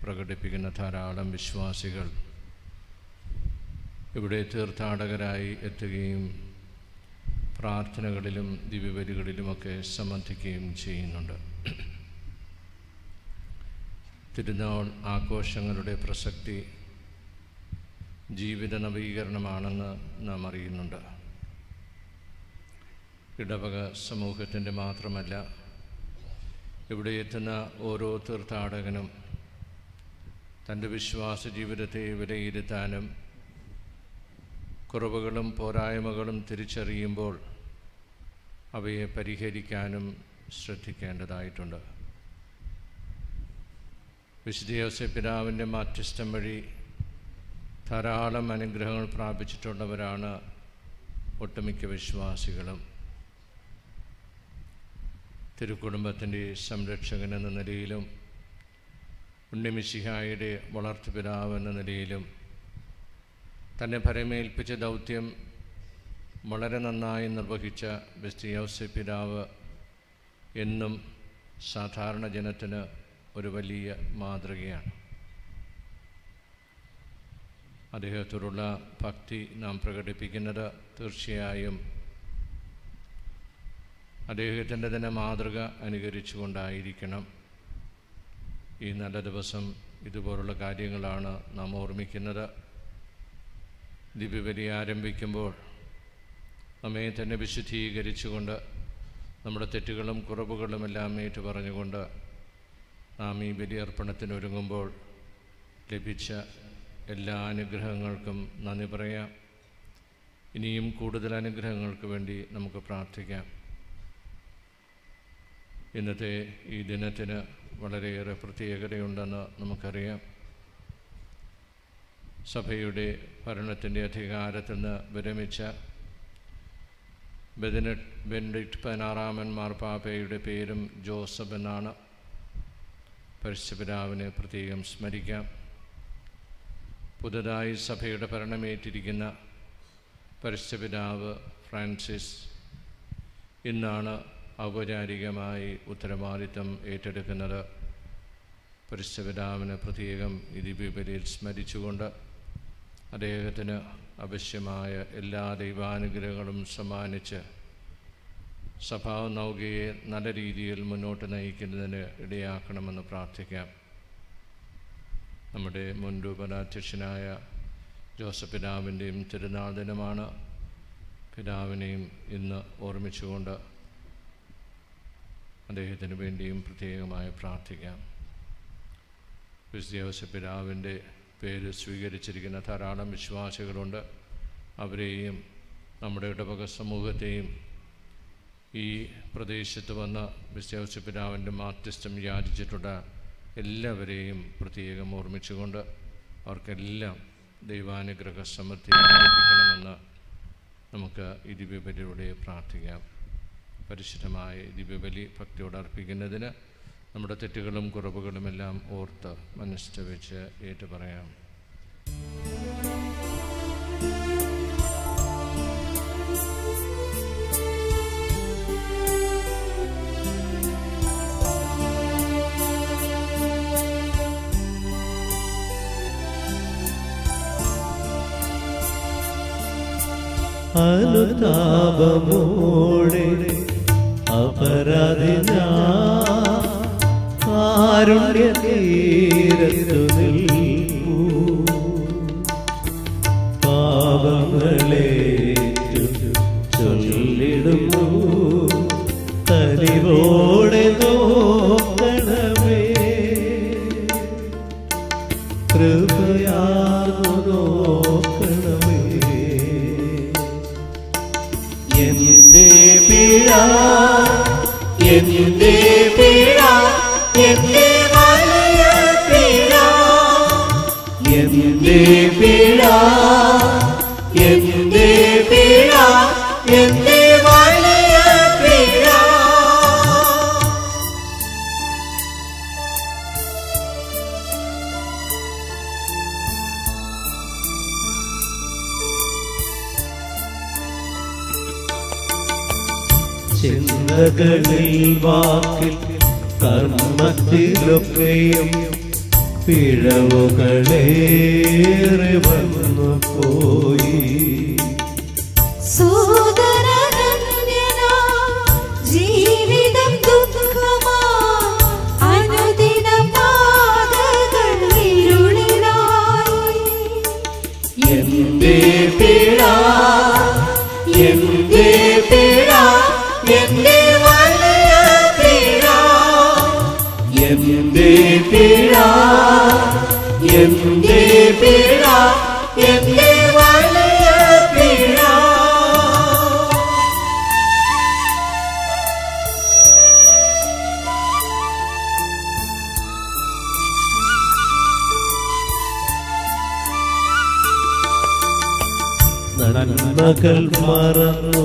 പ്രകടിപ്പിക്കുന്ന ധാരാളം വിശ്വാസികൾ ഇവിടെ തീർത്ഥാടകരായി എത്തുകയും പ്രാർത്ഥനകളിലും ദിവ്യബലികളിലുമൊക്കെ സംബന്ധിക്കുകയും ചെയ്യുന്നുണ്ട്. തിരുനാൾ ആഘോഷങ്ങളുടെ പ്രസക്തി ജീവിത നവീകരണമാണെന്ന് നാം അറിയുന്നുണ്ട്. ഇടവക സമൂഹത്തിൻ്റെ മാത്രമല്ല, ഇവിടെ എത്തുന്ന ഓരോ തീർത്ഥാടകനും തൻ്റെ വിശ്വാസ ജീവിതത്തെ വിലയിരുത്താനും കുറവുകളും പോരായ്മകളും തിരിച്ചറിയുമ്പോൾ അവയെ പരിഹരിക്കാനും ശ്രദ്ധിക്കേണ്ടതായിട്ടുണ്ട്. വിശുദ്ധ യോസേപ്പ് പിതാവിൻ്റെ മാധ്യസ്ഥം വഴി ധാരാളം അനുഗ്രഹങ്ങൾ പ്രാപിച്ചിട്ടുള്ളവരാണ് ഒട്ടുമിക്ക വിശ്വാസികളും. തിരുക്കുടുംബത്തിൻ്റെ സംരക്ഷകൻ എന്ന നിലയിലും ഉണ്ണിമിശിഹായുടെ വളർത്തുപിതാവ് എന്ന നിലയിലും തന്നെ ഭരമേൽപ്പിച്ച ദൗത്യം വളരെ നന്നായി നിർവഹിച്ച വിശുദ്ധ യോസേപ്പ് പിതാവ് എന്നും സാധാരണ ജനത്തിന് ഒരു വലിയ മാതൃകയാണ്. അദ്ദേഹത്തോടുള്ള ഭക്തി നാം പ്രകടിപ്പിക്കുന്നത് തീർച്ചയായും അദ്ദേഹത്തിൻ്റെ തന്നെ മാതൃക അനുകരിച്ചുകൊണ്ടായിരിക്കണം. ഈ നല്ല ദിവസം ഇതുപോലുള്ള കാര്യങ്ങളാണ് നാം ഓർമ്മിക്കുന്നത്. ദിവ്യബലി ആരംഭിക്കുമ്പോൾ നമ്മെ തന്നെ വിശുദ്ധീകരിച്ചുകൊണ്ട് നമ്മുടെ തെറ്റുകളും കുറവുകളുമെല്ലാം ഏറ്റുപറഞ്ഞുകൊണ്ട് നാം ഈ ബലിയർപ്പണത്തിനൊരുങ്ങുമ്പോൾ ലഭിച്ച എല്ലാ അനുഗ്രഹങ്ങൾക്കും നന്ദി പറയാം. ഇനിയും കൂടുതൽ അനുഗ്രഹങ്ങൾക്ക് വേണ്ടി നമുക്ക് പ്രാർത്ഥിക്കാം. ഇന്നത്തെ ഈ ദിനത്തിന് വളരെയേറെ പ്രത്യേകതയുണ്ടെന്ന് നമുക്കറിയാം. സഭയുടെ ഭരണത്തിൻ്റെ അധികാരത്തിൽ നിന്ന് വിരമിച്ച ബെനഡിക്ട് 16 മാർപ്പാപ്പയുടെ പേരും ജോസഫ് എന്നാണ്. പരിശുദ്ധപിതാവിനെ പ്രത്യേകം സ്മരിക്കാം. പുതുതായി സഭയുടെ ഭരണമേറ്റിരിക്കുന്ന പരിശുദ്ധപിതാവ് ഫ്രാൻസിസ് ഇന്നാണ് ഔപചാരികമായി ഉത്തരവാദിത്തം ഏറ്റെടുക്കുന്നത്. പരിശുദ്ധപിതാവിനെ പ്രത്യേകം ഈ ദിവ്യബലിയിൽ സ്മരിച്ചുകൊണ്ട് അദ്ദേഹത്തിന് ആവശ്യമായ എല്ലാ ദൈവാനുഗ്രഹങ്ങളും സമ്മാനിച്ച് സഭാ നൗകയെ നല്ല രീതിയിൽ മുന്നോട്ട് നയിക്കുന്നതിന് ഇടയാക്കണമെന്ന് പ്രാർത്ഥിക്കാം. നമ്മുടെ മുൻ രൂപതാധ്യക്ഷനായ ജോസഫ് പിതാവിൻ്റെയും തിരുനാൾ ദിനമാണ്. പിതാവിനെയും ഇന്ന് ഓർമ്മിച്ചുകൊണ്ട് അദ്ദേഹത്തിന് വേണ്ടിയും പ്രത്യേകമായി പ്രാർത്ഥിക്കാം. വിശുദ്ധ യോസേപ്പ് പിതാവിൻ്റെ പേര് സ്വീകരിച്ചിരിക്കുന്ന ധാരാളം വിശ്വാസികളുണ്ട്. അവരെയും നമ്മുടെ ഇടവക സമൂഹത്തെയും ഈ പ്രദേശത്ത് വന്ന് വിശുദ്ധ യോസേപ്പ് പിതാവിൻ്റെ മാധ്യസ്ഥം യാചിച്ചിട്ടുള്ള എല്ലാവരെയും പ്രത്യേകം ഓർമ്മിച്ചുകൊണ്ട് അവർക്കെല്ലാം ദൈവാനുഗ്രഹ സമൃദ്ധി ലഭിക്കണമെന്ന് നമുക്ക് ഈ ദിവ്യബലിയോടെ പ്രാർത്ഥിക്കാം. പരിശുദ്ധമായ ദിവ്യബലി ഭക്തിയോട് അർപ്പിക്കുന്നതിന് നമ്മുടെ തെറ്റുകളും കുറവുകളുമെല്ലാം ഓർത്ത് മനസ്സ് വെച്ച് ഏറ്റുപറയാം. അനുതാപമോടെ അപരാധി കാരുണ്യതീരത്തു നിൽപ്പൂ, പാപങ്ങളേറ്റു ചൊല്ലിടുന്നു തലിവോടെ നോക്കണമേ, കൃപയാർന്നു നോക്കണമേ. എന്റെ പിഴ എന്റെ പിഴ എന്റെ വലിയ പിഴ, എന്റെ പിഴ എന്റെ പിഴ എന്റെ വലിയ പിഴ. ചിന്തകളിൽ വാക്കിൽ കർമ്മത്തിലൊക്കെയും പിഴവുകളേറെ വന്നു പോയി. ജീവിതം ദുഃഖമാ അനുദിന പാതകൾ ഇരുളിലായി. എന്റെ പിഴ എന്റെ പിഴ എന്റെ വലിയ പിഴ എന്റെ പിഴ എന്റെ പിഴ എന്റെ വലിയ പിഴ. നന്മകൾ മറന്നു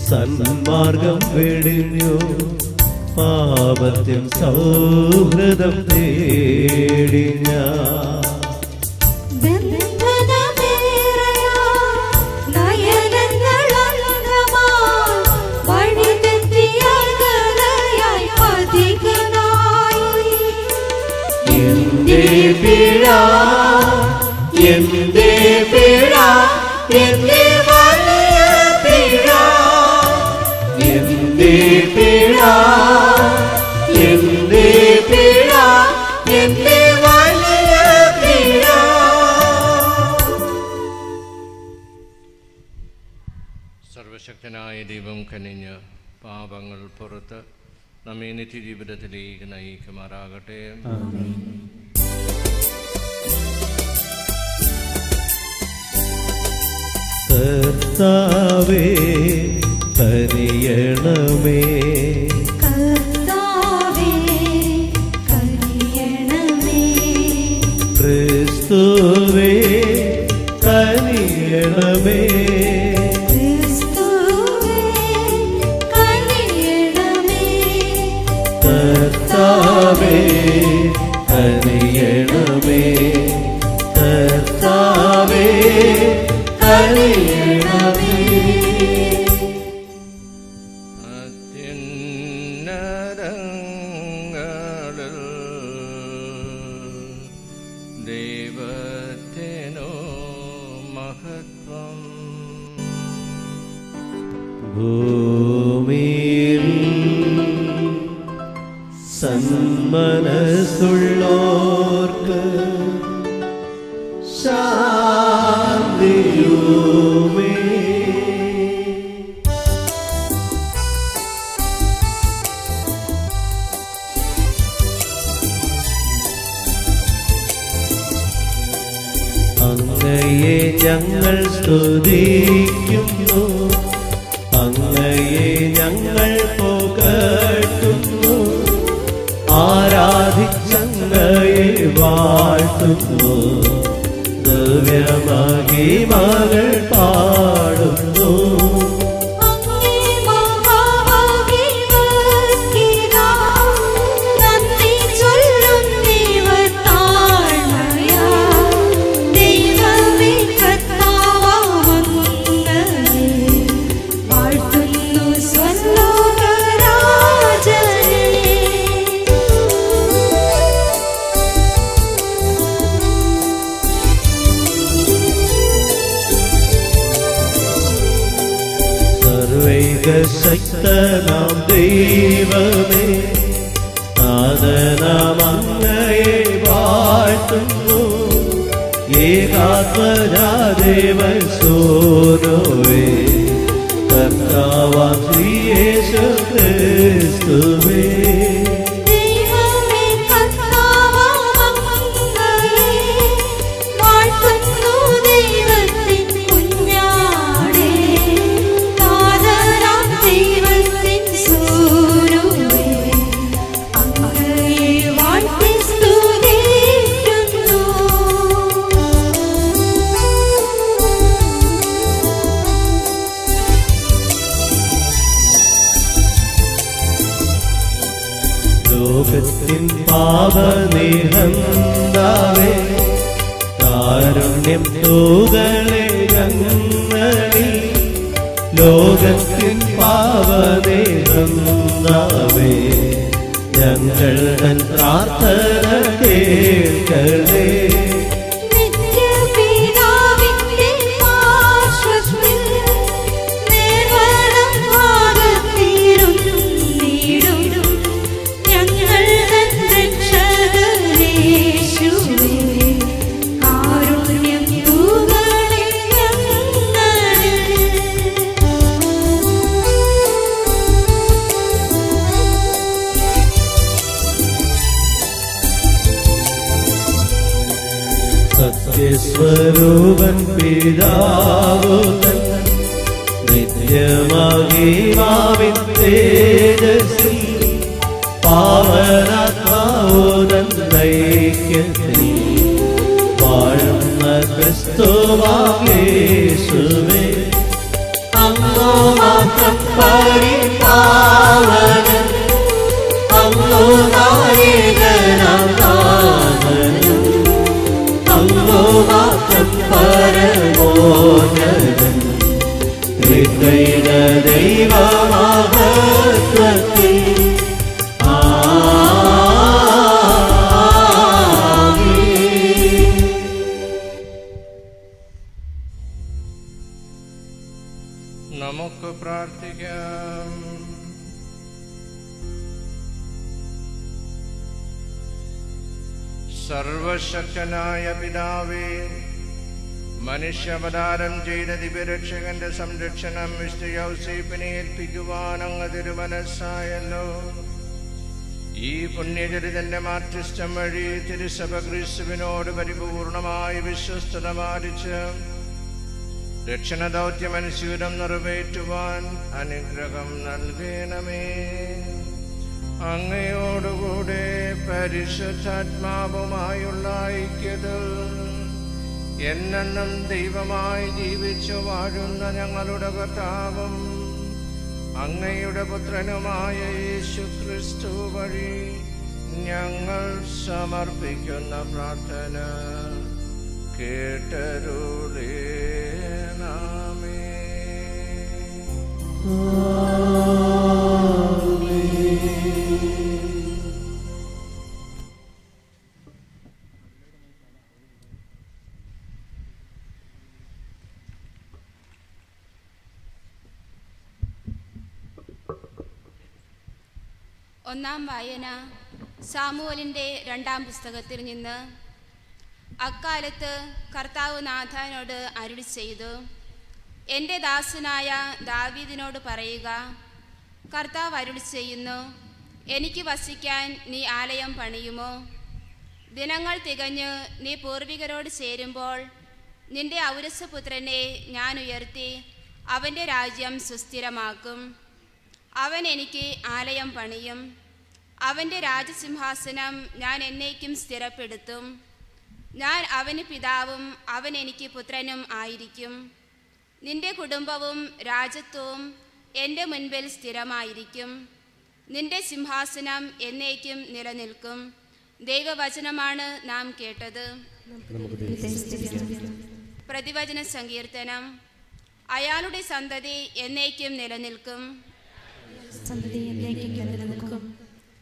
സന്മാർഗം വെടിഞ്ഞു പാപത്തിൽ സൗഹൃദം തേടി ഞാൻ. എന്റെ പിഴ എന്റെ പിഴ എന്റെ വലിയ പിഴ എന്റെ പിഴ എന്റെ പിഴ എന്റെ വലിയ പിഴ. സർവശക്തനായ ദൈവം കനിഞ്ഞ് പാപങ്ങൾ പുറത്ത് നമ്മെ നിത്യജീവിതത്തിലേക്ക് നയിക്കുമാറാകട്ടെ. കർത്താവേ കനിയണമേ കർത്താവേ കനിയണമേ ക്രിസ്തുവേ കനിയണമേ ക്രിസ്തുവേ കനിയണമേ കർത്താവേ കനിയണമേ കർത്താവേ കനിയണമേ. അത്യുന്നതങ്ങളിൽ ദൈവത്തിനു മഹത്വം. ഭൂമിയിൽ സന്മനസ്സുള്ളോർക്ക് ശാന്തിയുമേ. അങ്ങയെ ഞങ്ങൾ സ്തുതിക്കുന്നു, അങ്ങയെ ഞങ്ങൾ പുകഴ്ത്തുന്നു, ആരാധിച്ചങ്ങയെ വാഴ്ത്തുന്നു, ദിവ്യമഹിമകൾ പാടുന്നു. ശക്തനാം ദൈവമേ, നാദനമങ്ങയെ വാഴ്ത്തുന്നു, ഏകാത്മജാദേവൻ സോനോവേ, കർത്താവാം ശ്രീയേശു ക്രിസ്തുവേ. ലോകത്തിൻ പാപനിഹന്താവേ, കാരുണ്യം തൂകളെ ഞങ്ങളിൽ. ലോകത്തിൻ പാപനിഹന്താവേ, ഞങ്ങൾ തൻ പ്രാർത്ഥന കേൾക്കണമേ. സത്യസ്വരൂപൻ പിതാവു തൻ നിത്യമഹിമാവിൻ തേജസ്സിൽ പാവനാത്മാവു തൻ ഐക്യത്തിൽ വാഴുന്ന ക്രിസ്തുവാം യേശുവേ അങ്ങോ മാത്രം പരിപാവനൻ അങ്ങോ നായകനാം നാഥനും അങ്ങോ മാത്രം പരമോന്നതൻ ത്രിത്വൈക ദൈവമഹത്വത്തിൽ നമുക്ക് പ്രാർത്ഥിക്കാം. സർവശക്തനായ പിതാവേ, മനുഷ്യാവതാരം ചെയ്ത ദിവ്യരക്ഷകന്റെ സംരക്ഷണം വിശുദ്ധ യൗസേപ്പിനെ ഏൽപ്പിക്കുവാൻ അങ്ങ് തിരുമനസ്സായല്ലോ. ഈ പുണ്യചരിതന്റെ മാധ്യസ്ഥം വഴി തിരുസഭ ക്രിസ്തുവിനോട് പരിപൂർണമായി വിശ്വസ്തത പാലിച്ച് രക്ഷണദൗത്യമനുസ്യൂതം നിറവേറ്റുവാൻ അനുഗ്രഹം നൽകണമേ. അങ്ങയോടുകൂടെ പരിശുദ്ധാത്മാവുമായുള്ള ഐക്യത്തിൽ എന്നെന്നും ദൈവമായി ജീവിച്ചു വാഴുന്ന ഞങ്ങളുടെ കർത്താവും അങ്ങയുടെ പുത്രനുമായ യേശു ക്രിസ്തു വഴി ഞങ്ങൾ സമർപ്പിക്കുന്ന പ്രാർത്ഥന കേട്ടരുളേണമേ. ഒന്നാം വായന സാമുവേലിൻ്റെ 2-ാം പുസ്തകത്തിൽ നിന്ന്. അക്കാലത്ത് കർത്താവ് നാഥാനോട് അരുളി ചെയ്തു, എൻ്റെ ദാസനായ ദാവീദിനോട് പറയുക, കർത്താവ് അരുളി ചെയ്യുന്നു, എനിക്ക് വസിക്കാൻ നീ ആലയം പണിയുമോ? ദിനങ്ങൾ തികഞ്ഞ് നീ പൂർവികരോട് ചേരുമ്പോൾ നിന്റെ ഔരസപുത്രനെ ഞാൻ ഉയർത്തി അവൻ്റെ രാജ്യം സുസ്ഥിരമാക്കും. അവൻ എനിക്ക് ആലയം പണിയും. അവൻ്റെ രാജസിംഹാസനം ഞാൻ എന്നേക്കും സ്ഥിരപ്പെടുത്തും. ഞാൻ അവന് പിതാവും അവൻ എനിക്ക് പുത്രനും ആയിരിക്കും. നിന്റെ കുടുംബവും രാജ്യത്വവും എൻ്റെ മുൻപിൽ സ്ഥിരമായിരിക്കും. നിന്റെ സിംഹാസനം എന്നേക്കും നിലനിൽക്കും. ദൈവവചനമാണ് നാം കേട്ടത്. പ്രതിവചന സങ്കീർത്തനം. അയാളുടെ സന്തതി എന്നേക്കും നിലനിൽക്കും.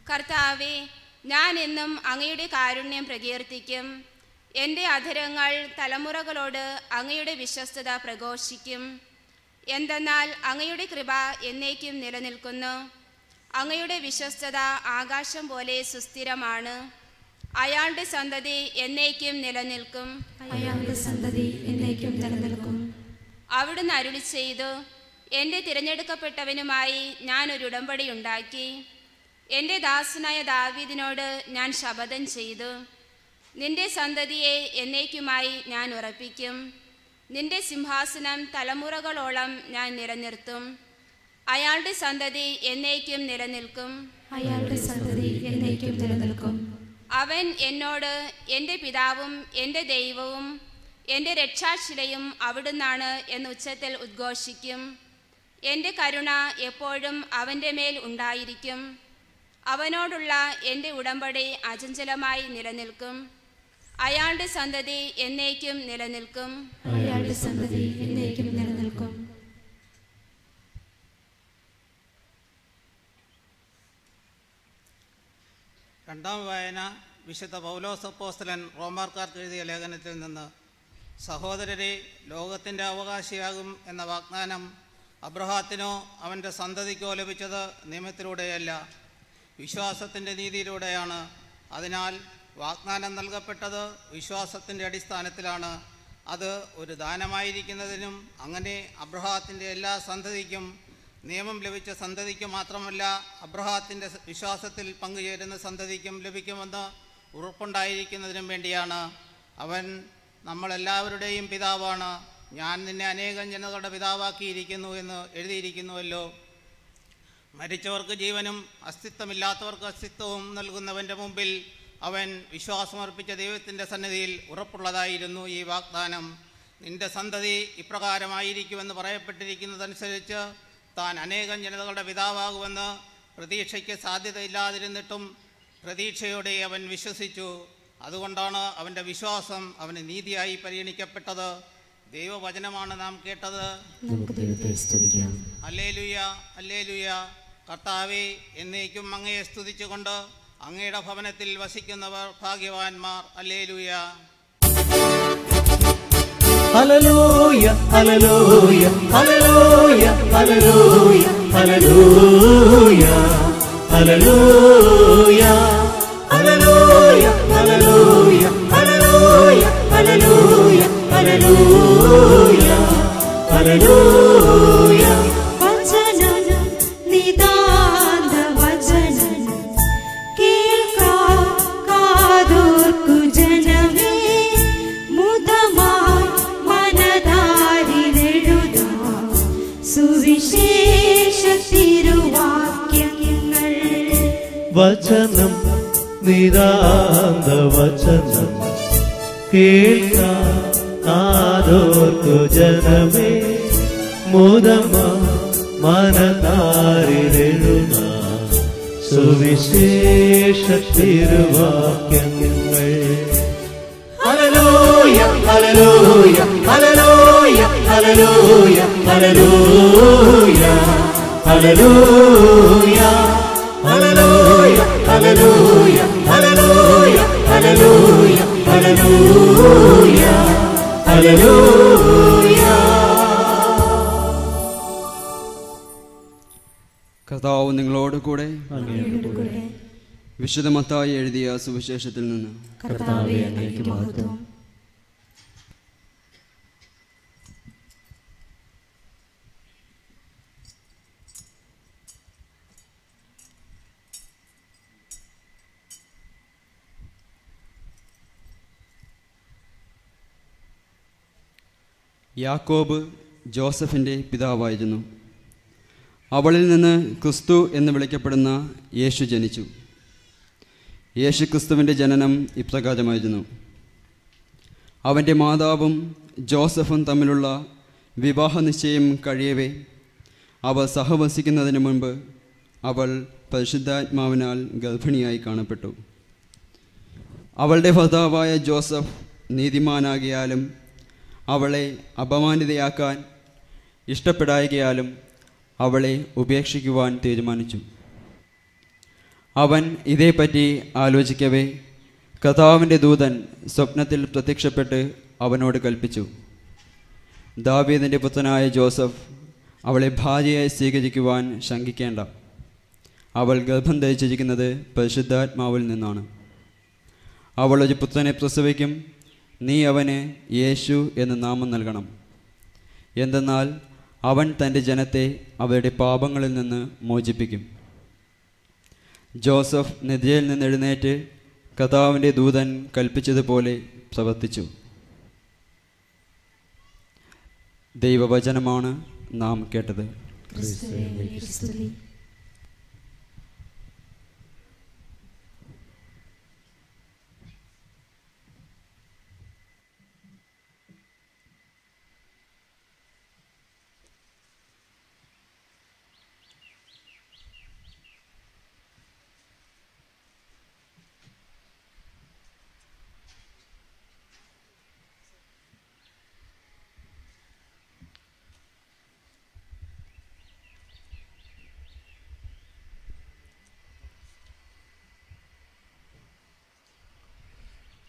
കർത്താവേ, ഞാൻ എന്നും അങ്ങയുടെ കാരുണ്യം പ്രകീർത്തിക്കും. എൻ്റെ അധരങ്ങൾ തലമുറകളോട് അങ്ങയുടെ വിശ്വസ്തത പ്രഘോഷിക്കും. എന്തെന്നാൽ അങ്ങയുടെ കൃപ എന്നേക്കും നിലനിൽക്കുന്നു. അങ്ങയുടെ വിശ്വസ്തത ആകാശം പോലെ സുസ്ഥിരമാണ്. അയാളുടെ സന്തതി എന്നേക്കും നിലനിൽക്കും. അവിടുന്ന് അരുളി ചെയ്തു, എൻ്റെ തിരഞ്ഞെടുക്കപ്പെട്ടവനുമായി ഞാൻ ഒരു ഉടമ്പടി ഉണ്ടാക്കി. എൻ്റെ ദാസനായ ദാവീദിനോട് ഞാൻ ശപഥം ചെയ്തു, നിന്റെ സന്തതിയെ എന്നേക്കുമായി ഞാൻ ഉറപ്പിക്കും. നിന്റെ സിംഹാസനം തലമുറകളോളം ഞാൻ നിലനിർത്തും. അയാളുടെ സന്തതി എന്നേക്കും നിലനിൽക്കും. അവൻ എന്നോട്, എൻ്റെ പിതാവും എൻ്റെ ദൈവവും എൻ്റെ രക്ഷാശിലയും അവിടുന്നാണ് എന്ന് ഉച്ചത്തിൽ ഉദ്ഘോഷിക്കും. എൻ്റെ കരുണ എപ്പോഴും അവൻ്റെ മേൽ ഉണ്ടായിരിക്കും. അവനോടുള്ള എൻ്റെ ഉടമ്പടി അചഞ്ചലമായി നിലനിൽക്കും. അയാളുടെ സന്തതി എന്നേക്കും നിലനിൽക്കും. രണ്ടാം വായന വിശുദ്ധ പൗലോസ് അപ്പോസ്തലൻ റോമാക്കാർക്ക് എഴുതിയ ലേഖനത്തിൽ നിന്ന്. സഹോദരരെ, ലോകത്തിൻ്റെ അവകാശിയാകും എന്ന വാഗ്ദാനം അബ്രഹാത്തിനോ അവൻ്റെ സന്തതിക്കോ ലഭിച്ചത് നിയമത്തിലൂടെയല്ല, വിശ്വാസത്തിൻ്റെ നീതിയിലൂടെയാണ്. അതിനാൽ വാഗ്ദാനം നൽകപ്പെട്ടത് വിശ്വാസത്തിൻ്റെ അടിസ്ഥാനത്തിലാണ്. അത് ഒരു ദാനമായിരിക്കുന്നതിനും അങ്ങനെ അബ്രഹാത്തിൻ്റെ എല്ലാ സന്തതിക്കും, നിയമം ലഭിച്ച സന്തതിക്ക് മാത്രമല്ല അബ്രഹാത്തിൻ്റെ വിശ്വാസത്തിൽ പങ്കുചേരുന്ന സന്തതിക്കും ലഭിക്കുമെന്ന് ഉറപ്പുണ്ടായിരിക്കുന്നതിനും വേണ്ടിയാണ്. അവൻ നമ്മളെല്ലാവരുടെയും പിതാവാണ്. ഞാൻ നിന്നെ അനേകം ജനതകളുടെ പിതാവാക്കിയിരിക്കുന്നു എന്ന് എഴുതിയിരിക്കുന്നുവല്ലോ. മരിച്ചവർക്ക് ജീവനും അസ്തിത്വമില്ലാത്തവർക്ക് അസ്തിത്വവും നൽകുന്നവൻ്റെ മുമ്പിൽ അവൻ വിശ്വാസമർപ്പിച്ച ദൈവത്തിൻ്റെ സന്നിധിയിൽ ഉറപ്പുള്ളതായിരുന്നു ഈ വാഗ്ദാനം. നിന്റെ സന്തതി ഇപ്രകാരമായിരിക്കുമെന്ന് പറയപ്പെട്ടിരിക്കുന്നതനുസരിച്ച് താൻ അനേകം ജനതകളുടെ പിതാവാകുമെന്ന് പ്രതീക്ഷയ്ക്ക് സാധ്യതയില്ലാതിരുന്നിട്ടും പ്രതീക്ഷയോടെ അവൻ വിശ്വസിച്ചു. അതുകൊണ്ടാണ് അവൻ്റെ വിശ്വാസം അവന് നീതിയായി പരിഗണിക്കപ്പെട്ടത്. ദൈവവചനമാണ് നാം കേട്ടത്. Hallelujah, hallelujah. കർത്താവേ, എന്നേക്കും അങ്ങയെ സ്തുതിച്ചുകൊണ്ട് അങ്ങയുടെ ഭവനത്തിൽ വസിക്കുന്നവർ ഭാഗ്യവാന്മാർ. ഹല്ലേലൂയ. ഹല്ലേലൂയ, ഹല്ലേലൂയ, ഹല്ലേലൂയ, ഹല്ലേലൂയ, ഹല്ലേലൂയ, ഹല്ലേലൂയ, ഹല്ലേലൂയ, ഹല്ലേലൂയ, ഹല്ലേലൂയ, ഹല്ലേലൂയ, ഹല്ലേലൂയ, ഹല്ലേലൂയ. വചനം നിതാന്ത വചനം കേൾക്കാം കാതോർക്കു ജനമേ, മുദമായി മനതാരിലെഴുതാം സുവിശേഷ തിരുവാക്യങ്ങൾ. വചനം നിതാന്ത വചനം കേൾക്കാം ആരോർക്കു ജനമേ, മുദമാ മനതാരിലെഴുതാം സുവിശേഷ തിരുവാക്യങ്ങൾ. ഹല്ലേലൂയ, ഹല്ലേലൂയ, ഹല്ലേലൂയ, ഹല്ലേലൂയ, ഹല്ലേലൂയ, ഹല്ലേലൂയ, ഹല്ലേലൂയ, ഹല്ലേലൂയ, ഹല്ലേലൂയ, ഹല്ലേലൂയ, ഹല്ലേലൂയ, ഹല്ലേലൂയ. കർത്താവ് നിങ്ങളോട് കൂടെ. വിശുദ്ധ മത്തായി എഴുതിയ സുവിശേഷത്തിൽ നിന്ന്. കർത്താവേ, അങ്ങേക്ക് മഹത്വം. യാക്കോബ് ജോസഫിൻ്റെ പിതാവായിരുന്നു. അവളിൽ നിന്ന് ക്രിസ്തു എന്ന് വിളിക്കപ്പെടുന്ന യേശു ജനിച്ചു. യേശു ക്രിസ്തുവിൻ്റെ ജനനം ഇപ്രകാരമായിരുന്നു. അവൻ്റെ മാതാവും ജോസഫും തമ്മിലുള്ള വിവാഹ നിശ്ചയം കഴിയവേ അവർ സഹവസിക്കുന്നതിന് മുൻപ് അവൾ പരിശുദ്ധാത്മാവിനാൽ ഗർഭിണിയായി കാണപ്പെട്ടു. അവളുടെ ഭർത്താവായ ജോസഫ് നീതിമാനാകിയാലും അവളെ അപമാനിതയാക്കാൻ ഇഷ്ടപ്പെടായികയാലും അവളെ ഉപേക്ഷിക്കുവാൻ തീരുമാനിച്ചു. അവൻ ഇതേപ്പറ്റി ആലോചിക്കവേ കർത്താവിൻ്റെ ദൂതൻ സ്വപ്നത്തിൽ പ്രത്യക്ഷപ്പെട്ട് അവനോട് കൽപ്പിച്ചു, ദാവീദിൻ്റെ പുത്രനായ ജോസഫ്, അവളെ ഭാര്യയായി സ്വീകരിക്കുവാൻ ശങ്കിക്കേണ്ട. അവൾ ഗർഭം ധരിച്ചിരിക്കുന്നത് പരിശുദ്ധാത്മാവിൽ നിന്നാണ്. അവൾ ഒരു പുത്രനെ പ്രസവിക്കും. നീ അവന് യേശു എന്ന് നാമം നൽകണം. എന്തെന്നാൽ അവൻ തൻ്റെ ജനത്തെ അവരുടെ പാപങ്ങളിൽ നിന്ന് മോചിപ്പിക്കും. ജോസഫ് നിദ്രയിൽ നിന്ന് എഴുന്നേറ്റ് കർത്താവിൻ്റെ ദൂതൻ കൽപ്പിച്ചതുപോലെ പ്രവർത്തിച്ചു. ദൈവവചനമാണ് നാം കേട്ടത്.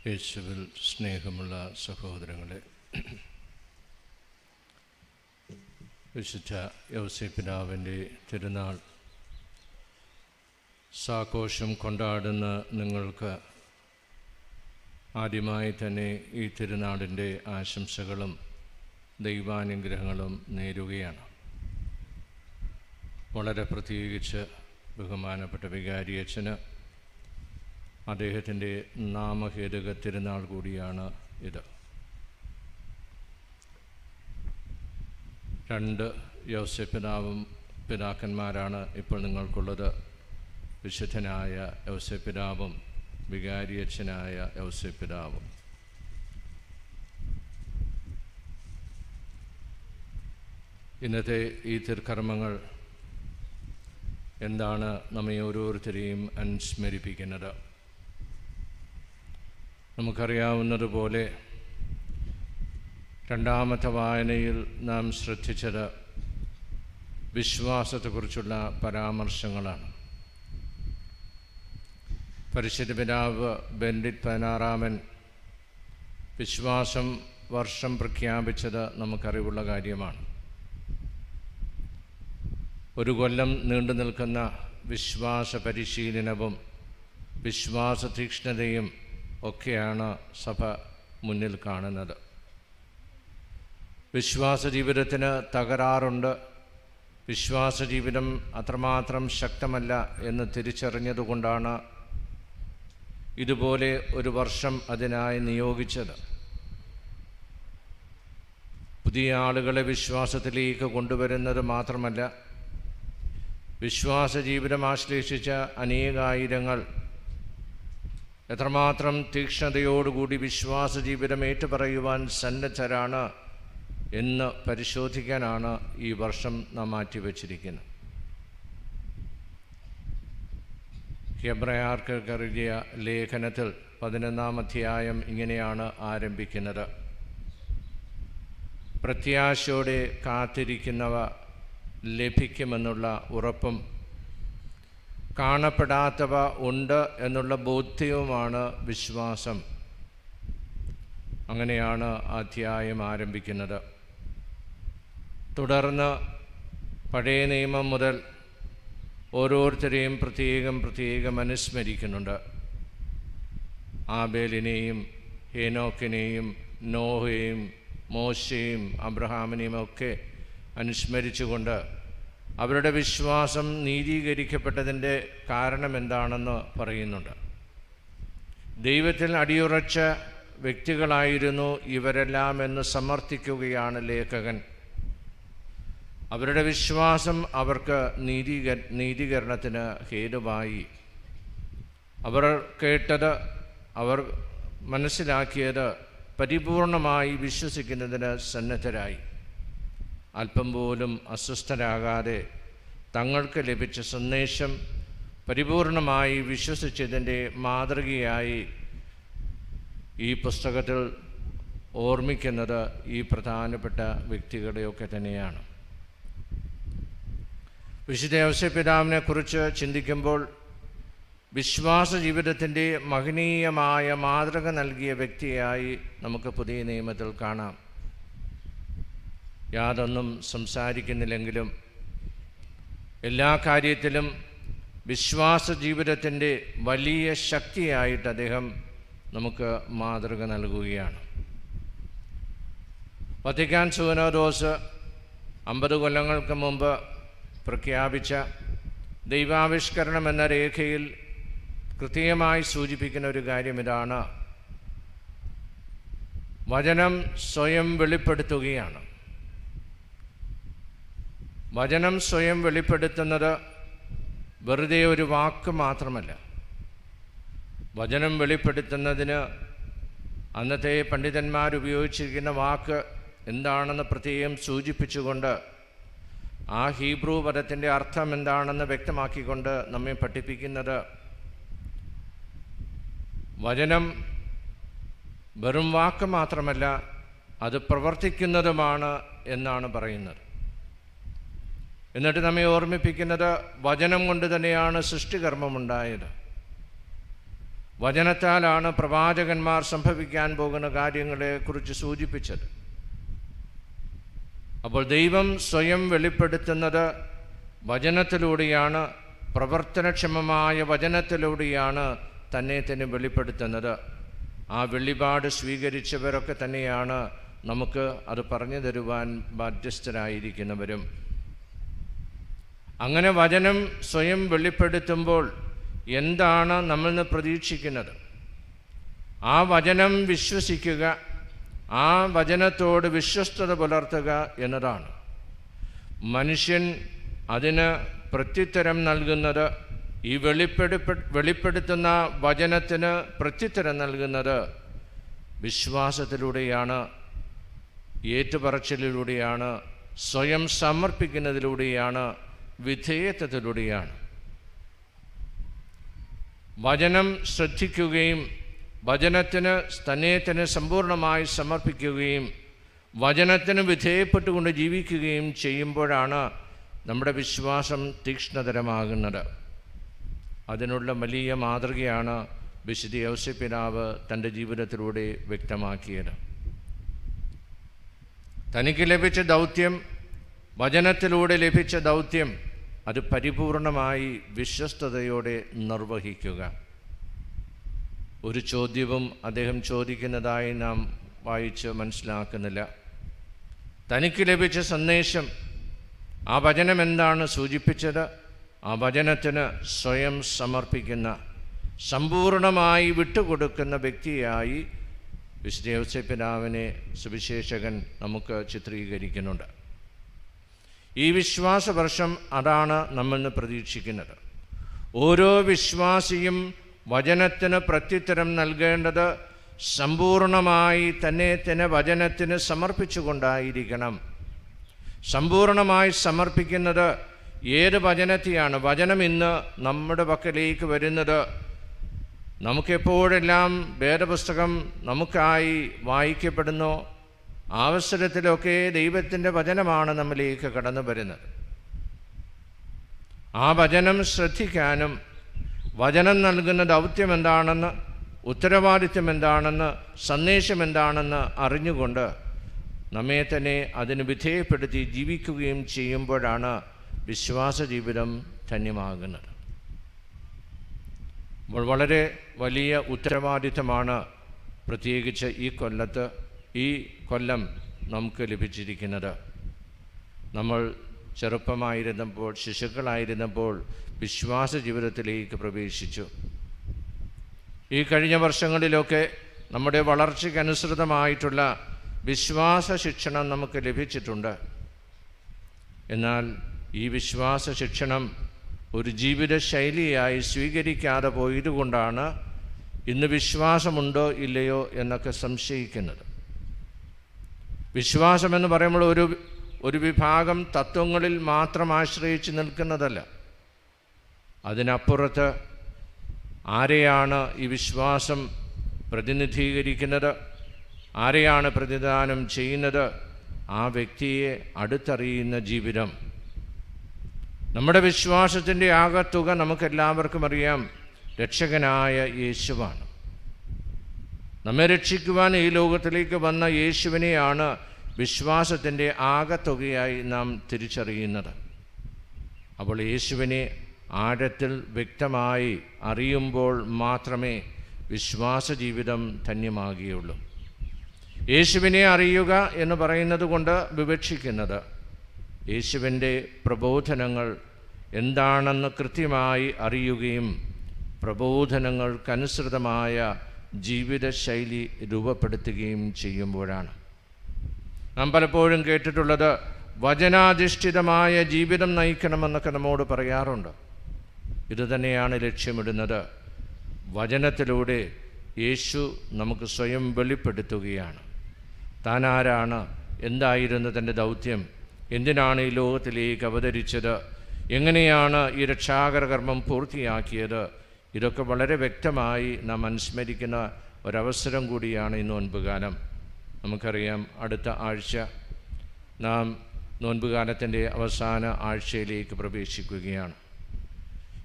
യേശുവിൽ സ്നേഹമുള്ള സഹോദരങ്ങളെ, വിശുദ്ധ യൗസേപ്പിതാവിൻ്റെ തിരുനാൾ സാഘോഷം കൊണ്ടാടുന്ന നിങ്ങൾക്ക് ആദ്യമായി തന്നെ ഈ തിരുനാളിൻ്റെ ആശംസകളും ദൈവാനുഗ്രഹങ്ങളും നേരുകയാണ്. വളരെ പ്രത്യേകിച്ച് ബഹുമാനപ്പെട്ട വികാരിയച്ഛന് അദ്ദേഹത്തിൻ്റെ നാമഹേതുക തിരുനാൾ കൂടിയാണ് ഇത്. 2 യൗസേപ്പിതാവും പിതാക്കന്മാരാണ് ഇപ്പോൾ നിങ്ങൾക്കുള്ളത്. വിശുദ്ധനായ യൗസേപ്പിതാവും വികാരിയച്ഛനായ യൗസേപ്പിതാവും. ഇന്നത്തെ ഈ തിരുക്കർമ്മങ്ങൾ എന്താണ് നമ്മെ ഓരോരുത്തരെയും അനുസ്മരിപ്പിക്കുന്നത്? നമുക്കറിയാവുന്നതുപോലെ രണ്ടാമത്തെ വായനയിൽ നാം ശ്രദ്ധിച്ചത് വിശ്വാസത്തെക്കുറിച്ചുള്ള പരാമർശങ്ങളാണ്. പരിശുദ്ധ പിതാവ് ബെനഡിക്ട് 16 വിശ്വാസം വർഷം പ്രഖ്യാപിച്ചത് നമുക്കറിവുള്ള കാര്യമാണ്. 1 കൊല്ലം നീണ്ടു നിൽക്കുന്ന വിശ്വാസ പരിശീലനവും വിശ്വാസ തീക്ഷ്ണതയും ഒക്കെയാണ് സഭ മുന്നിൽ കാണുന്നത്. വിശ്വാസ ജീവിതത്തിന് തകരാറുണ്ട്, വിശ്വാസ ജീവിതം അത്രമാത്രം ശക്തമല്ല എന്ന് തിരിച്ചറിഞ്ഞതുകൊണ്ടാണ് ഇതുപോലെ ഒരു വർഷം അതിനായി നിയോഗിച്ചത്. പുതിയ ആളുകളെ വിശ്വാസത്തിലേക്ക് കൊണ്ടുവരുന്നത് മാത്രമല്ല, വിശ്വാസ ജീവിതം ആശ്ലേഷിച്ച അനേകായിരങ്ങൾ എത്രമാത്രം തീക്ഷ്ണതയോടുകൂടി വിശ്വാസ ജീവിതം ഏറ്റുപറയുവാൻ സന്നദ്ധരാണ് എന്ന് പരിശോധിക്കാനാണ് ഈ വർഷം നാം മാറ്റിവെച്ചിരിക്കുന്നത്. ഹെബ്രായർക്ക് എഴുതിയ ലേഖനത്തിൽ 11-ാം അധ്യായം ഇങ്ങനെയാണ് ആരംഭിക്കുന്നത്: പ്രത്യാശയോടെ കാത്തിരിക്കുന്നവ ലഭിക്കുമെന്നുള്ള ഉറപ്പും കാണപ്പെടാത്തവ ഉണ്ട് എന്നുള്ള ബോധ്യവുമാണ് വിശ്വാസം. അങ്ങനെയാണ് അധ്യായം ആരംഭിക്കുന്നത്. തുടർന്ന് പഴയ നിയമം മുതൽ ഓരോരുത്തരെയും പ്രത്യേകം അനുസ്മരിക്കുന്നുണ്ട്. ആബേലിനെയും ഹേനോക്കിനെയും നോഹയെയും മോശയെയും അബ്രഹാമിനെയും ഒക്കെ അനുസ്മരിച്ചുകൊണ്ട് അവരുടെ വിശ്വാസം നീതീകരിക്കപ്പെട്ടതിൻ്റെ കാരണം എന്താണെന്ന് പറയുന്നുണ്ട്. ദൈവത്തിൽ അടിയുറച്ച വ്യക്തികളായിരുന്നു ഇവരെല്ലാം എന്ന് സമർത്ഥിക്കുകയാണ് ലേഖകൻ. അവരുടെ വിശ്വാസം അവർക്ക് നീതീകരണത്തിന് ഹേതുവായി. അവർ കേട്ടത്, അവർ മനസ്സിലാക്കിയത് പരിപൂർണമായി വിശ്വസിക്കുന്നതിന് സന്നദ്ധരായി. അല്പം പോലും അസ്വസ്ഥരാകാതെ തങ്ങൾക്ക് ലഭിച്ച സന്ദേശം പരിപൂർണമായി വിശ്വസിച്ചതിൻ്റെ മാതൃകയായി ഈ പുസ്തകത്തിൽ ഓർമ്മിക്കുന്നത് ഈ പ്രധാനപ്പെട്ട വ്യക്തികളെയൊക്കെ തന്നെയാണ്. വിശുദ്ധ യൗസേപ്പിതാവിനെ കുറിച്ച് ചിന്തിക്കുമ്പോൾ വിശ്വാസ ജീവിതത്തിൻ്റെ മഹനീയമായ മാതൃക നൽകിയ വ്യക്തിയായി നമുക്ക് പുതിയ നിയമത്തിൽ കാണാം. യാതൊന്നും സംസാരിക്കുന്നില്ലെങ്കിലും എല്ലാ കാര്യത്തിലും വിശ്വാസ ജീവിതത്തിൻ്റെ വലിയ ശക്തിയായിട്ട് അദ്ദേഹം നമുക്ക് മാതൃക നൽകുകയാണ്. വത്തിക്കാൻ സുനോദോസ് 50 കൊല്ലങ്ങൾക്ക് മുമ്പ് പ്രഖ്യാപിച്ച ദൈവാവിഷ്കരണം എന്ന രേഖയിൽ കൃത്യമായി സൂചിപ്പിക്കുന്ന ഒരു കാര്യം ഇതാണ്: വചനം സ്വയം വെളിപ്പെടുത്തുകയാണ്. വചനം സ്വയം വെളിപ്പെടുത്തുന്നത് വെറുതെ ഒരു വാക്ക് മാത്രമല്ല. വചനം വെളിപ്പെടുത്തുന്നതിന് അന്നത്തെ പണ്ഡിതന്മാരുപയോഗിച്ചിരിക്കുന്ന വാക്ക് എന്താണെന്ന് പ്രത്യേകം സൂചിപ്പിച്ചുകൊണ്ട് ആ ഹീബ്രു പദത്തിൻ്റെ അർത്ഥം എന്താണെന്ന് വ്യക്തമാക്കിക്കൊണ്ട് നമ്മെ പഠിപ്പിക്കുന്നത് വചനം വെറും വാക്ക് മാത്രമല്ല, അത് പ്രവർത്തിക്കുന്നതുമാണ് എന്നാണ് പറയുന്നത്. എന്നിട്ട് നമ്മെ ഓർമ്മിപ്പിക്കുന്നത് വചനം കൊണ്ട് തന്നെയാണ് സൃഷ്ടികർമ്മമുണ്ടായത്. വചനത്താലാണ് പ്രവാചകന്മാർ സംഭവിക്കാൻ പോകുന്ന കാര്യങ്ങളെക്കുറിച്ച് സൂചിപ്പിച്ചത്. അപ്പോൾ ദൈവം സ്വയം വെളിപ്പെടുത്തുന്നത് വചനത്തിലൂടെയാണ്, പ്രവർത്തനക്ഷമമായ വചനത്തിലൂടെയാണ് തന്നെ തന്നെ വെളിപ്പെടുത്തുന്നത്. ആ വെളിപാട് സ്വീകരിച്ചവരൊക്കെ തന്നെയാണ് നമുക്ക് അത് പറഞ്ഞു തരുവാൻ ബാധ്യസ്ഥരായിരിക്കുന്നവരും. അങ്ങനെ വചനം സ്വയം വെളിപ്പെടുത്തുമ്പോൾ എന്താണ് നമ്മൾ നിന്ന് പ്രതീക്ഷിക്കുന്നത്? ആ വചനം വിശ്വസിക്കുക, ആ വചനത്തോട് വിശ്വസ്തത പുലർത്തുക എന്നതാണ്. മനുഷ്യൻ അതിന് പ്രത്യുത്തരം നൽകുന്നത്, ഈ വെളിപ്പെടുത്തുന്ന വചനത്തിന് പ്രത്യുത്തരം നൽകുന്നത് വിശ്വാസത്തിലൂടെയാണ്, ഏറ്റുപറച്ചിലൂടെയാണ്, സ്വയം സമർപ്പിക്കുന്നതിലൂടെയാണ്, വിധേയത്വത്തിലൂടെയാണ്. വചനം ശ്രദ്ധിക്കുകയും വചനത്തിന് സമ്പൂർണ്ണമായി സമർപ്പിക്കുകയും വചനത്തിന് വിധേയപ്പെട്ടുകൊണ്ട് ജീവിക്കുകയും ചെയ്യുമ്പോഴാണ് നമ്മുടെ വിശ്വാസം തീക്ഷ്ണതരമാകുന്നത്. അതിനുള്ള വലിയ മാതൃകയാണ് വിശുദ്ധ ഔസേപ്പ് പിതാവ് തൻ്റെ ജീവിതത്തിലൂടെ വ്യക്തമാക്കിയത്. തനിക്ക് ലഭിച്ച ദൗത്യം, വചനത്തിലൂടെ ലഭിച്ച ദൗത്യം, അത് പരിപൂർണമായി വിശ്വസ്തയോടെ നിർവഹിക്കുക. ഒരു ചോദ്യവും അദ്ദേഹം ചോദിക്കുന്നതായി നാം വായിച്ച് മനസ്സിലാക്കുന്നില്ല. തനിക്ക് ലഭിച്ച സന്ദേശം, ആ വചനം എന്താണ് സൂചിപ്പിച്ചത്, ആ വചനത്തിന് സ്വയം സമർപ്പിക്കുന്ന, സമ്പൂർണമായി വിട്ടുകൊടുക്കുന്ന വ്യക്തിയായി വിശുദ്ധ ഔസേപ്പ് പിതാവിനെ സുവിശേഷകൻ നമുക്ക് ചിത്രീകരിക്കുന്നുണ്ട്. ഈ വിശ്വാസവർഷം അതാണ് നമ്മൾ ഇന്ന് പ്രതീക്ഷിക്കുന്നത്. ഓരോ വിശ്വാസിയും വചനത്തിന് പ്രത്യുത്തരം നൽകേണ്ടത് സമ്പൂർണമായി തന്നെ വചനത്തിന് സമർപ്പിച്ചുകൊണ്ടായിരിക്കണം. സമ്പൂർണമായി സമർപ്പിക്കുന്നത് ഏത് വചനത്തെയാണ്? വചനം ഇന്ന് നമ്മുടെ പക്കലേക്ക് വരുന്നത് നമുക്കെപ്പോഴെല്ലാം വേദപുസ്തകം നമുക്കായി വായിക്കപ്പെടുന്നു, അവസരത്തിലൊക്കെ ദൈവത്തിൻ്റെ വചനമാണ് നമ്മിലേക്ക് കടന്നു വരുന്നത്. ആ വചനം ശ്രദ്ധിക്കാനും വചനം നൽകുന്ന ദൗത്യം എന്താണെന്ന്, ഉത്തരവാദിത്വം എന്താണെന്ന്, സന്ദേശം എന്താണെന്ന് അറിഞ്ഞുകൊണ്ട് നമ്മെ തന്നെ അതിന് വിധേയപ്പെടുത്തി ജീവിക്കുകയും ചെയ്യുമ്പോഴാണ് വിശ്വാസ ജീവിതം ധന്യമാകുന്നത്. വളരെ വലിയ ഉത്തരവാദിത്തമാണ് പ്രത്യേകിച്ച് ഈ കൊല്ലം നമുക്ക് ലഭിച്ചിരിക്കുന്നത്. നമ്മൾ ചെറുപ്പമായിരുന്നപ്പോൾ, ശിശുക്കളായിരുന്നപ്പോൾ വിശ്വാസ ജീവിതത്തിലേക്ക് പ്രവേശിച്ചു. ഈ കഴിഞ്ഞ വർഷങ്ങളിലൊക്കെ നമ്മുടെ വളർച്ചയ്ക്കനുസൃതമായിട്ടുള്ള വിശ്വാസ ശിക്ഷണം നമുക്ക് ലഭിച്ചിട്ടുണ്ട്. എന്നാൽ ഈ വിശ്വാസ ശിക്ഷണം ഒരു ജീവിത ശൈലിയായി സ്വീകരിക്കാതെ പോയതുകൊണ്ടാണ് ഇന്ന് വിശ്വാസമുണ്ടോ ഇല്ലയോ എന്നൊക്കെ സംശയിക്കുന്നത്. വിശ്വാസമെന്ന് പറയുമ്പോൾ ഒരു വിഭാഗം തത്വങ്ങളിൽ മാത്രം ആശ്രയിച്ച് നിൽക്കുന്നതല്ല. അതിനപ്പുറത്ത് ആരെയാണ് ഈ വിശ്വാസം പ്രതിനിധീകരിക്കുന്നത്, ആരെയാണ് പ്രതിദാനം ചെയ്യുന്നത്, ആ വ്യക്തിയെ അടുത്തറിയുന്ന ജീവിതം. നമ്മുടെ വിശ്വാസത്തിൻ്റെ ആകത്തുക നമുക്കെല്ലാവർക്കും അറിയാം, രക്ഷകനായ യേശുവാണ്. നമ്മെ രക്ഷിക്കുവാൻ ഈ ലോകത്തിലേക്ക് വന്ന യേശുവിനെയാണ് വിശ്വാസത്തിൻ്റെ ആകത്തുകയായി നാം തിരിച്ചറിയുന്നത്. അപ്പോൾ യേശുവിനെ ആഴത്തിൽ വ്യക്തമായി അറിയുമ്പോൾ മാത്രമേ വിശ്വാസ ജീവിതം ധന്യമാകുകയുള്ളൂ. യേശുവിനെ അറിയുക എന്ന് പറയുന്നത് കൊണ്ട് വിവക്ഷിക്കുന്നത് യേശുവിൻ്റെ പ്രബോധനങ്ങൾ എന്താണെന്ന് കൃത്യമായി അറിയുകയും പ്രബോധനങ്ങൾക്കനുസൃതമായ ജീവിതശൈലി രൂപപ്പെടുത്തുകയും ചെയ്യുമ്പോഴാണ്. നാം പലപ്പോഴും കേട്ടിട്ടുള്ളത് വചനാധിഷ്ഠിതമായ ജീവിതം നയിക്കണമെന്നൊക്കെ നമ്മോട് പറയാറുണ്ട്. ഇതുതന്നെയാണ് ലക്ഷ്യമിടുന്നത്. വചനത്തിലൂടെ യേശു നമുക്ക് സ്വയം വെളിപ്പെടുത്തുകയാണ്. താൻ ആരാണ്, എന്തായിരുന്നു തൻ്റെ ദൗത്യം, എന്തിനാണ് ഈ ലോകത്തിലേക്ക് അവതരിച്ചത്, എങ്ങനെയാണ് ഈ രക്ഷാകര കർമ്മം പൂർത്തിയാക്കിയത്, ഇതൊക്കെ വളരെ വ്യക്തമായി നാം അനുസ്മരിക്കുന്ന ഒരവസരം കൂടിയാണ് ഈ നോൻപുകാലം. നമുക്കറിയാം, അടുത്ത ആഴ്ച നാം നോൻപുകാലത്തിൻ്റെ അവസാന ആഴ്ചയിലേക്ക് പ്രവേശിക്കുകയാണ്.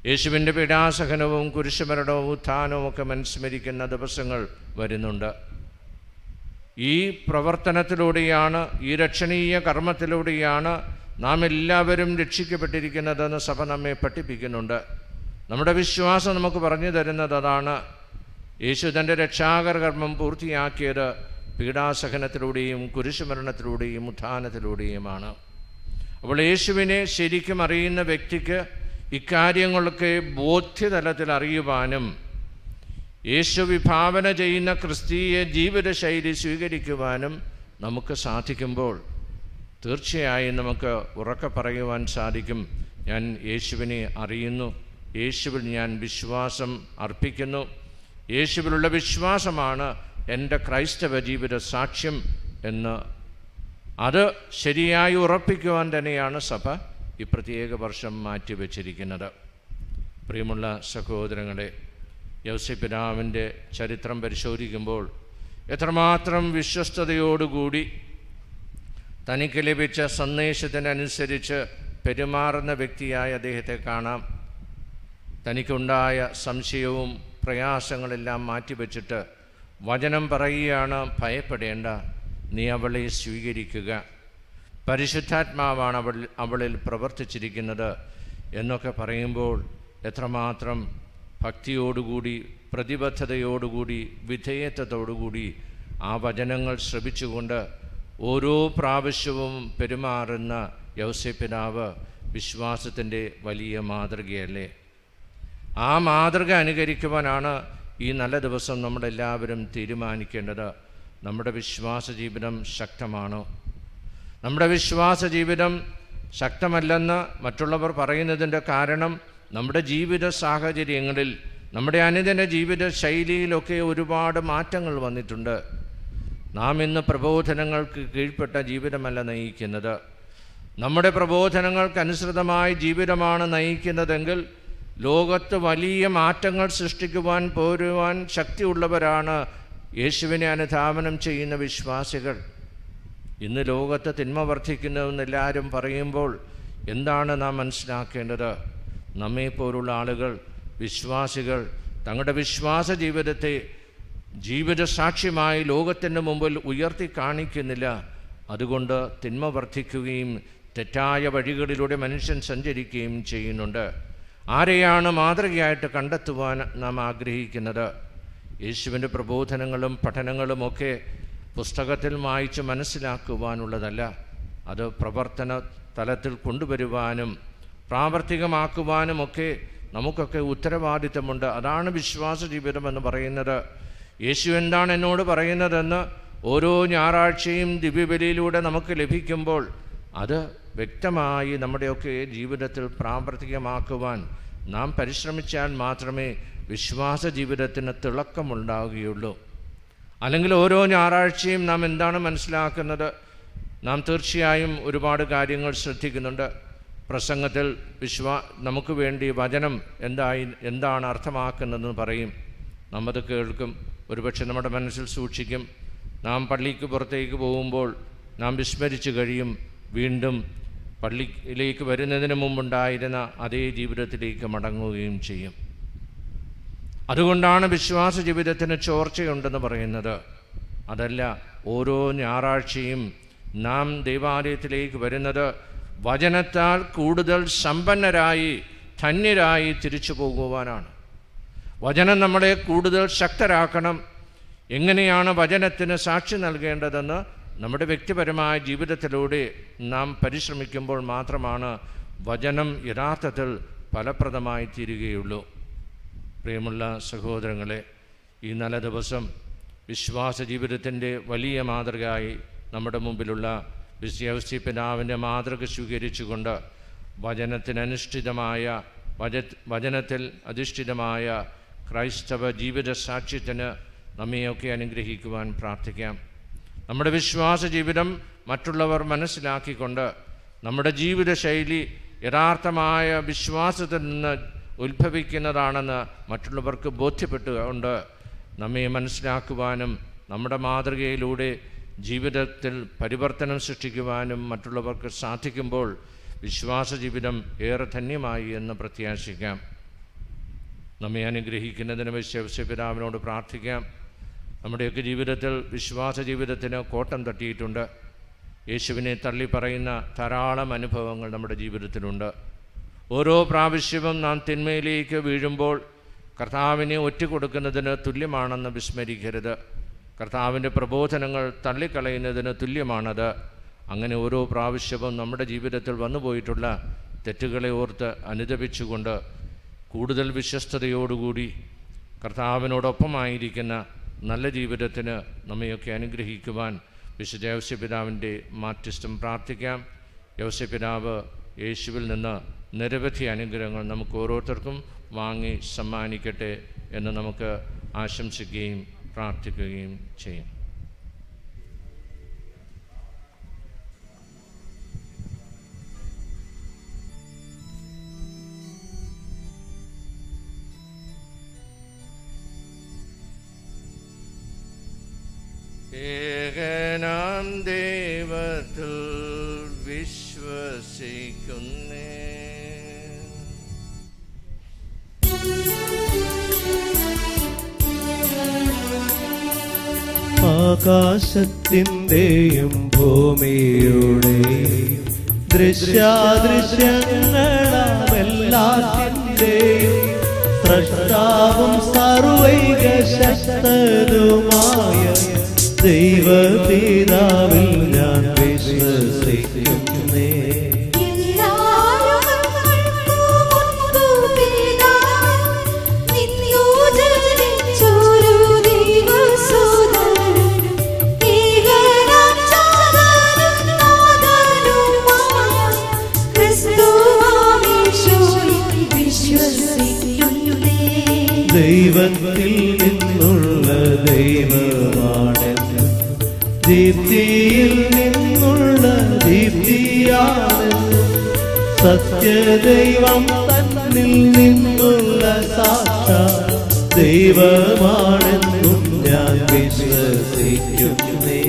യേശുവിൻ്റെ പീഡാസഹനവും കുരിശുമരണവും ഉത്ഥാനവും ഒക്കെ അനുസ്മരിക്കുന്ന ദിവസങ്ങൾ വരുന്നുണ്ട്. ഈ പ്രവർത്തനത്തിലൂടെയാണ്, ഈ രക്ഷണീയ കർമ്മത്തിലൂടെയാണ് നാം എല്ലാവരും രക്ഷിക്കപ്പെട്ടിരിക്കുന്നതെന്ന് സഭ നമ്മെ പഠിപ്പിക്കുന്നുണ്ട്. നമ്മുടെ വിശ്വാസം നമുക്ക് പറഞ്ഞു തരുന്നത് അതാണ്. യേശു തൻ്റെ രക്ഷാകര കർമ്മം പൂർത്തിയാക്കിയത് പീഡാസഹനത്തിലൂടെയും കുരിശുമരണത്തിലൂടെയും ഉത്ഥാനത്തിലൂടെയുമാണ്. അപ്പോൾ യേശുവിനെ ശരിക്കും അറിയുന്ന വ്യക്തിക്ക് ഇക്കാര്യങ്ങളൊക്കെ ബോധ്യതലത്തിൽ അറിയുവാനും യേശു വിഭാവന ചെയ്യുന്ന ക്രിസ്തീയ ജീവിതശൈലി സ്വീകരിക്കുവാനും നമുക്ക് സാധിക്കുമ്പോൾ തീർച്ചയായും നമുക്ക് ഉറക്കെ പറയുവാൻ സാധിക്കും, ഞാൻ യേശുവിനെ അറിയുന്നു, യേശുവിൽ ഞാൻ വിശ്വാസം അർപ്പിക്കുന്നു, യേശുവിലുള്ള വിശ്വാസമാണ് എൻ്റെ ക്രൈസ്തവ ജീവിത സാക്ഷ്യം എന്ന്. അത് ശരിയായി ഉറപ്പിക്കുവാൻ തന്നെയാണ് സഭ ഈ പ്രത്യേക വർഷം മാറ്റിവെച്ചിരിക്കുന്നത്. പ്രിയമുള്ള സഹോദരങ്ങളെ, യൗസേപ്പ് പിതാവിൻ്റെ ചരിത്രം പരിശോധിക്കുമ്പോൾ എത്രമാത്രം വിശ്വസ്തയോടുകൂടി തനിക്ക് ലഭിച്ച സന്ദേശത്തിനനുസരിച്ച് പെരുമാറുന്ന വ്യക്തിയായി അദ്ദേഹത്തെ കാണാം. തനിക്കുണ്ടായ സംശയവും പ്രയാസങ്ങളെല്ലാം മാറ്റിവെച്ചിട്ട് വചനം പറയുകയാണ്, ഭയപ്പെടേണ്ട, നീ അവളെ സ്വീകരിക്കുക, പരിശുദ്ധാത്മാവാണ് അവളിൽ പ്രവർത്തിച്ചിരിക്കുന്നത് എന്നൊക്കെ പറയുമ്പോൾ എത്രമാത്രം ഭക്തിയോടുകൂടി, പ്രതിബദ്ധതയോടുകൂടി, വിധേയത്വത്തോടുകൂടി ആ വചനങ്ങൾ ശ്രവിച്ചുകൊണ്ട് ഓരോ പ്രാവശ്യവും പെരുമാറുന്ന യൗസേപ്പ് പിതാവ് വിശ്വാസത്തിൻ്റെ വലിയ മാതൃകയല്ലേ? ആ മാതൃക അനുകരിക്കുവാനാണ് ഈ നല്ല ദിവസം നമ്മളെല്ലാവരും തീരുമാനിക്കേണ്ടത്. നമ്മുടെ വിശ്വാസ ജീവിതം ശക്തമാണോ? നമ്മുടെ വിശ്വാസ ജീവിതം ശക്തമല്ലെന്ന് മറ്റുള്ളവർ പറയുന്നതിൻ്റെ കാരണം നമ്മുടെ ജീവിത സാഹചര്യങ്ങളിൽ, നമ്മുടെ അനുദിന ജീവിത ശൈലിയിലൊക്കെ ഒരുപാട് മാറ്റങ്ങൾ വന്നിട്ടുണ്ട്. നാം ഇന്ന് പ്രബോധനങ്ങൾക്ക് കീഴ്പ്പെട്ട ജീവിതമല്ല നയിക്കുന്നത്. നമ്മുടെ പ്രബോധനങ്ങൾക്കനുസൃതമായ ജീവിതമാണ് നയിക്കുന്നതെങ്കിൽ ലോകത്ത് വലിയ മാറ്റങ്ങൾ സൃഷ്ടിക്കുവാൻ പോരുവാൻ ശക്തിയുള്ളവരാണ് യേശുവിനെ അനുധാവനം ചെയ്യുന്ന വിശ്വാസികൾ. ഇന്ന് ലോകത്ത് തിന്മ വർദ്ധിക്കുന്നുവെന്ന് എല്ലാവരും പറയുമ്പോൾ എന്താണ് നാം മനസ്സിലാക്കേണ്ടത്? നമ്മെപ്പോലുള്ള ആളുകൾ, വിശ്വാസികൾ, തങ്ങളുടെ വിശ്വാസ ജീവിതത്തെ ജീവിത സാക്ഷ്യമായി ലോകത്തിൻ്റെ മുമ്പിൽ ഉയർത്തി കാണിക്കുന്നില്ല. അതുകൊണ്ട് തിന്മ വർദ്ധിക്കുകയും തെറ്റായ വഴികളിലൂടെ മനുഷ്യൻ സഞ്ചരിക്കുകയും ചെയ്യുന്നുണ്ട്. ആരെയാണ് മാതൃകയായിട്ട് കണ്ടെത്തുവാൻ നാം ആഗ്രഹിക്കുന്നത്? യേശുവിൻ്റെ പ്രബോധനങ്ങളും പഠനങ്ങളുമൊക്കെ പുസ്തകത്തിൽ വായിച്ച് മനസ്സിലാക്കുവാനുള്ളതല്ല. അത് പ്രവർത്തന തലത്തിൽ കൊണ്ടുവരുവാനും പ്രാവർത്തികമാക്കുവാനുമൊക്കെ നമുക്കൊക്കെ ഉത്തരവാദിത്തമുണ്ട്. അതാണ് വിശ്വാസ ജീവിതം എന്ന് പറയുന്നത്. യേശു എന്താണ് എന്നോട് പറയുന്നതെന്ന് ഓരോ ഞായറാഴ്ചയും ദിവ്യബലിയിലൂടെ നമുക്ക് ലഭിക്കുമ്പോൾ അത് വ്യക്തമായി നമ്മുടെയൊക്കെ ജീവിതത്തിൽ പ്രാവർത്തികമാക്കുവാൻ നാം പരിശ്രമിച്ചാൽ മാത്രമേ വിശ്വാസ ജീവിതത്തിന് തിളക്കമുണ്ടാവുകയുള്ളൂ. അല്ലെങ്കിൽ ഓരോ ഞായറാഴ്ചയും നാം എന്താണ് മനസ്സിലാക്കുന്നത്? നാം തീർച്ചയായും ഒരുപാട് കാര്യങ്ങൾ ശ്രദ്ധിക്കുന്നുണ്ട്. പ്രസംഗത്തിൽ നമുക്ക് വേണ്ടി വചനം എന്താണ് അർത്ഥമാക്കുന്നതെന്ന് പറയും. നമ്മത് കേൾക്കും, ഒരുപക്ഷെ നമ്മുടെ മനസ്സിൽ സൂക്ഷിക്കും. നാം പള്ളിക്ക് പുറത്തേക്ക് പോകുമ്പോൾ നാം വിസ്മരിച്ചു കഴിയും. വീണ്ടും പള്ളിയിലേക്ക് വരുന്നതിന് മുമ്പുണ്ടായിരുന്ന അതേ ജീവിതത്തിലേക്ക് മടങ്ങുകയും ചെയ്യും. അതുകൊണ്ടാണ് വിശ്വാസ ജീവിതത്തിന് ചോർച്ചയുണ്ടെന്ന് പറയുന്നത്. അതല്ല, ഓരോ ഞായറാഴ്ചയും നാം ദൈവാലയത്തിലേക്ക് വരുന്നത് വചനത്താൽ കൂടുതൽ സമ്പന്നരായി, ധന്യരായി തിരിച്ചു പോകുവാനാണ്. വചനം നമ്മളെ കൂടുതൽ ശക്തരാക്കണം. എങ്ങനെയാണ് വചനത്തിന് സാക്ഷി നൽകേണ്ടതെന്ന് നമ്മുടെ വ്യക്തിപരമായ ജീവിതത്തിലൂടെ നാം പരിശ്രമിക്കുമ്പോൾ മാത്രമാണ് വചനം യഥാർത്ഥത്തിൽ ഫലപ്രദമായി തീരുകയുള്ളൂ. പ്രിയമുള്ള സഹോദരങ്ങളെ, ഈ നല്ല ദിവസം വിശ്വാസ ജീവിതത്തിൻ്റെ വലിയ മാതൃകയായി നമ്മുടെ മുമ്പിലുള്ള യൗസേപ്പ് പിതാവിൻ്റെ മാതൃക സ്വീകരിച്ചുകൊണ്ട് വചനത്തിൽ അധിഷ്ഠിതമായ ക്രൈസ്തവ ജീവിത സാക്ഷ്യത്തിന് നമ്മെയൊക്കെ അനുഗ്രഹിക്കുവാൻ പ്രാർത്ഥിക്കാം. നമ്മുടെ വിശ്വാസ ജീവിതം മറ്റുള്ളവർ മനസ്സിലാക്കിക്കൊണ്ട് നമ്മുടെ ജീവിതശൈലി യഥാർത്ഥമായ വിശ്വാസത്തിൽ നിന്ന് ഉത്ഭവിക്കുന്നതാണെന്ന് മറ്റുള്ളവർക്ക് ബോധ്യപ്പെട്ടുകൊണ്ട് നമ്മെ മനസ്സിലാക്കുവാനും നമ്മുടെ മാതൃകയിലൂടെ ജീവിതത്തിൽ പരിവർത്തനം സൃഷ്ടിക്കുവാനും മറ്റുള്ളവർക്ക് സാധിക്കുമ്പോൾ വിശ്വാസ ജീവിതം ഏറെ ധന്യമായി എന്ന് പ്രത്യാശിക്കാം. നമ്മെ അനുഗ്രഹിക്കുന്നതിന് യൗസേപ്പ് പിതാവിനോട് പ്രാർത്ഥിക്കാം. നമ്മുടെയൊക്കെ ജീവിതത്തിൽ വിശ്വാസ ജീവിതത്തിന് കോട്ടം തട്ടിയിട്ടുണ്ട്. യേശുവിനെ തള്ളി പറയുന്ന ധാരാളം അനുഭവങ്ങൾ നമ്മുടെ ജീവിതത്തിലുണ്ട്. ഓരോ പ്രാവശ്യവും നാം തിന്മയിലേക്ക് വീഴുമ്പോൾ കർത്താവിനെ ഒറ്റുകൊടുക്കുന്നതിന് തുല്യമാണെന്ന് വിസ്മരിക്കരുത്. കർത്താവിൻ്റെ പ്രബോധനങ്ങൾ തള്ളിക്കളയുന്നതിന് തുല്യമാണത്. അങ്ങനെ ഓരോ പ്രാവശ്യവും നമ്മുടെ ജീവിതത്തിൽ വന്നുപോയിട്ടുള്ള തെറ്റുകളെ ഓർത്ത് അനുതപിച്ചുകൊണ്ട് കൂടുതൽ വിശ്വസ്തയോടുകൂടി കർത്താവിനോടൊപ്പമായിരിക്കുന്ന നല്ല ജീവിതത്തിന് നമ്മയൊക്കെ അനുഗ്രഹിക്കുവാൻ വിശുദ്ധ യൗസേപ്പിതാവിൻ്റെ മാധ്യസ്ഥം പ്രാർത്ഥിക്കാം. യൗസേപ്പിതാവ് യേശുവിൽ നിന്ന് നിരവധി അനുഗ്രഹങ്ങൾ നമുക്ക് ഓരോരുത്തർക്കും വാങ്ങി സമ്മാനിക്കട്ടെ എന്ന് നമുക്ക് ആശംസിക്കുകയും പ്രാർത്ഥിക്കുകയും ചെയ്യും. ഏകനാം ദൈവത്തിൽ വിശ്വസിക്കുന്നേ. ആകാശത്തിന്റെയും ഭൂമിയുടെയും ദൃശ്യാദൃശ്യങ്ങളാമെല്ലാത്തിന്റെയും സ്രഷ്ടാവും സർവൈക ശക്തനുമായ ദൈവപിതാവിൽ ഞാൻ വിശ്വസിക്കുന്നേ. ദൈവത്തിൽ നിന്നുള്ള ദൈവമാണെന്ന്, ദീപ്തിയിൽ നിന്നുള്ള ദീപ്തിയാണെന്ന്, സത്യദൈവം തന്നിൽ നിന്നുള്ള സാക്ഷാൽ ദൈവമാണെന്നും ഞാൻ വിശ്വസിക്കുന്നേ.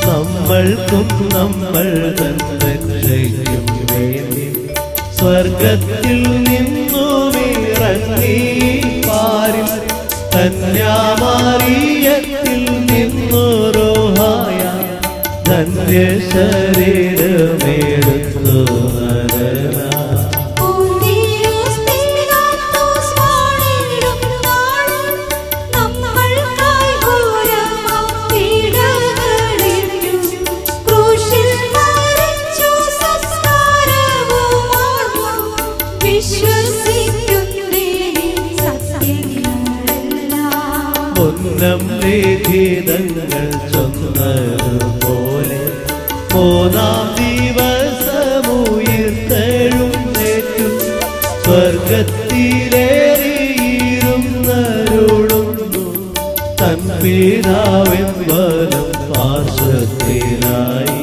നമ്മൾക്കും നമ്മൾ തന്നെ രക്ഷയ്ക്കും വേണ്ടി സ്വർഗത്തിൽ നിന്നുമിറങ്ങി പാരിൽ കന്യാമറിയത്തിൽ നിന്നൊരുഹായ ധന്യ ശരീരമേടുത്തു നരനാ. ലിഖിതങ്ങൾ ചൊന്നതുപോലെ മൂന്നാം ദിവസമുയർത്തെഴുന്നേറ്റു സ്വർഗത്തിലേറിയിരുന്നരുളുന്നു തൻ പിതാവെമ്പലം പാർശ്വത്തിലായി.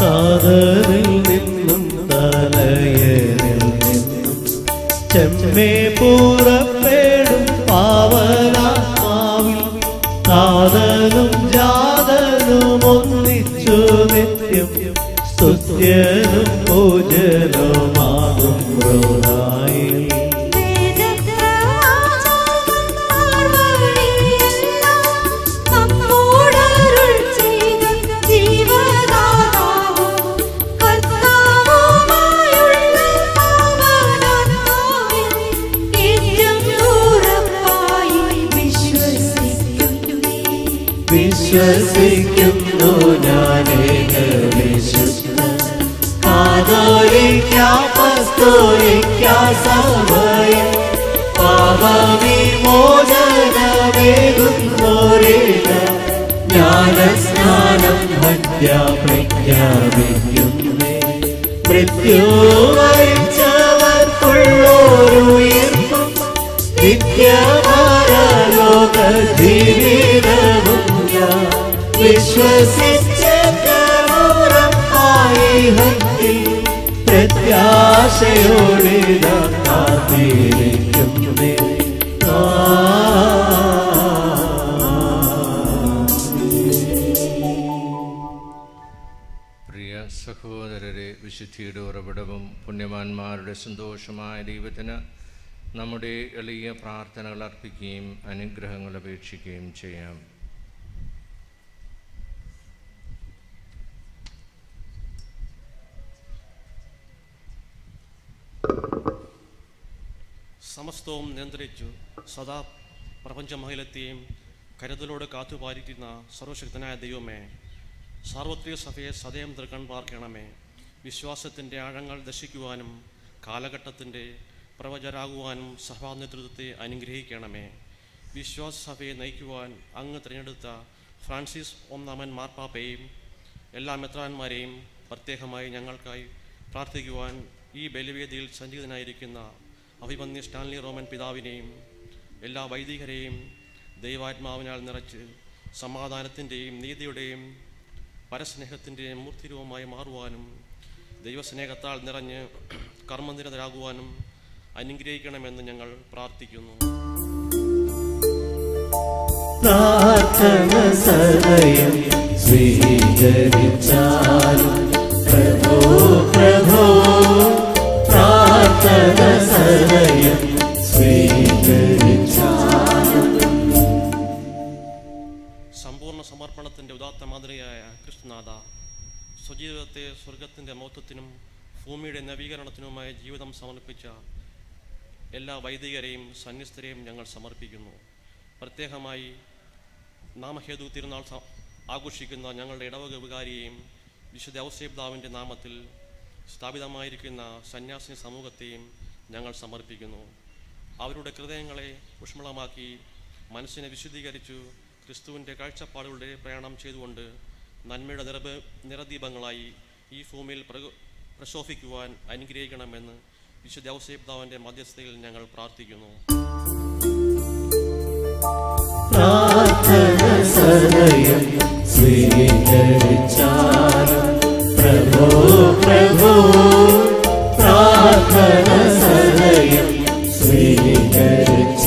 കാതറിൽ നിന്നും തലയരിൽ നിന്നും ചെമ്മേ പുറപ്പെടും പാവനാത്മാവിൽ കാതലും ജാതനും ഒന്നിച്ചു നിത്യം സ്തുത്യനും പൂജനുമാകും ോടായി. വിശ്വസിക്കുന്നു ഞാനേക വിശുദ്ധ കാതോലിക്ക അപ്പസ്തോലിക്ക സഭയെ പാപവിമോചനമേകുന്നോരേക ജ്ഞാനസ്നാനം ഭക്ത്യാ പ്രഖ്യാപിക്കുന്നേ. മൃത്യുവരിച്ചവർക്കുള്ളോരുയർപ്പും നിത്യപരലോകജീവിതവും വിശ്വസിച്ചുറപ്പായി പ്രത്യാശയോടെ കാത്തിരിക്കുന്നേ. വിശുദ്ധിയുടെ ഉറവിടവും പുണ്യവാന്മാരുടെ സന്തോഷമായ ദൈവത്തിന് നമ്മുടെ എളിയ പ്രാർത്ഥനകൾ അർപ്പിക്കുകയും അനുഗ്രഹങ്ങൾ അപേക്ഷിക്കുകയും ചെയ്യാം. സമസ്തവും നിയന്ത്രിച്ചു സദാ പ്രപഞ്ചമഹിലത്തെയും കരുതലോട് കാത്തുപാലിക്കുന്ന സർവശക്തനായ ദൈവമേ, സാർവത്രിക സഭയെ സദയം തൃക്കൺ പാർക്കണമേ. വിശ്വാസത്തിൻ്റെ ആഴങ്ങൾ ദർശിക്കുവാനും കാലഘട്ടത്തിൻ്റെ പ്രവചരാകുവാനും സഭാ നേതൃത്വത്തെ അനുഗ്രഹിക്കണമേ. വിശ്വാസ സഭയെ നയിക്കുവാൻ അങ്ങ് തിരഞ്ഞെടുത്ത ഫ്രാൻസിസ് ഒന്നാമൻ മാർപ്പാപ്പയെയും എല്ലാ മെത്രാന്മാരെയും പ്രത്യേകമായി ഞങ്ങൾക്കായി പ്രാർത്ഥിക്കുവാൻ ഈ ബലിവേദിയിൽ സന്നിഹിതനായിരിക്കുന്ന അഭിമന്യ സ്റ്റാൻലി റോമൻ പിതാവിനെയും എല്ലാ വൈദികരെയും ദൈവാത്മാവിനാൽ നിറച്ച് സമാധാനത്തിൻ്റെയും നീതിയുടെയും പരസ്നേഹത്തിൻ്റെയും മൂർത്തിരൂപമായി മാറുവാനും ദൈവസ്നേഹത്താൽ നിറഞ്ഞ് കർമ്മനിരതരാകുവാനും അനുഗ്രഹിക്കണമെന്ന് ഞങ്ങൾ പ്രാർത്ഥിക്കുന്നു. പ്രാർത്ഥന സദയം സ്വീകരിച്ചാലും പ്രഭോ പ്രഭോ, പ്രാർത്ഥന സദയം സ്വീകരിച്ചാലും. സമ്പൂർണ്ണ സമർപ്പണത്തിൻ്റെ ഉദാത്ത മാതൃകയായ കൃഷ്ണനാഥ, സ്വജീവിതത്തെ സ്വർഗത്തിൻ്റെ മഹത്വത്തിനും ഭൂമിയുടെ നവീകരണത്തിനുമായി ജീവിതം സമർപ്പിച്ച എല്ലാ വൈദികരെയും സന്യസ്തരെയും ഞങ്ങൾ സമർപ്പിക്കുന്നു. പ്രത്യേകമായി നാമഹേതു തിരുനാൾ ആഘോഷിക്കുന്ന ഞങ്ങളുടെ ഇടവക വികാരിയെയും വിശുദ്ധ ഔസേപിതാവിൻ്റെ നാമത്തിൽ സ്ഥാപിതമായിരിക്കുന്ന സന്യാസിനി സമൂഹത്തെയും ഞങ്ങൾ സമർപ്പിക്കുന്നു. അവരുടെ ഹൃദയങ്ങളെ ഊഷ്മളമാക്കി മനസ്സിനെ വിശുദ്ധീകരിച്ചു ക്രിസ്തുവിൻ്റെ കാഴ്ചപ്പാടുകളുടെ പ്രയാണം ചെയ്തുകൊണ്ട് നന്മയുടെ നിറദീപങ്ങളായി ഈ ഭൂമിയിൽ പ്രശോഭിക്കുവാൻ അനുഗ്രഹിക്കണമെന്ന് വിശുദ്ധ ഔസേപിതാവിൻ്റെ മധ്യസ്ഥതയിൽ ഞങ്ങൾ പ്രാർത്ഥിക്കുന്നു. പ്രാർത്ഥന സദയം സ്വീകരിച്ചാലും പ്രഭോ പ്രഭോ, പ്രാർത്ഥന സദയം സ്വീകരിച്ചാലും.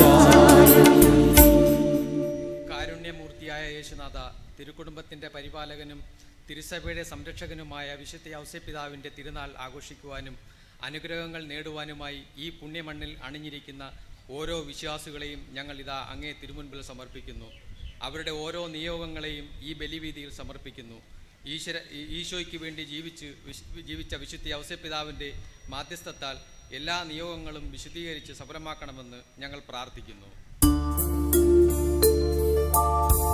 കാരുണ്യമൂർത്തിയായ യേശുനാഥ, തിരുക്കുടുംബത്തിൻ്റെ പരിപാലകനും തിരുസഭയുടെ സംരക്ഷകനുമായ വിശുദ്ധ ഔസേപിതാവിൻ്റെ തിരുനാൾ ആഘോഷിക്കുവാനും അനുഗ്രഹങ്ങൾ നേടുവാനുമായി ഈ പുണ്യമണ്ണിൽ അണിഞ്ഞിരിക്കുന്ന ഓരോ വിശ്വാസികളെയും ഞങ്ങൾ ഇതാ അങ്ങേ തിരുമുൻപിൽ സമർപ്പിക്കുന്നു. അവരുടെ ഓരോ നിയോഗങ്ങളെയും ഈ ബലിവീതിയിൽ സമർപ്പിക്കുന്നു. ഈശോയ്ക്ക് വേണ്ടി ജീവിച്ച വിശുദ്ധ ഔസേപിതാവിൻ്റെ മാധ്യസ്ഥത്താൽ എല്ലാ നിയോഗങ്ങളും വിശുദ്ധീകരിച്ച് സഫലമാക്കണമെന്ന് ഞങ്ങൾ പ്രാർത്ഥിക്കുന്നു.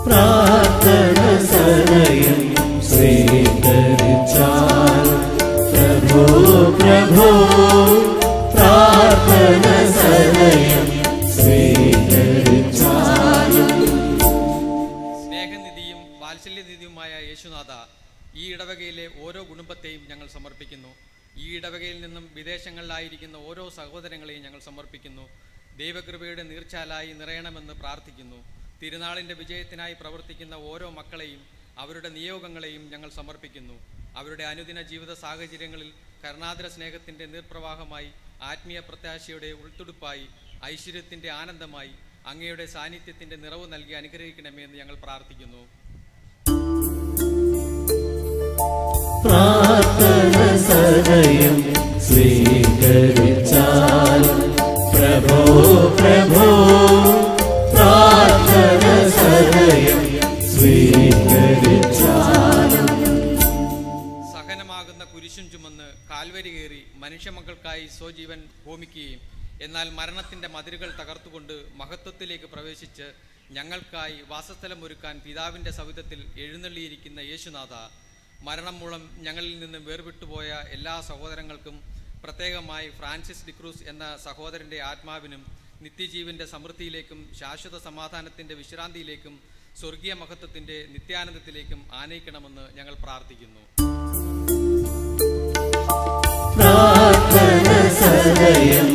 പ്രാർത്ഥന സദയം സ്വീകരിച്ചാലും പ്രഭോ പ്രഭോ, പ്രാർത്ഥന സദയം സ്വീകരിച്ചാലും. സ്നേഹനിധിയും വാത്സല്യനിധിയുമായ യേശുനാഥ, ഈ ഇടവകയിലെ ഓരോ കുടുംബത്തെയും ഞങ്ങൾ സമർപ്പിക്കുന്നു. ഈ ഇടവകയിൽ നിന്നും വിദേശങ്ങളിലായിരിക്കുന്ന ഓരോ സഹോദരങ്ങളെയും ഞങ്ങൾ സമർപ്പിക്കുന്നു. ദൈവകൃപയുടെ നീർച്ചാലായി നിറയണമെന്ന് പ്രാർത്ഥിക്കുന്നു. തിരുനാളിൻ്റെ വിജയത്തിനായി പ്രവർത്തിക്കുന്ന ഓരോ മക്കളെയും അവരുടെ നിയോഗങ്ങളെയും ഞങ്ങൾ സമർപ്പിക്കുന്നു. അവരുടെ അനുദിന ജീവിത സാഹചര്യങ്ങളിൽ കരുണാദ്ര സ്നേഹത്തിൻ്റെ നീർപ്രവാഹമായി, ആത്മീയ പ്രത്യാശയുടെ ഉൾത്തുടുപ്പായി, ഐശ്വര്യത്തിൻ്റെ ആനന്ദമായി അങ്ങയുടെ സാന്നിധ്യത്തിൻ്റെ നിറവ് നൽകി അനുഗ്രഹിക്കണമേ എന്ന് ഞങ്ങൾ പ്രാർത്ഥിക്കുന്നു. പ്രാർത്ഥന സദയം സ്വീകരിച്ചാലും പ്രഭോ പ്രഭോ, പ്രാർത്ഥന സദയം സ്വീകരിച്ചാലും. സഹനമാകുന്ന കുരിശും ചുമന്ന് കാൽവരി കയറി മനുഷ്യമക്കൾക്കായി സ്വജീവൻ ഹോമിക്കുകയും എന്നാൽ മരണത്തിൻ്റെ മതിലുകൾ തകർത്തുകൊണ്ട് മഹത്വത്തിലേക്ക് പ്രവേശിച്ച് ഞങ്ങൾക്കായി വാസസ്ഥലമൊരുക്കാൻ പിതാവിൻ്റെ സവിധത്തിൽ എഴുന്നള്ളിയിരിക്കുന്ന യേശുനാഥ, മരണം മൂലം ഞങ്ങളിൽ നിന്നും വേർവിട്ടുപോയ എല്ലാ സഹോദരങ്ങൾക്കും, പ്രത്യേകമായി ഫ്രാൻസിസ് ഡിക്രൂസ് എന്ന സഹോദരൻ്റെ ആത്മാവിനും നിത്യജീവൻ്റെ സമൃദ്ധിയിലേക്കും ശാശ്വത സമാധാനത്തിൻ്റെ വിശ്രാന്തിയിലേക്കും സ്വർഗീയ മഹത്വത്തിൻ്റെ നിത്യാനന്ദത്തിലേക്കും ആനയിക്കണമെന്ന് ഞങ്ങൾ പ്രാർത്ഥിക്കുന്നു. പ്രാർത്ഥന സദയം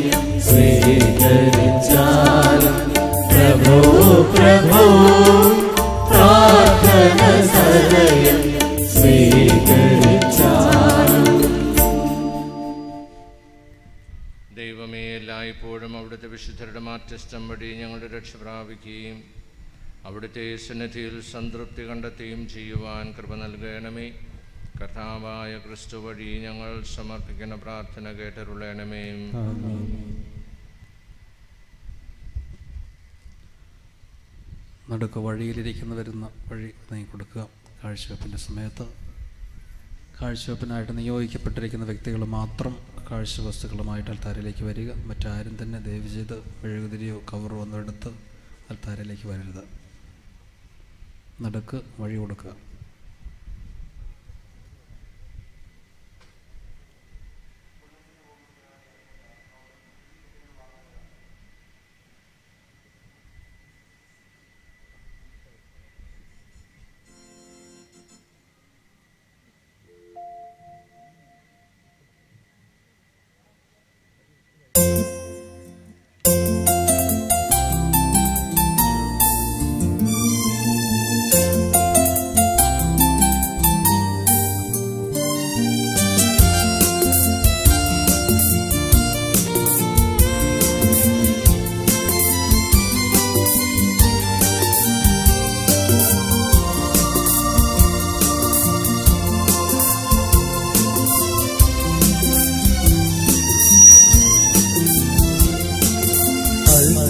സ്വീകരിച്ചാലും പ്രഭോ പ്രഭോ, പ്രാർത്ഥന സദയം സ്വീകരിച്ചാലും. ദൈവമേ, എല്ലായ്പ്പോഴും അവിടുത്തെ വിശുദ്ധരുടെ മാധ്യസ്ഥം വഴി ഞങ്ങളുടെ രക്ഷ പ്രാപിക്കുകയും അവിടുത്തെ സന്നിധിയിൽ സംതൃപ്തി കണ്ടെത്തുകയും ചെയ്യുവാൻ കൃപ നൽകണമേ. കർത്താവായ ക്രിസ്തു വഴി ഞങ്ങൾ സമർപ്പിക്കുന്ന പ്രാർത്ഥന കേട്ടരുളണമേ. നടുക്ക് വഴിയിലിരിക്കുന്ന വരുന്ന വഴി നീ കൊടുക്കുക. കാഴ്ചവെപ്പിൻ്റെ സമയത്ത് കാഴ്ചവെപ്പിനായിട്ട് നിയോഗിക്കപ്പെട്ടിരിക്കുന്ന വ്യക്തികൾ മാത്രം കാഴ്ച വസ്തുക്കളുമായിട്ട് അൽത്താരയിലേക്ക് വരിക. മറ്റാരും തന്നെ ദയവ് ചെയ്ത് മെഴുകുതിരിയോ കവറോ ഒന്നും എടുത്ത് അൽത്താരയിലേക്ക് വരരുത്. നടുക്ക് വഴി കൊടുക്കുക.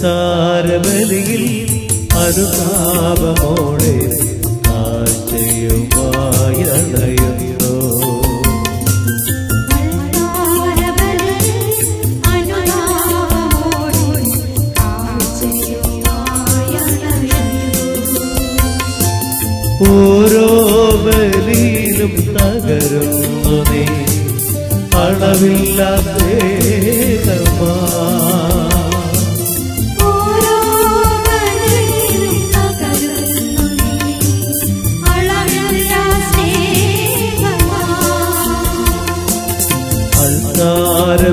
താരബലിയിൽ അനുതാപമോടെ ആശയുമായണയുന്നു. ഓരോ ബലിയിലും തകരുന്നു നീ അളവില്ലാത്ത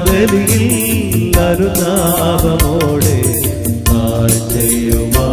ബലിയിൽ അനുതാപമോടെ ആശയുമായണയുന്നു.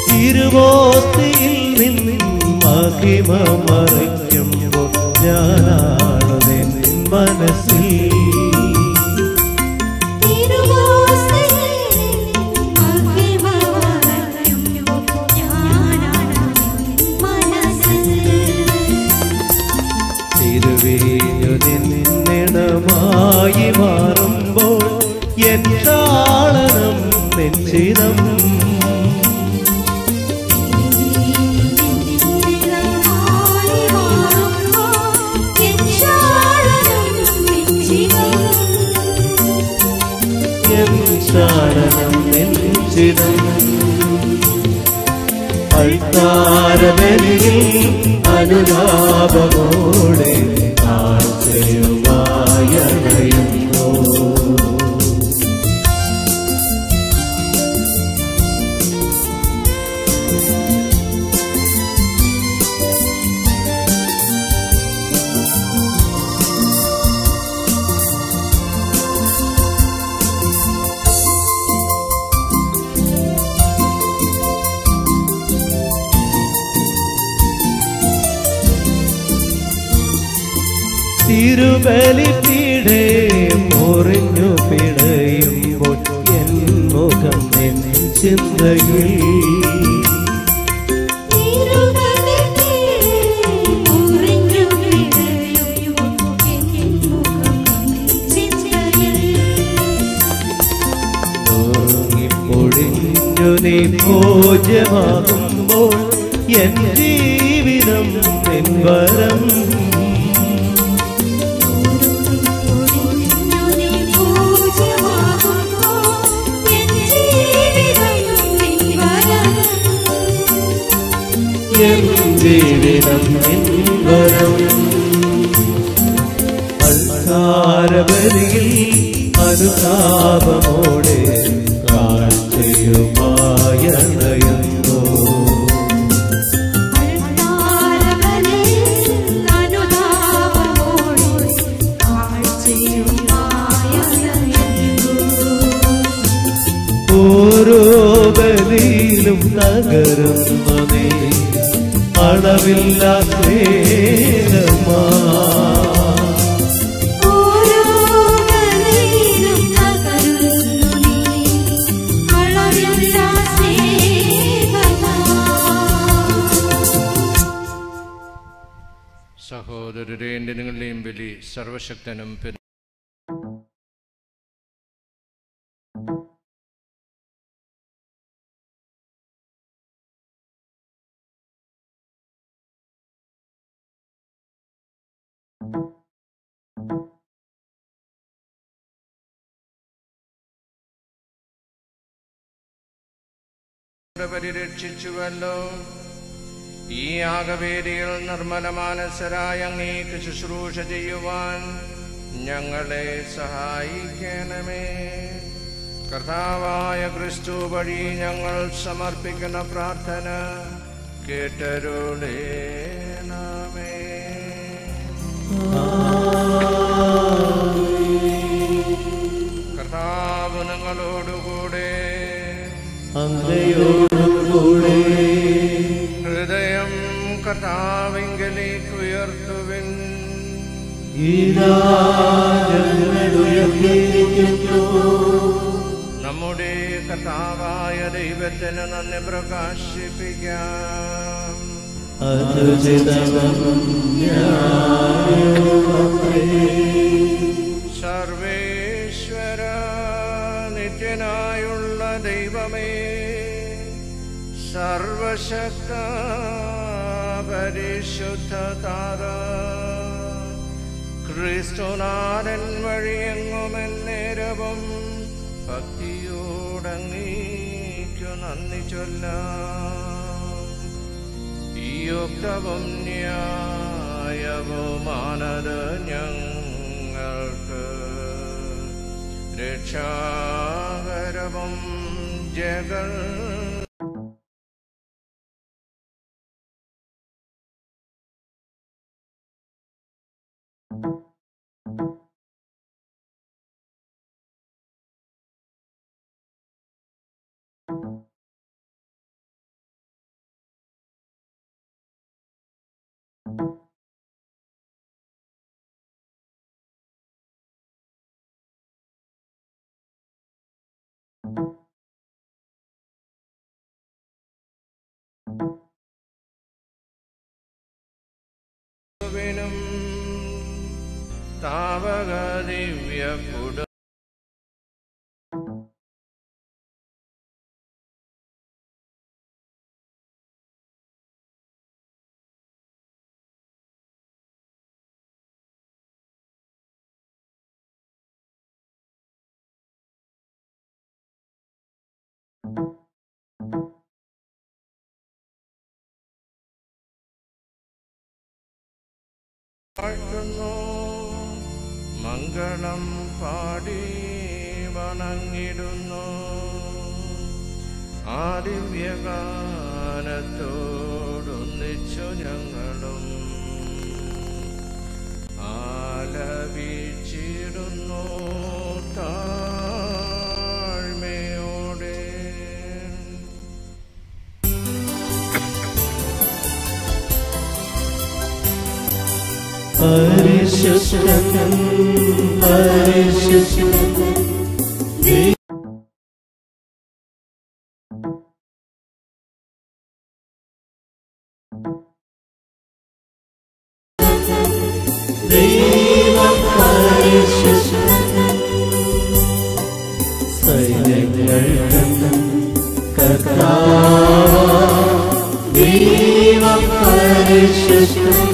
തിരുവോസ്തിയിൽ നിന്നും മഹിമ മറയ്ക്കുമ്പോൾ ഞാനാണ് നിൻ മനസ്സിൽ. തിരുവീഞ്ഞു നിന്നിടമായി മാറുമ്പോൾ എൻ താളനം നിശ്ചിതം. അൾത്താരബലിയിൽ അനുതാപമോടെ ആശയുമായണയുന്നു. തിരുബലിപീഠേ മുറിഞ്ഞു പിടയുമ്പോൾ എൻ മുഖം നിൻ ചിന്തയിൽ. പൊഴിഞ്ഞു നീ ഭോജ്യമാകുമ്പോൾ എൻ ജീവിതം നിൻ വരം. ജീവിതം നിൻ വരം. ഭാരബലിയിൽ അനുതാപമോടെ കാഴ്ചയുമായണയുന്നു. ഓരോ ബലിയിലും തകരുന്ന നീ അളവില്ലാ സ്നേഹമാ. സഹോദരരെ, എൻ്റെ നിങ്ങളുടെയും ബലി സർവശക്തനും പരിരക്ഷിച്ചുവല്ലോ. ഈ യാഗവേദിയിൽ നിർമ്മലമാനസരായ അങ്ങേക്ക് ശുശ്രൂഷ ചെയ്യുവാൻ ഞങ്ങളെ സഹായിക്കണമേ. കർത്താവായ ക്രിസ്തു വഴി ഞങ്ങൾ സമർപ്പിക്കുന്ന പ്രാർത്ഥന കേട്ടരുളേണമേ. കർത്താവ് നിങ്ങളോടുകൂടെ അങ്ങയോടുകൂടെ ഹൃദയം കർത്താവിങ്കലേക്ക് ഉയർത്തുവിൻ. നമ്മുടെ കർത്താവായ ദൈവത്തിന് നന്ദി പ്രകാശിപ്പിക്കാം. സർവേശ്വര നിത്യനായുള്ള ദൈവമേ, സർവശക്ത പരിശുദ്ധ താര, ക്രിസ്തുനാഥൻ വഴിയെങ്ങുമെന്നേരവും ഭക്തിയോടങ്ങീക്കു നന്ദി ചൊല്ലാം. ഈ യുക്തവും ന്യായവുമാനത് ഞങ്ങൾക്ക് രക്ഷാകരവും ജഗൽ താവക ദിവ്യ കുട മംഗളം പാടി വണങ്ങിടുന്നു. ആ ദിവ്യഗാനത്തോടൊന്നിച്ചു ഞങ്ങളും ആലപിച്ചിടുന്നു താഴ്മയോടെ. പരിശുദ്ധൻ പരിശുദ്ധൻ ദൈവം പരിശുദ്ധൻ, സൈന്യങ്ങളുടെ കർത്താവ് ദൈവം പരിശുദ്ധൻ,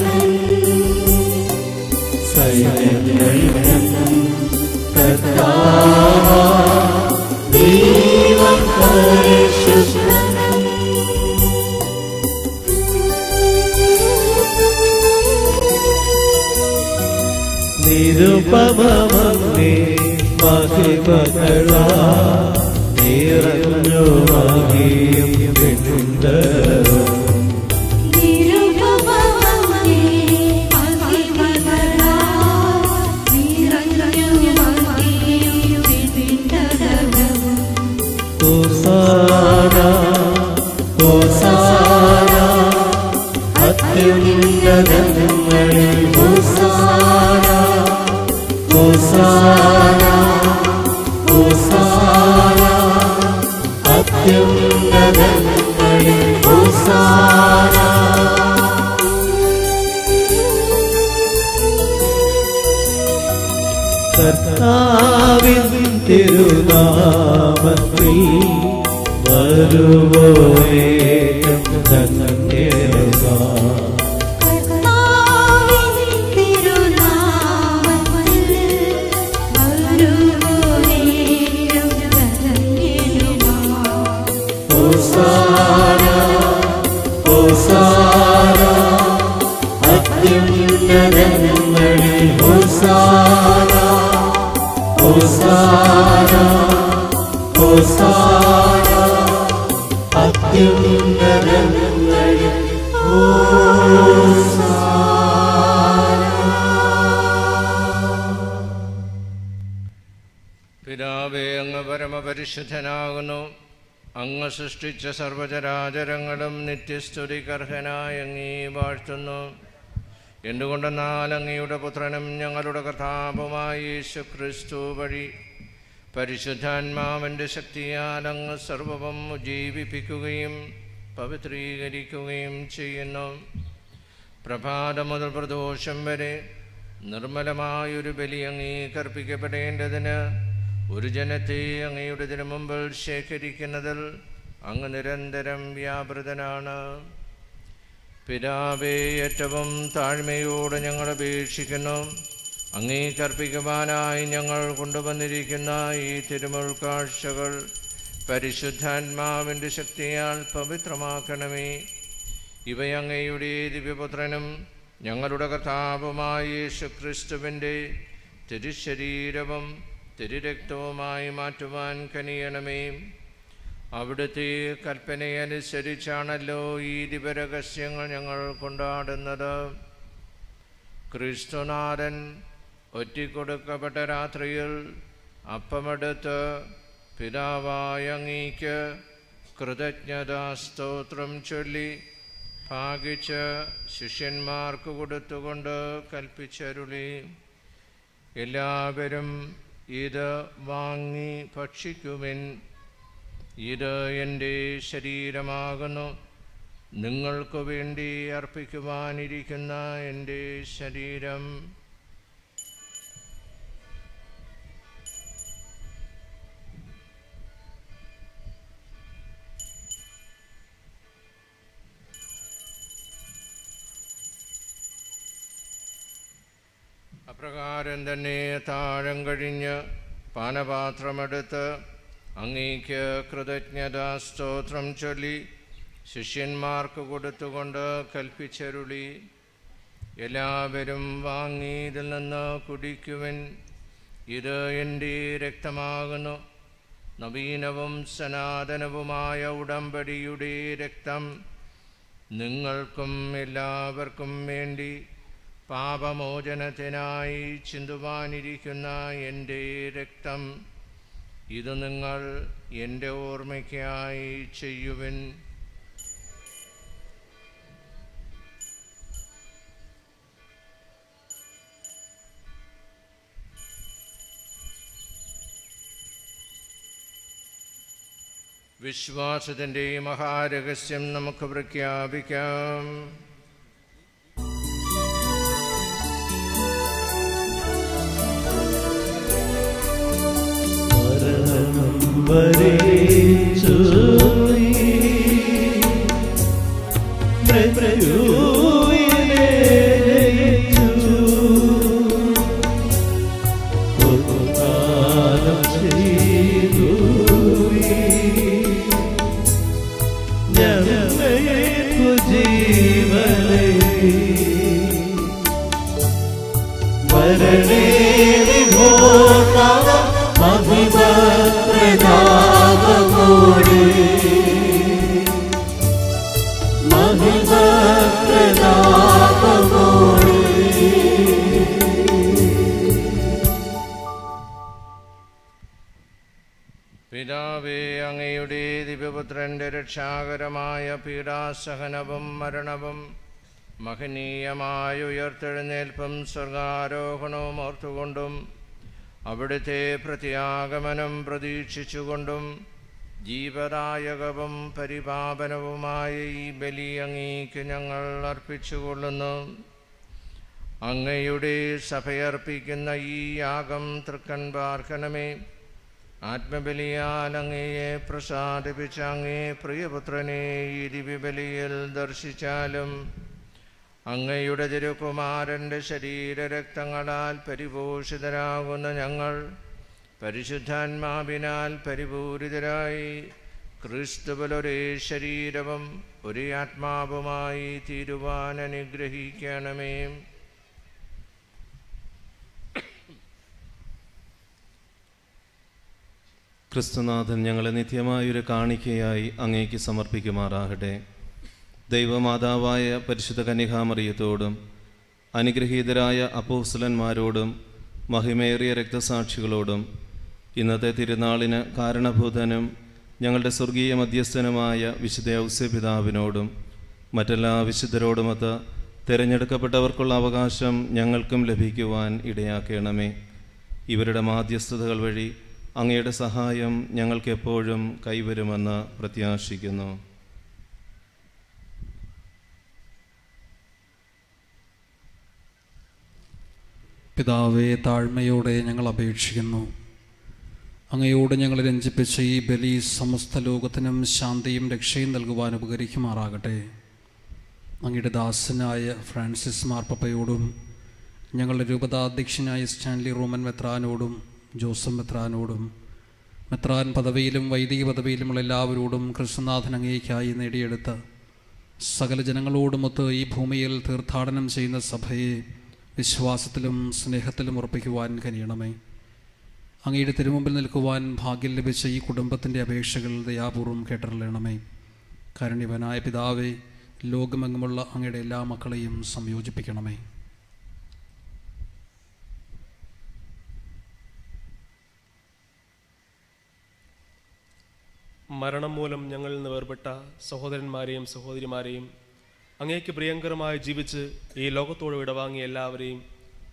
സൈന്യങ്ങളുടെ കർത്താവ് ദൈവം പരിശുദ്ധൻ. നിരുപമമേ മഹിമകളാ നിറഞ്ഞു മഹിയും പിണ്ടവും ഹോസാന ഹോസാന അത്യുന്നതങ്ങളിൽ ഹോസാന ഹോസാന ഹോസാന അത്യുന്നതങ്ങളിൽ ഹോസാന കർത്താവിൻ തിരുനാമത്തിൽ വരുവോരേകം ധന്യത ഹോസാന ഹോസാന അത്യുന്നതങ്ങളിൽ ഹോസാന ഹോസാന ഹോസാന അത്യുന്നതങ്ങളിൽ ഹോസാന. പിതാവേ, അങ്ങ് പരമപരിശുദ്ധനാകുന്നു. അങ്ങ് സൃഷ്ടിച്ച സർവചരാചരങ്ങളും നിത്യസ്തുതിക്കർഹനായി അങ്ങേ വാഴ്ത്തുന്നു. എന്തുകൊണ്ടെന്നാൽ അങ്ങയുടെ പുത്രനും ഞങ്ങളുടെ കർത്താവുമായ യേശുക്രിസ്തു വഴി പരിശുദ്ധാത്മാവിൻ്റെ ശക്തിയാൽ അങ്ങ് സർവ്വവും ഉജ്ജീവിപ്പിക്കുകയും പവിത്രീകരിക്കുകയും ചെയ്യുന്നു. പ്രഭാതം മുതൽ പ്രദോഷം വരെ നിർമ്മലമായൊരു ബലി അംഗീകരിക്കപ്പെടേണ്ടതിന് ഒരു ജനത്തെ അങ്ങയുടെ തിരുമുമ്പിൽ ശേഖരിക്കുന്നതിൽ അങ്ങ് നിരന്തരം വ്യാപൃതനാണ്. പിതാവേ, ഏറ്റവും താഴ്മയോടെ ഞങ്ങൾ അപേക്ഷിക്കുന്നു. അങ്ങേക്കർപ്പിക്കുവാനായി ഞങ്ങൾ കൊണ്ടുവന്നിരിക്കുന്ന ഈ തിരുമുൾക്കാഴ്ചകൾ പരിശുദ്ധാത്മാവിൻ്റെ ശക്തിയാൽ പവിത്രമാക്കണമേ. ഇവയങ്ങയുടെ ദിവ്യപുത്രനും ഞങ്ങളുടെ കർത്താവുമായ യേശുക്രിസ്തുവിൻ്റെ തിരുശരീരവും തിരുരക്തവുമായി മാറ്റുവാൻ കനിയണമേ. അവിടുത്തെ കൽപ്പനയനുസരിച്ചാണല്ലോ ഈ ദിവ്യരഹസ്യങ്ങൾ ഞങ്ങൾ കൊണ്ടാടുന്നത്. ക്രിസ്തുനാഥൻ ഒറ്റിക്കൊടുക്കപ്പെട്ട രാത്രിയിൽ അപ്പമെടുത്ത് പിതാവായ അങ്ങേക്ക് കൃതജ്ഞതാസ്തോത്രം ചൊല്ലി ഭാഗിച്ച് ശിഷ്യന്മാർക്ക് കൊടുത്തുകൊണ്ട് കൽപ്പിച്ചരുളി, എല്ലാവരും ഇത് വാങ്ങി ഭക്ഷിക്കുവിൻ. ഇത് എൻ്റെ ശരീരമാകുന്നു, നിങ്ങൾക്ക് വേണ്ടി അർപ്പിക്കുവാനിരിക്കുന്ന എൻ്റെ ശരീരം. അപ്രകാരം തന്നെ താഴം കഴിഞ്ഞ് പാനപാത്രമെടുത്ത് അങ്ങേക്ക് കൃതജ്ഞതാസ്തോത്രം ചൊല്ലി ശിഷ്യന്മാർക്ക് കൊടുത്തുകൊണ്ട് കൽപ്പിച്ചരുളി, എല്ലാവരും വാങ്ങി ഇതിൽ നിന്ന് കുടിക്കുവിൻ. ഇത് എൻ്റെ രക്തമാകുന്നു, നവീനവും സനാതനവുമായ ഉടമ്പടിയുടെ രക്തം. നിങ്ങൾക്കും എല്ലാവർക്കും വേണ്ടി പാപമോചനത്തിനായി ചിന്തുവാനിരിക്കുന്ന എൻ്റെ രക്തം. ഇത് നിങ്ങൾ എൻ്റെ ഓർമ്മയ്ക്കായി ചെയ്യുവിൻ. വിശ്വാസത്തിൻ്റെ മഹാരഹസ്യം നമുക്ക് പ്രഖ്യാപിക്കാം. ജീവനെ വരണേ വിഭോ തവ മഹിമ പ്രതാപമോടെ മഹിമ പ്രതാപമോടെ. പിതാവേ, അങ്ങയുടെ ദിവ്യപുത്രന്റെ രക്ഷാകരമായ പീഡാസഹനവും മരണവും മഹനീയമായ ഉയർത്തെഴുന്നേൽപ്പും സ്വർഗാരോഹണവും ഓർത്തുകൊണ്ടും അവിടുത്തെ പ്രത്യാഗമനം പ്രതീക്ഷിച്ചുകൊണ്ടും ജീവദായകവും പരിപാവനവുമായ ഈ ബലി അങ്ങേക്ക് ഞങ്ങൾ അർപ്പിച്ചുകൊള്ളുന്നു. അങ്ങയുടെ സഭയർപ്പിക്കുന്ന ഈ യാഗം തൃക്കൺ പാർക്കണമേ. ആത്മബലിയാൽ അങ്ങയെ പ്രസാദിപ്പിച്ച അങ്ങേ പ്രിയപുത്രനെ ഈ ദിവ്യബലിയിൽ ദർശിച്ചാലും അങ്ങയുടെ തിരുകുമാരൻ്റെ ശരീരരക്തങ്ങളാൽ പരിപോഷിതരാകുന്ന ഞങ്ങൾ പരിശുദ്ധാത്മാവിനാൽ പരിപൂരിതരായി ക്രിസ്തുവിൽ ഒരേ ശരീരവും ഒരേ ആത്മാവുമായി തീരുവാൻ അനുഗ്രഹിക്കണമേ. ക്രിസ്തുനാഥൻ ഞങ്ങളെ നിത്യമായൊരു കാണിക്കയായി അങ്ങേക്ക് സമർപ്പിക്കുമാറാകട്ടെ. ദൈവമാതാവായ പരിശുദ്ധ കന്യകാമറിയത്തോടും അനുഗ്രഹീതരായ അപ്പോസ്തലന്മാരോടും മഹിമേറിയ രക്തസാക്ഷികളോടും ഇന്നത്തെ തിരുനാളിന് കാരണഭൂതനും ഞങ്ങളുടെ സ്വർഗീയ മധ്യസ്ഥനുമായ വിശുദ്ധ ഔസേപിതാവിനോടും മറ്റെല്ലാ വിശുദ്ധരോടുമൊത്ത് തിരഞ്ഞെടുക്കപ്പെട്ടവർക്കുള്ള അവകാശം ഞങ്ങൾക്കും ലഭിക്കുവാൻ ഇടയാക്കണമേ. ഇവരുടെ മാധ്യസ്ഥതകൾ വഴി അങ്ങയുടെ സഹായം ഞങ്ങൾക്കെപ്പോഴും കൈവരുമെന്ന് പ്രത്യാശിക്കുന്നു. പിതാവേ, താഴ്മയോടെ ഞങ്ങൾ അപേക്ഷിക്കുന്നു. അങ്ങയോട് ഞങ്ങൾ രഞ്ജിപ്പിച്ച ഈ ബലി സമസ്ത ലോകത്തിനും ശാന്തിയും രക്ഷയും നൽകുവാൻ ഉപകരിക്കുമാറാകട്ടെ. അങ്ങയുടെ ദാസനായ ഫ്രാൻസിസ് മാർപ്പപ്പയോടും ഞങ്ങളുടെ രൂപതാധ്യക്ഷനായ സ്റ്റാൻലി റോമൻ മെത്രാനോടും ജോസഫ് മെത്രാനോടും മെത്രാൻ പദവിയിലും വൈദിക പദവിയിലുമുള്ള എല്ലാവരോടും ക്രിസ്തുനാഥൻ അങ്ങേയ്ക്കായി നേടിയെടുത്ത സകല ജനങ്ങളോടുമൊത്ത് ഈ ഭൂമിയിൽ തീർത്ഥാടനം ചെയ്യുന്ന സഭയെ വിശ്വാസത്തിലും സ്നേഹത്തിലും ഉറപ്പിക്കുവാൻ കനിയണമേ. അങ്ങയുടെ തിരുമുമ്പിൽ നിൽക്കുവാൻ ഭാഗ്യം ലഭിച്ച ഈ കുടുംബത്തിൻ്റെ അപേക്ഷകൾ ദയാപൂർവം കേട്ടറിയണമേ. കാരുണ്യവാനായ പിതാവേ, ലോകമെങ്ങുമുള്ള അങ്ങയുടെ എല്ലാ മക്കളെയും സംയോജിപ്പിക്കണമേ. മരണം മൂലം ഞങ്ങളിൽ നിന്ന് വേർപെട്ട സഹോദരന്മാരെയും സഹോദരിമാരെയും അങ്ങേക്ക് പ്രിയങ്കരമായി ജീവിച്ച് ഈ ലോകത്തോട് വിടവാങ്ങിയ എല്ലാവരെയും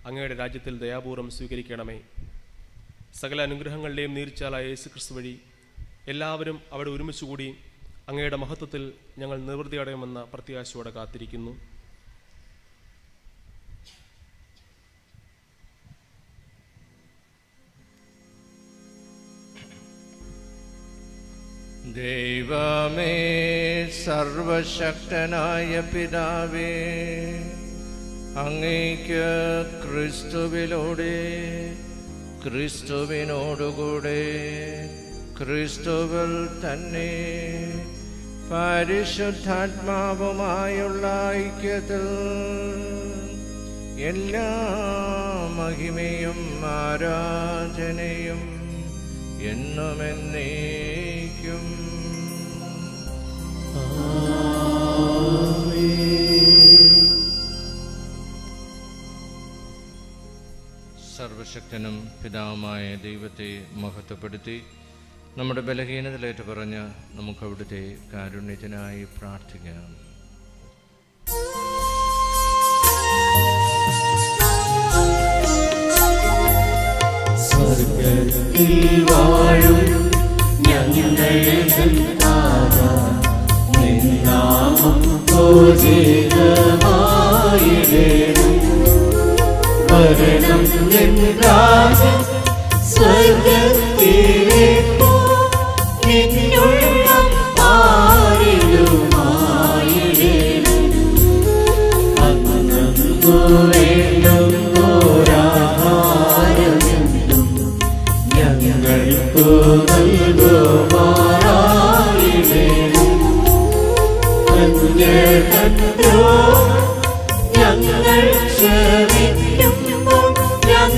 അങ്ങയുടെ രാജ്യത്തിൽ ദയാപൂർവ്വം സ്വീകരിക്കണമേ. സകല അനുഗ്രഹങ്ങളുടെയും നീർച്ചാലായ യേശുക്രിസ്തു വഴി എല്ലാവരും അവിടെ ഒരുമിച്ചുകൂടി അങ്ങയുടെ മഹത്വത്തിൽ ഞങ്ങൾ നിവൃത്തിയടയുമെന്ന പ്രത്യാശയോടെ കാത്തിരിക്കുന്നു. ദൈവമേ, സർവശക്തനായ പിതാവേ, അങ്ങേക്ക് ക്രിസ്തുവിലൂടെ ക്രിസ്തുവിനോടുകൂടെ ക്രിസ്തുവിൽ തന്നെ പരിശുദ്ധാത്മാവുമായുള്ള ഐക്യത്തിൽ എല്ലാ മഹിമയും ആരാധനയും എന്നുമെന്നേക്കും സർവശക്തനും പിതാവുമായ ദൈവത്തെ മഹത്വപ്പെടുത്തി നമ്മുടെ ബലഹീനതയിലേറ്റ് പറഞ്ഞ് നമുക്ക് അവിടുത്തെ കാരുണ്യത്തിനായി പ്രാർത്ഥിക്കാം. സ്വർഗ്ഗത്തിൽ വാഴും ഞങ്ങളുടെ നാഥാ, നിൻ നാമം പൂജിതമായിടേണം. വരണം നിൻ രാജ്യം സ്വർഗ്ഗത്തിലെ നിന്നുള്ളം പാരിലുമായിടേണം. അന്നു വേണ്ടുന്നോരാഹാരമെന്നും ഞങ്ങൾക്കു നൽകുമാറായിടേണം. അന്യകർത്തോ ഞങ്ങൾ ക്ഷമിക്കുമ്പോൾ ഞങ്ങളോട്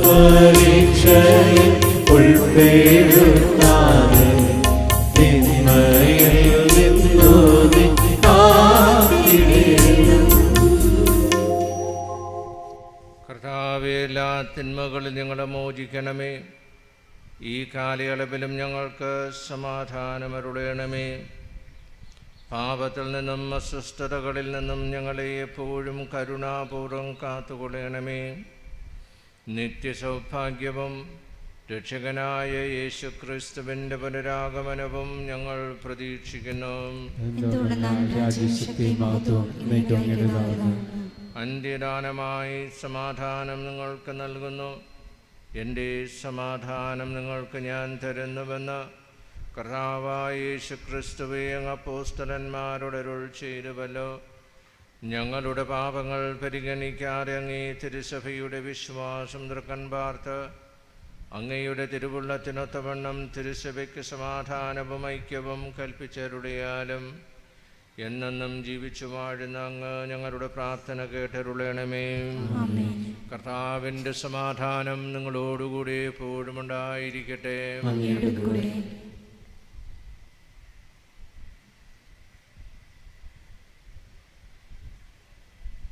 പരീക്ഷയിൽ ഉൾപ്പെടുത്താതെ തിന്മയിൽ നിന്നു നീ കാത്തിടേണം. കർത്താവേ, എല്ലാ തിന്മകളിൽ ഞങ്ങളെ മോചിക്കണമേ. ഈ കാലയളവിലും ഞങ്ങൾക്ക് സമാധാനമരുളണമേ. പാപത്തിൽ നിന്നും അസ്വസ്ഥതകളിൽ നിന്നും ഞങ്ങളെ എപ്പോഴും കരുണാപൂർവം കാത്തുകൊള്ളണമേ. നിത്യസൗഭാഗ്യവും രക്ഷകനായ യേശുക്രിസ്തുവിൻ്റെ പുനരാഗമനവും ഞങ്ങൾ പ്രതീക്ഷിക്കുന്നു. അന്ത്യദാനമായി സമാധാനം നിങ്ങൾക്ക് നൽകുന്നു. എൻ്റെ സമാധാനം നിങ്ങൾക്ക് ഞാൻ തരുന്നുവെന്ന് കർത്താവായ യേശുക്രിസ്തുവേ അങ്ങ് അപ്പോസ്തലന്മാരോട് അരുൾ ചെയ്തുവല്ലോ. ഞങ്ങളുടെ പാപങ്ങൾ പരിഗണിക്കാതെ അങ്ങേ തിരുസഭയുടെ വിശ്വാസം തൃക്കൺ പാർത്ത് അങ്ങയുടെ തിരുവുള്ളത്തിനൊത്തവണ്ണം തിരുസഭയ്ക്ക് സമാധാനവും ഐക്യവും കൽപ്പിച്ചരുളിയാലും എന്നെന്നും ജീവിച്ചു വാഴുന്ന അങ്ങ് ഞങ്ങളുടെ പ്രാർത്ഥന കേട്ടരുളണമേ. കർത്താവിൻ്റെ സമാധാനം നിങ്ങളോടുകൂടി എപ്പോഴും ഉണ്ടായിരിക്കട്ടെ.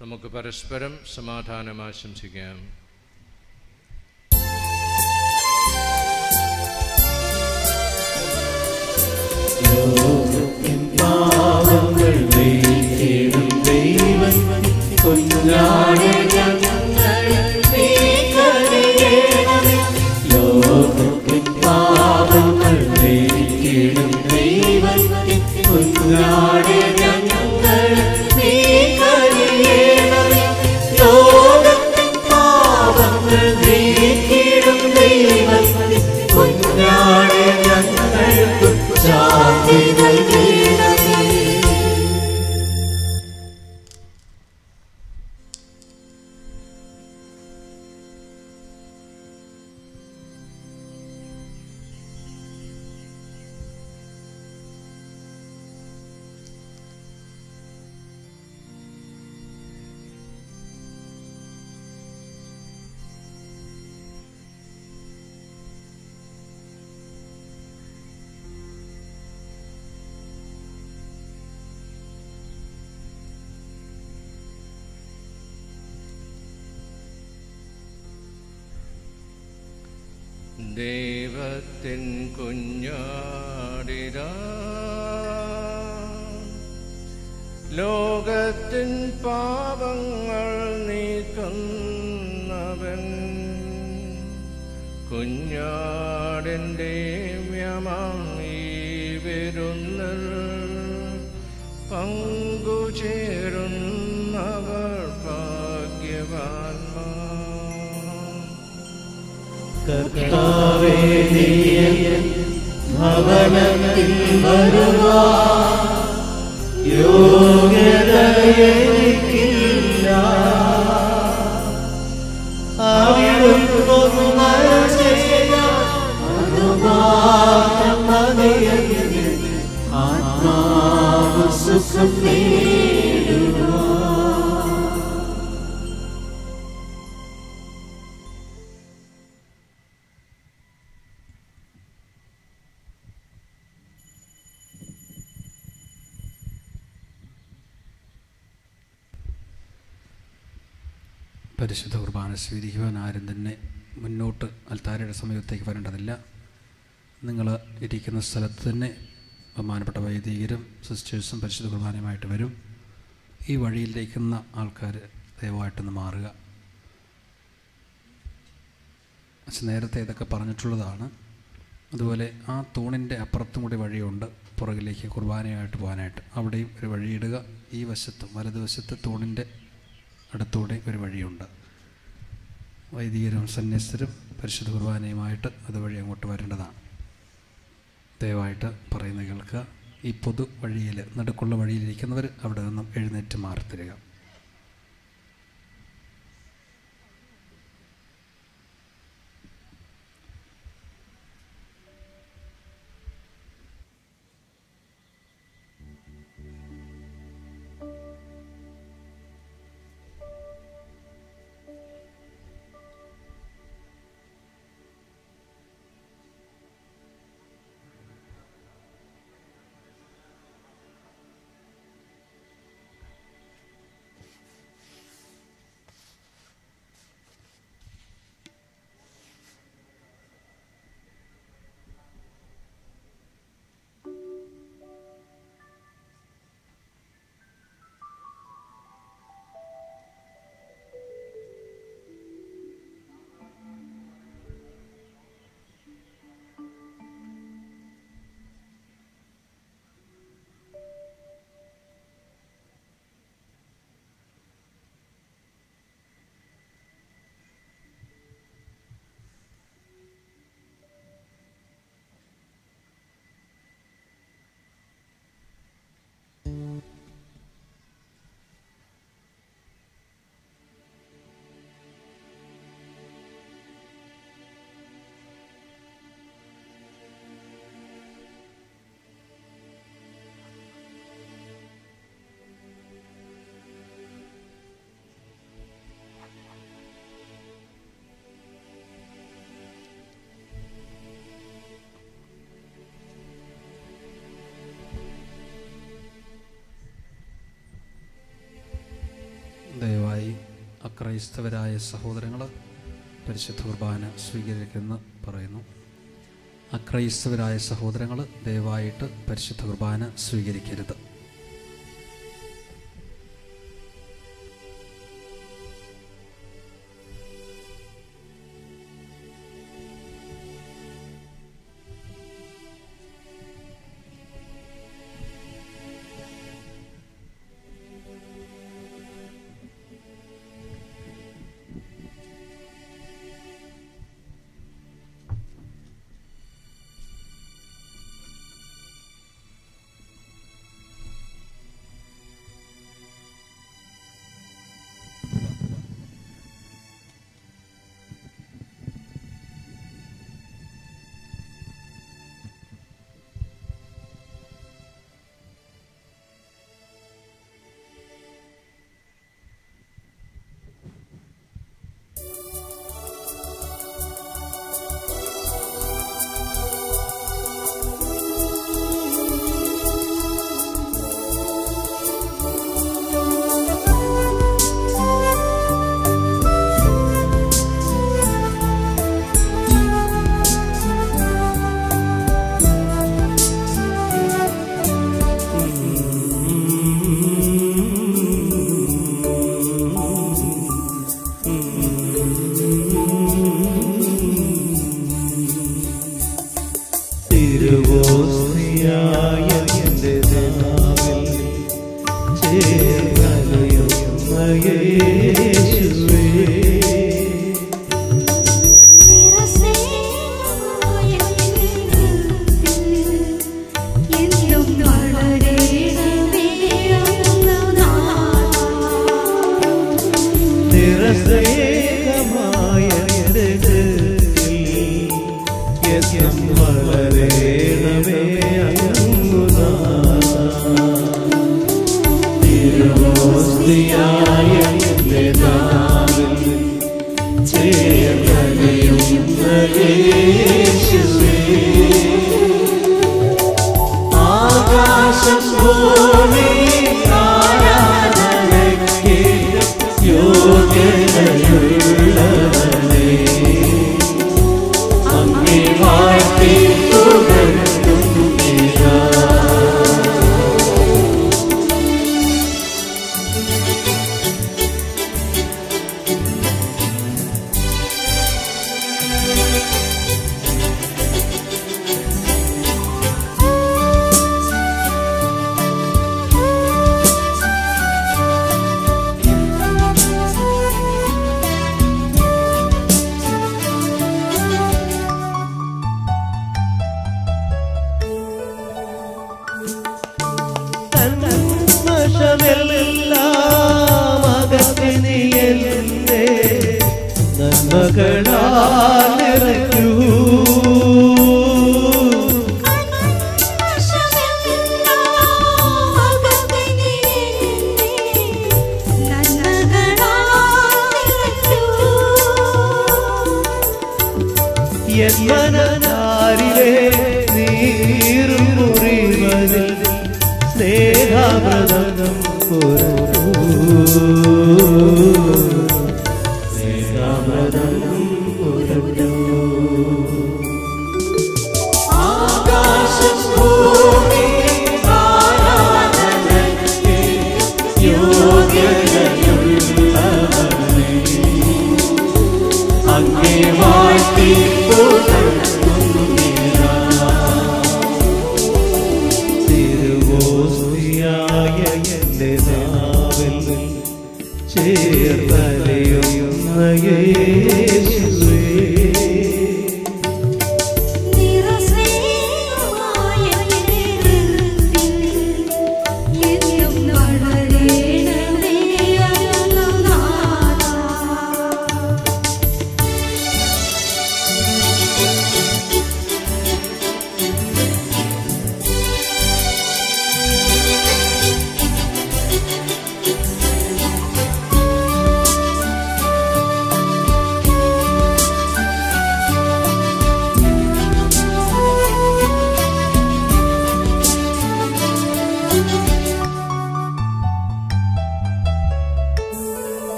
നമുക്ക് പരസ്പരം സമാധാനം ആശംസിക്കാം. പാവങ്ങൾ നീക്കിടും ദൈവം കുഞ്ഞാടെ ഞങ്ങളെ നീ കരുണേണമേ. ലോകത്തിൻ പാവങ്ങൾ നീക്കിടും ദൈവം കുഞ്ഞാടെ ഞങ്ങളെ നീ കരുണേണമേ. ലോകത്തിൻ പാവങ്ങൾ നീക്കിടും ദൈവം കുഞ്ഞാടെ ഞങ്ങൾക്ക് ശാന്തി നൽകണമേ. ദൈവത്തിൻ കുഞ്ഞാടിരാ ലോകത്തിൻ പാപങ്ങൾ നീക്കുന്നവൻ കുഞ്ഞാടിൻ്റെ വ്യമീ വിരുന്നിൽ പങ്കുചേരുന്നവർ ഭാഗ്യവാന്മാർ. കർത്താവേ, നീ ഭവനത്തിൽ വരുവാൻ യോഗ്യത എനിക്കില്ല. അവിടുന്ന് അതുമാത്രം മതിയെങ്കിൽ ആത്മാവ് സുഖം നേടുവാൻ. പരിശുദ്ധ കുർബാന സ്വീകരിക്കുവാൻ ആരും തന്നെ മുന്നോട്ട് അൽത്താരയുടെ സമീപത്തേക്ക് വരേണ്ടതില്ല. നിങ്ങൾ ഇരിക്കുന്ന സ്ഥലത്ത് തന്നെ ബഹുമാനപ്പെട്ട വൈദികരും സിസ്റ്റേഴ്സും പരിശുദ്ധ കുർബാനയുമായിട്ട് വരും. ഈ വഴിയിലിരിക്കുന്ന ആൾക്കാർ ദയവായിട്ടൊന്ന് മാറുക. പക്ഷെ നേരത്തെ ഇതൊക്കെ പറഞ്ഞിട്ടുള്ളതാണ്. അതുപോലെ ആ തൂണിൻ്റെ അപ്പുറത്തും കൂടി വഴിയുണ്ട് പുറകിലേക്ക് കുർബാനയായിട്ട് പോകാനായിട്ട്. അവിടെയും ഒരു വഴിയിടുക. ഈ വശത്തും വലതുവശത്ത് തൂണിൻ്റെ അടുത്തൂടെ ഒരു വഴിയുണ്ട്. വൈദികരും സന്യസ്തരും പരിശുദ്ധ കുർബാനയുമായിട്ട് അതുവഴി അങ്ങോട്ട് വരേണ്ടതാണ്. ദയവായിട്ട് പറയുന്ന കേൾക്കുക. ഈ പൊതു വഴിയിൽ നടുക്കുള്ള വഴിയിലിരിക്കുന്നവർ അവിടെ നിന്നും എഴുന്നേറ്റ് മാറിത്തരിക. അക്രൈസ്തവരായ സഹോദരങ്ങൾ പരിശുദ്ധ കുർബാന സ്വീകരിക്കുമെന്ന് പറയുന്നു. അക്രൈസ്തവരായ സഹോദരങ്ങൾ ദയവായിട്ട് പരിശുദ്ധ കുർബാന സ്വീകരിക്കരുത്.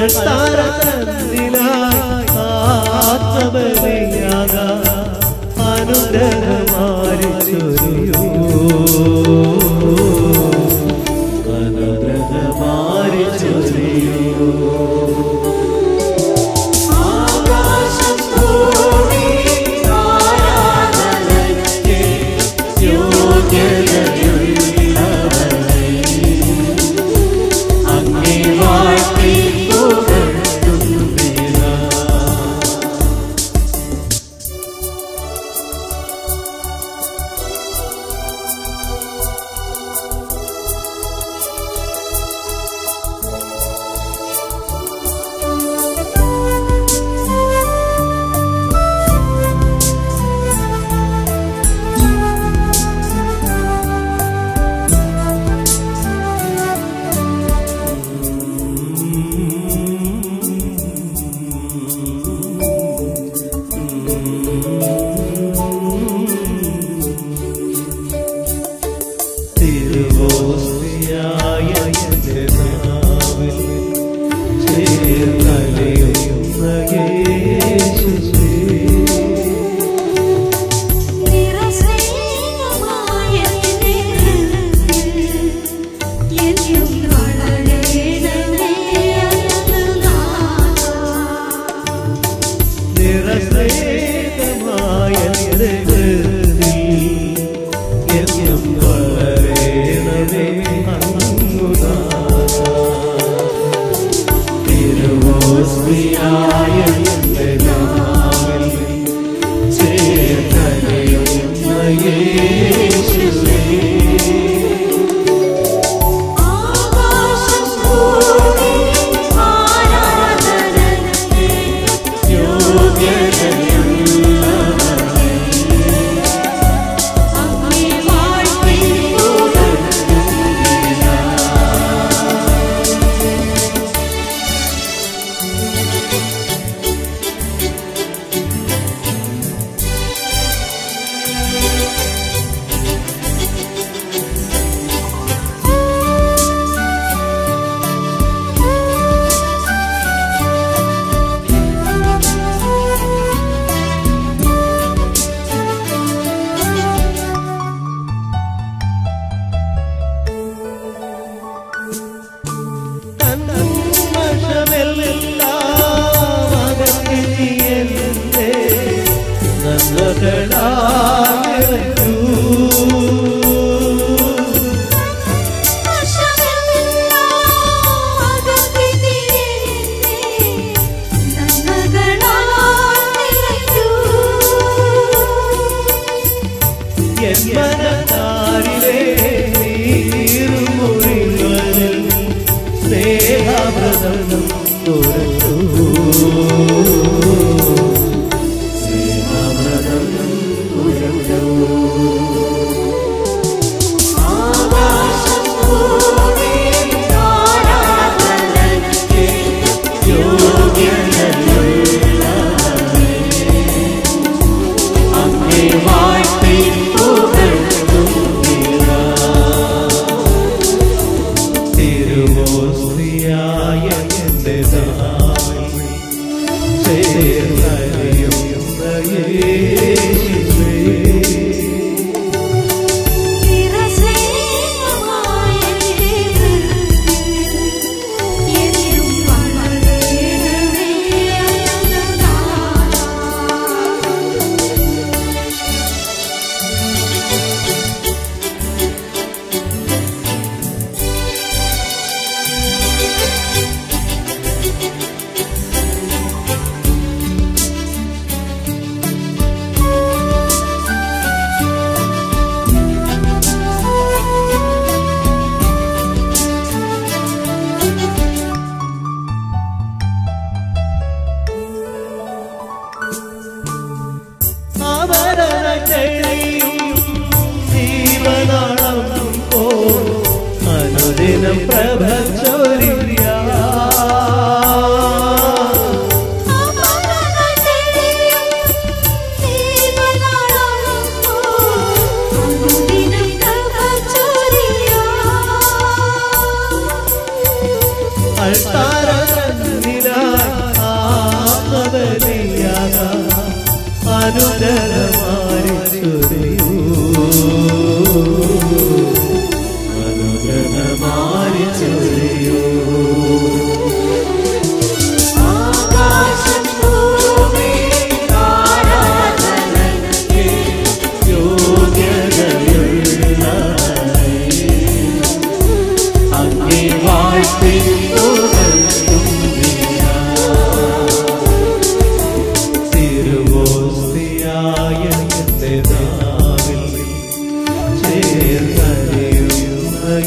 അൾത്താരത്തിനായി ആത്മബലിയാകാം അനുഗ്രഹമാരി ചൊരിയൂ അനുഗ്രഹമാരി ചൊരിയൂ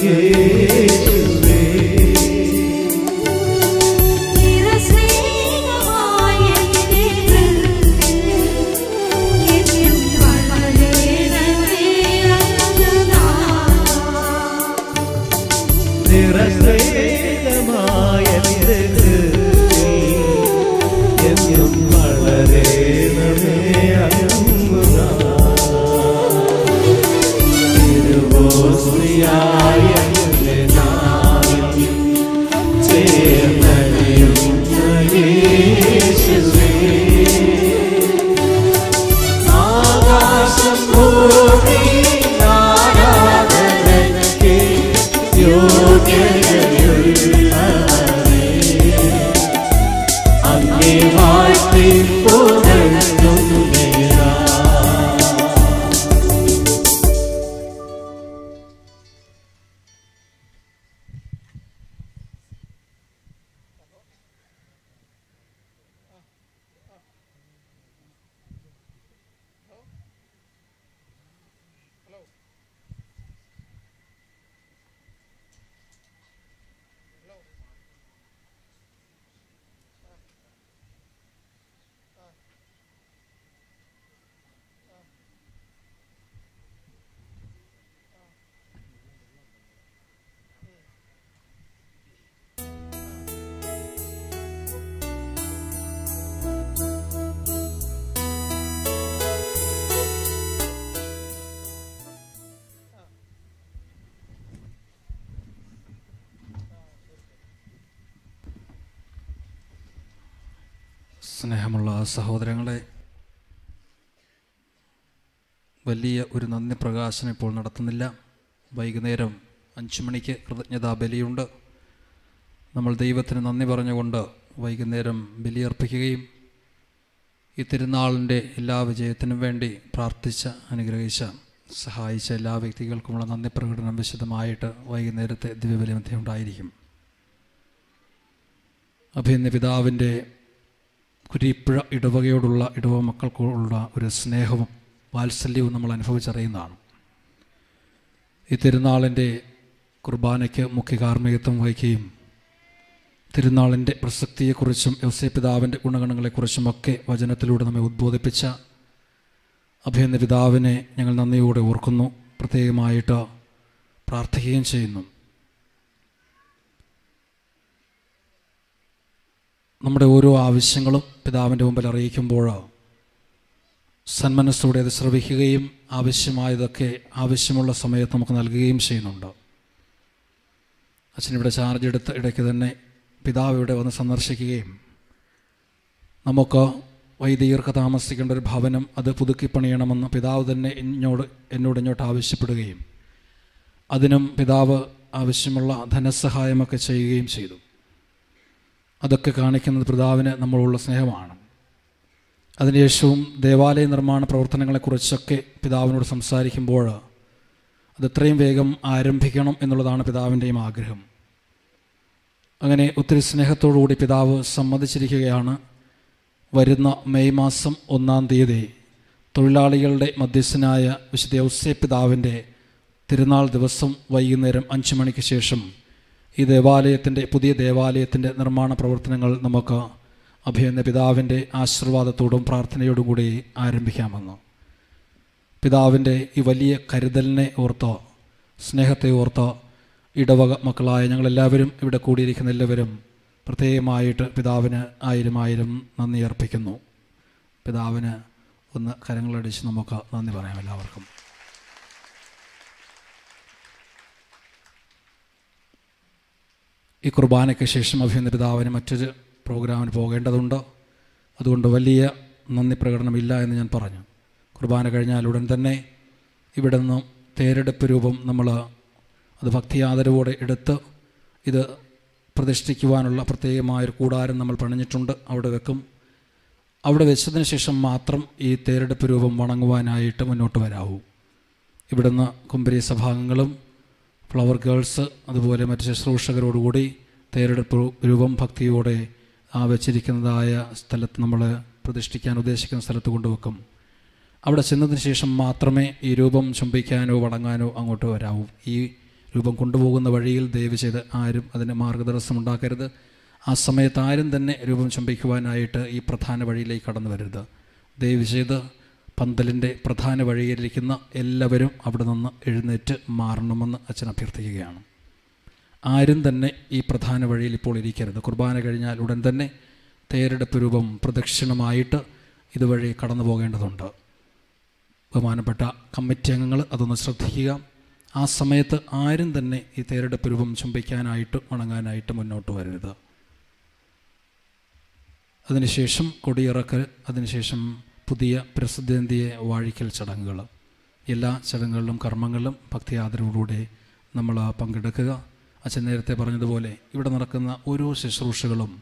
യേശുവേ നിറശ്രേയമായ എന്നും വളരേണമേ തിരുവോസ്തിയായ ചേർന്നടിയുന്ന യേശുവേ ആകാശം ഭൂമി ആരാധനയ്ക്ക് യോഗ്യതയുള്ളവനേ അങ്ങേ വാഴ്ത്തി പുകഴ്ത്തുന്നേരാ. സ്നേഹമുള്ള സഹോദരങ്ങളെ, വലിയ ഒരു നന്ദി പ്രകാശനം ഇപ്പോൾ നടത്തുന്നില്ല. വൈകുന്നേരം 5 മണിക്ക് കൃതജ്ഞതാ ബലിയുണ്ട്. നമ്മൾ ദൈവത്തിന് നന്ദി പറഞ്ഞുകൊണ്ട് വൈകുന്നേരം ബലിയർപ്പിക്കുകയും ഈ തിരുനാളിൻ്റെ എല്ലാ വിജയത്തിനും വേണ്ടി പ്രാർത്ഥിച്ച, അനുഗ്രഹിച്ച, സഹായിച്ച എല്ലാ വ്യക്തികൾക്കുമുള്ള നന്ദി പ്രകടനം വിശദമായിട്ട് വൈകുന്നേരത്തെ ദിവ്യബലി മധ്യേ ഉണ്ടായിരിക്കും. അഭിനന്ദ പിതാവിൻ്റെ കുരിപ്പുഴ ഇടവകയോടുള്ള ഇടവ മക്കൾക്കുള്ള ഒരു സ്നേഹവും വാത്സല്യവും നമ്മൾ അനുഭവിച്ചറിയുന്നതാണ്. ഈ തിരുനാളിൻ്റെ കുർബാനയ്ക്ക് മുഖ്യ കാർമ്മികത്വം വഹിക്കുകയും തിരുനാളിൻ്റെ പ്രസക്തിയെക്കുറിച്ചും യോസേപ്പ് പിതാവിൻ്റെ ഗുണഗണങ്ങളെക്കുറിച്ചുമൊക്കെ വചനത്തിലൂടെ നമ്മെ ഉദ്ബോധിപ്പിച്ച അഭിനന്ദ പിതാവിനെ ഞങ്ങൾ നന്ദിയോടെ ഓർക്കുന്നു, പ്രത്യേകമായിട്ട് പ്രാർത്ഥിക്കുകയും ചെയ്യുന്നു. നമ്മുടെ ഓരോ ആവശ്യങ്ങളും പിതാവിൻ്റെ മുമ്പിൽ അറിയിക്കുമ്പോൾ സന്മനസ്സോടെ അത് ശ്രവിക്കുകയും ആവശ്യമായതൊക്കെ ആവശ്യമുള്ള സമയത്ത് നമുക്ക് നൽകുകയും ചെയ്യുന്നുണ്ട്. അച്ഛനിവിടെ ചാർജ് എടുത്ത ഇടയ്ക്ക് തന്നെ പിതാവ് ഇവിടെ വന്ന് സന്ദർശിക്കുകയും നമുക്ക് വൈദികർക്ക് താമസിക്കേണ്ട ഒരു ഭവനം അത് പുതുക്കിപ്പണിയണമെന്ന് പിതാവ് തന്നെ എന്നോട് ഇങ്ങോട്ട് ആവശ്യപ്പെടുകയും അതിനും പിതാവ് ആവശ്യമുള്ള ധനസഹായമൊക്കെ ചെയ്യുകയും ചെയ്തു. അതൊക്കെ കാണിക്കുന്നത് പിതാവിന് നമ്മളുള്ള സ്നേഹമാണ്. അതിനുശേഷവും ദേവാലയ നിർമ്മാണ പ്രവർത്തനങ്ങളെക്കുറിച്ചൊക്കെ പിതാവിനോട് സംസാരിക്കുമ്പോൾ അത് എത്രയും വേഗം ആരംഭിക്കണം എന്നുള്ളതാണ് പിതാവിൻ്റെയും ആഗ്രഹം. അങ്ങനെ ഒത്തിരി സ്നേഹത്തോടുകൂടി പിതാവ് സമ്മതിച്ചിരിക്കുകയാണ്. വരുന്ന മെയ് മാസം 1-ാം തീയതി തൊഴിലാളികളുടെ മധ്യസ്ഥനായ വിശുദ്ധ ഔസേപ്പ് പിതാവിൻ്റെ തിരുനാൾ ദിവസം വൈകുന്നേരം 5 മണിക്ക് ശേഷം ഈ ദേവാലയത്തിൻ്റെ പുതിയ ദേവാലയത്തിൻ്റെ നിർമ്മാണ പ്രവർത്തനങ്ങൾ നമുക്ക് അഭിനന്ദ പിതാവിൻ്റെ ആശീർവാദത്തോടും പ്രാർത്ഥനയോടും കൂടി ആരംഭിക്കാമെന്ന്. പിതാവിൻ്റെ ഈ വലിയ കരുതലിനെ ഓർത്തോ സ്നേഹത്തെ ഓർത്തോ ഇടവക മക്കളായ ഞങ്ങളെല്ലാവരും ഇവിടെ കൂടിയിരിക്കുന്ന എല്ലാവരും പ്രത്യേകമായിട്ട് പിതാവിന് 1000 നന്ദി അർപ്പിക്കുന്നു. പിതാവിന് ഒന്ന് കരങ്ങളടിച്ച് നമുക്ക് നന്ദി പറയാം എല്ലാവർക്കും. ഈ കുർബാനയ്ക്ക് ശേഷം അഭിനന്ദ പിതാവിന് മറ്റൊരു പ്രോഗ്രാമിന് പോകേണ്ടതുണ്ട്. അതുകൊണ്ട് വലിയ നന്ദി പ്രകടനമില്ല എന്ന് ഞാൻ പറഞ്ഞു. കുർബാന കഴിഞ്ഞാൽ ഉടൻ തന്നെ ഇവിടെ നിന്നും തേരെടുപ്പ് രൂപം നമ്മൾ അത് ഭക്തിയാദരവോടെ എടുത്ത് ഇത് പ്രതിഷ്ഠിക്കുവാനുള്ള പ്രത്യേകമായൊരു കൂടാരം നമ്മൾ പണിഞ്ഞിട്ടുണ്ട്, അവിടെ വെക്കും. അവിടെ വെച്ചതിന് ശേഷം മാത്രം ഈ തേരെടുപ്പ് രൂപം വണങ്ങുവാനായിട്ട് മുന്നോട്ട് വരാവൂ. ഇവിടുന്ന് കുമ്പരി സഭാംഗങ്ങളും ഫ്ലവർ ഗേൾസ് അതുപോലെ മറ്റ് ശുശ്രൂഷകരോടുകൂടി തേരെടുപ്പ് രൂപം ഭക്തിയോടെ ആ വെച്ചിരിക്കുന്നതായ സ്ഥലത്ത് നമ്മൾ പ്രതിഷ്ഠിക്കാൻ ഉദ്ദേശിക്കുന്ന സ്ഥലത്ത് കൊണ്ടുവെക്കും. അവിടെ ചെന്നതിന് ശേഷം മാത്രമേ ഈ രൂപം ചുംബിക്കാനോ വണങ്ങാനോ അങ്ങോട്ട് വരാവൂ. ഈ രൂപം കൊണ്ടുപോകുന്ന വഴിയിൽ ദയവ് ചെയ്ത് ആരും അതിന് മാർഗതടസ്സം ഉണ്ടാക്കരുത്. ആ സമയത്ത് ആരും തന്നെ രൂപം ചുംബിക്കുവാനായിട്ട് ഈ പ്രധാന വഴിയിലേക്ക് കടന്നു വരരുത്. ദയവ് ചെയ്ത് പന്തലിൻ്റെ പ്രധാന വഴിയിലിരിക്കുന്ന എല്ലാവരും അവിടെ നിന്ന് എഴുന്നേറ്റ് മാറണമെന്ന് അച്ഛൻ അഭ്യർത്ഥിക്കുകയാണ്. ആരും തന്നെ ഈ പ്രധാന വഴിയിൽ ഇപ്പോൾ ഇരിക്കരുത്. കുർബാന കഴിഞ്ഞാൽ ഉടൻ തന്നെ തേരെടുപ്പ് രൂപം പ്രദക്ഷിണമായിട്ട് ഇതുവഴി കടന്നു പോകേണ്ടതുണ്ട്. ബഹുമാനപ്പെട്ട കമ്മിറ്റി അംഗങ്ങൾ അതൊന്ന് ശ്രദ്ധിക്കുക. ആ സമയത്ത് ആരും തന്നെ ഈ തേരെടുപ്പ് രൂപം ചുംബിക്കാനായിട്ട് വണങ്ങാനായിട്ട് മുന്നോട്ട് വരരുത്. അതിനുശേഷം കൊടിയിറക്കൽ, അതിനുശേഷം പുതിയ പ്രസിദ്ധന്തിയെ വാഴിക്കൽ ചടങ്ങുകൾ, എല്ലാ ചടങ്ങുകളിലും കർമ്മങ്ങളിലും ഭക്തി ആദരവോടുകൂടി നമ്മൾ പങ്കെടുക്കുക. അച്ഛൻ നേരത്തെ പറഞ്ഞതുപോലെ ഇവിടെ നടക്കുന്ന ഓരോ ശുശ്രൂഷകളും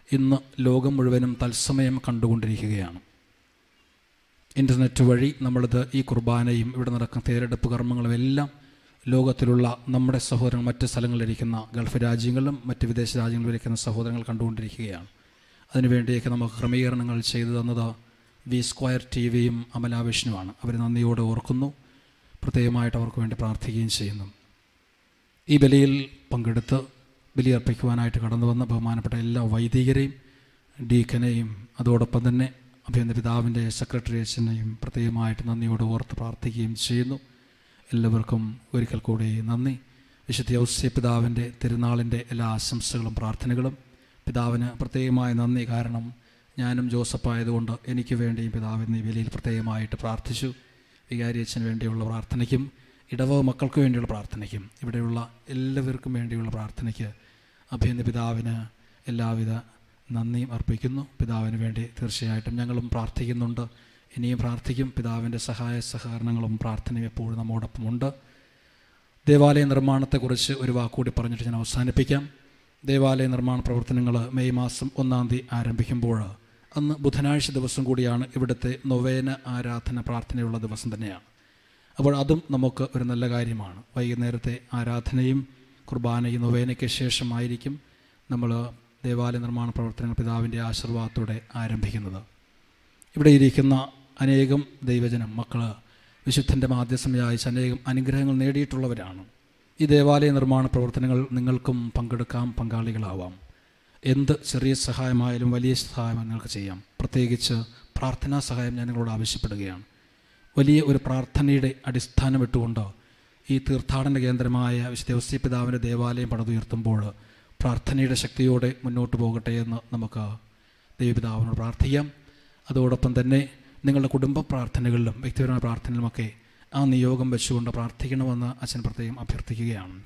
ഇന്ന് ലോകം മുഴുവനും തത്സമയം കണ്ടുകൊണ്ടിരിക്കുകയാണ്. ഇൻ്റർനെറ്റ് വഴി നമ്മളിത് ഈ കുർബാനയും ഇവിടെ നടക്കുന്ന തേരെടുപ്പ് കർമ്മങ്ങളും എല്ലാം ലോകത്തിലുള്ള നമ്മുടെ സഹോദരങ്ങൾ മറ്റ് സ്ഥലങ്ങളിലിരിക്കുന്ന ഗൾഫ് രാജ്യങ്ങളിലും മറ്റ് വിദേശ രാജ്യങ്ങളിലിരിക്കുന്ന സഹോദരങ്ങൾ കണ്ടുകൊണ്ടിരിക്കുകയാണ്. അതിനുവേണ്ടിയൊക്കെ നമുക്ക് ക്രമീകരണങ്ങൾ ചെയ്തു തന്നത് V² TV-യും അമലാവിഷ്ണുവാണ്. അവർ നന്ദിയോടെ ഓർക്കുന്നു. പ്രത്യേകമായിട്ട് അവർക്ക് വേണ്ടി പ്രാർത്ഥിക്കുകയും ചെയ്യുന്നു. ഈ ബലിയിൽ പങ്കെടുത്ത് ബലിയർപ്പിക്കുവാനായിട്ട് കടന്നു വന്ന ബഹുമാനപ്പെട്ട എല്ലാ വൈദികരെയും ഡീക്കനെയും അതോടൊപ്പം തന്നെ അഭിനന്ദ പിതാവിൻ്റെ സെക്രട്ടറി അച്ഛനെയും പ്രത്യേകമായിട്ട് നന്ദിയോടെ ഓർത്ത് പ്രാർത്ഥിക്കുകയും ചെയ്യുന്നു. എല്ലാവർക്കും ഒരിക്കൽ കൂടി നന്ദി. വിശുദ്ധ ഔസേപ്പ് പിതാവിൻ്റെ തിരുനാളിൻ്റെ എല്ലാ ആശംസകളും പ്രാർത്ഥനകളും. പിതാവിന് പ്രത്യേകമായ നന്ദി. കാരണം ഞാനും ജോസഫായതുകൊണ്ട് എനിക്ക് വേണ്ടിയും പിതാവിന് ഈ ബലിയിൽ പ്രത്യേകമായിട്ട് പ്രാർത്ഥിച്ചു. വികാരി അച്ഛന് വേണ്ടിയുള്ള പ്രാർത്ഥനയ്ക്കും ഇടവക മക്കൾക്ക് വേണ്ടിയുള്ള പ്രാർത്ഥനയ്ക്കും ഇവിടെയുള്ള എല്ലാവർക്കും വേണ്ടിയുള്ള പ്രാർത്ഥനയ്ക്ക് അഭിനന്ദ പിതാവിന് എല്ലാവിധ നന്ദിയും അർപ്പിക്കുന്നു. പിതാവിന് വേണ്ടി തീർച്ചയായിട്ടും ഞങ്ങളും പ്രാർത്ഥിക്കുന്നുണ്ട്, ഇനിയും പ്രാർത്ഥിക്കും. പിതാവിൻ്റെ സഹായ സഹകരണങ്ങളും പ്രാർത്ഥനയും എപ്പോഴും നമ്മോടൊപ്പമുണ്ട്. ദേവാലയ നിർമ്മാണത്തെക്കുറിച്ച് ഒരു വാക്കുകൂടി പറഞ്ഞിട്ട് ഞാൻ അവസാനിപ്പിക്കാം. ദേവാലയ നിർമ്മാണ പ്രവർത്തനങ്ങൾ മെയ് മാസം 1-ാം തീയതി ആരംഭിക്കുമ്പോൾ അന്ന് ബുധനാഴ്ച ദിവസം കൂടിയാണ് ഇവിടുത്തെ നൊവേന ആരാധന പ്രാർത്ഥനയുള്ള ദിവസം തന്നെയാണ്. അപ്പോൾ അതും നമുക്ക് ഒരു നല്ല കാര്യമാണ്. വൈകുന്നേരത്തെ ആരാധനയും കുർബാനയും നൊവേനയ്ക്ക് ശേഷമായിരിക്കും നമ്മൾ ദേവാലയ നിർമ്മാണ പ്രവർത്തനങ്ങൾ പിതാവിൻ്റെ ആശീർവാദത്തോടെ ആരംഭിക്കുന്നത്. ഇവിടെ ഇരിക്കുന്ന അനേകം ദൈവജനം മക്കൾ വിശുദ്ധൻ്റെ മാധ്യസ്ഥം യാചിച്ച് അനേകം അനുഗ്രഹങ്ങൾ നേടിയിട്ടുള്ളവരാണ്. ഈ ദേവാലയ നിർമ്മാണ പ്രവർത്തനങ്ങൾ നിങ്ങൾക്കും പങ്കെടുക്കാം, പങ്കാളികളാവാം. എന്ത് ചെറിയ സഹായമായാലും വലിയ സഹായം നിങ്ങൾക്ക് ചെയ്യാം. പ്രത്യേകിച്ച് പ്രാർത്ഥനാ സഹായം ഞാൻ നിങ്ങളോട് ആവശ്യപ്പെടുകയാണ്. വലിയ ഒരു പ്രാർത്ഥനയുടെ അടിസ്ഥാനം ഇട്ടുകൊണ്ട് ഈ തീർത്ഥാടന കേന്ദ്രമായ വിശുദ്ധ ഔസേപ്പ് പിതാവിൻ്റെ ദേവാലയം പണിതുയർത്തുമ്പോൾ പ്രാർത്ഥനയുടെ ശക്തിയോടെ മുന്നോട്ട് പോകട്ടെ എന്ന് നമുക്ക് ദൈവപിതാവിനോട് പ്രാർത്ഥിക്കാം. അതോടൊപ്പം തന്നെ നിങ്ങളുടെ കുടുംബ പ്രാർത്ഥനകളിലും വ്യക്തിപരമായ പ്രാർത്ഥനയിലുമൊക്കെ ആ നിയോഗം വെച്ചുകൊണ്ട് പ്രാർത്ഥിക്കണമെന്ന് അച്ഛൻ പ്രത്യേകം അഭ്യർത്ഥിക്കുകയാണ്.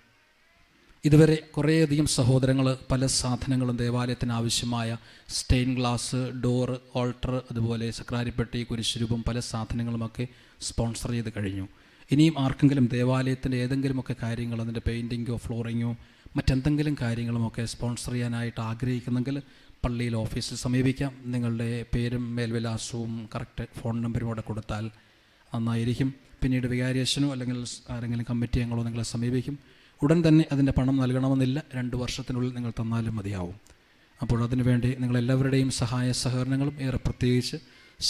ഇതുവരെ കുറേയധികം സഹോദരങ്ങൾ പല സാധനങ്ങളും ദേവാലയത്തിന് ആവശ്യമായ സ്റ്റെയിൻ ഗ്ലാസ്, ഡോറ്, ഓൾട്ടർ, അതുപോലെ സക്രാരിപ്പെട്ടി, കുരിശുരൂപം പല സാധനങ്ങളുമൊക്കെ സ്പോൺസർ ചെയ്ത് കഴിഞ്ഞു. ഇനിയും ആർക്കെങ്കിലും ദേവാലയത്തിൻ്റെ ഏതെങ്കിലുമൊക്കെ കാര്യങ്ങൾ, അതിൻ്റെ പെയിൻറ്റിങ്ങോ ഫ്ലോറിങ്ങോ മറ്റെന്തെങ്കിലും കാര്യങ്ങളുമൊക്കെ സ്പോൺസർ ചെയ്യാനായിട്ട് ആഗ്രഹിക്കുന്നെങ്കിൽ പള്ളിയിൽ ഓഫീസിൽ സമീപിക്കാം. നിങ്ങളുടെ പേരും മേൽവിലാസവും കറക്റ്റ് ഫോൺ നമ്പരും കൂടെ കൊടുത്താൽ നന്നായിരിക്കും. പിന്നീട് വികാരിയച്ഛനോ അല്ലെങ്കിൽ ആരെങ്കിലും കമ്മിറ്റി അംഗങ്ങളോ നിങ്ങളെ സമീപിക്കും. ഉടൻ തന്നെ അതിൻ്റെ പണം നൽകണമെന്നില്ല, 2 വർഷത്തിനുള്ളിൽ നിങ്ങൾ തന്നാലും മതിയാവും. അപ്പോൾ അതിനുവേണ്ടി നിങ്ങളെല്ലാവരുടെയും സഹായ സഹകരണങ്ങളും ഏറെ പ്രത്യേകിച്ച്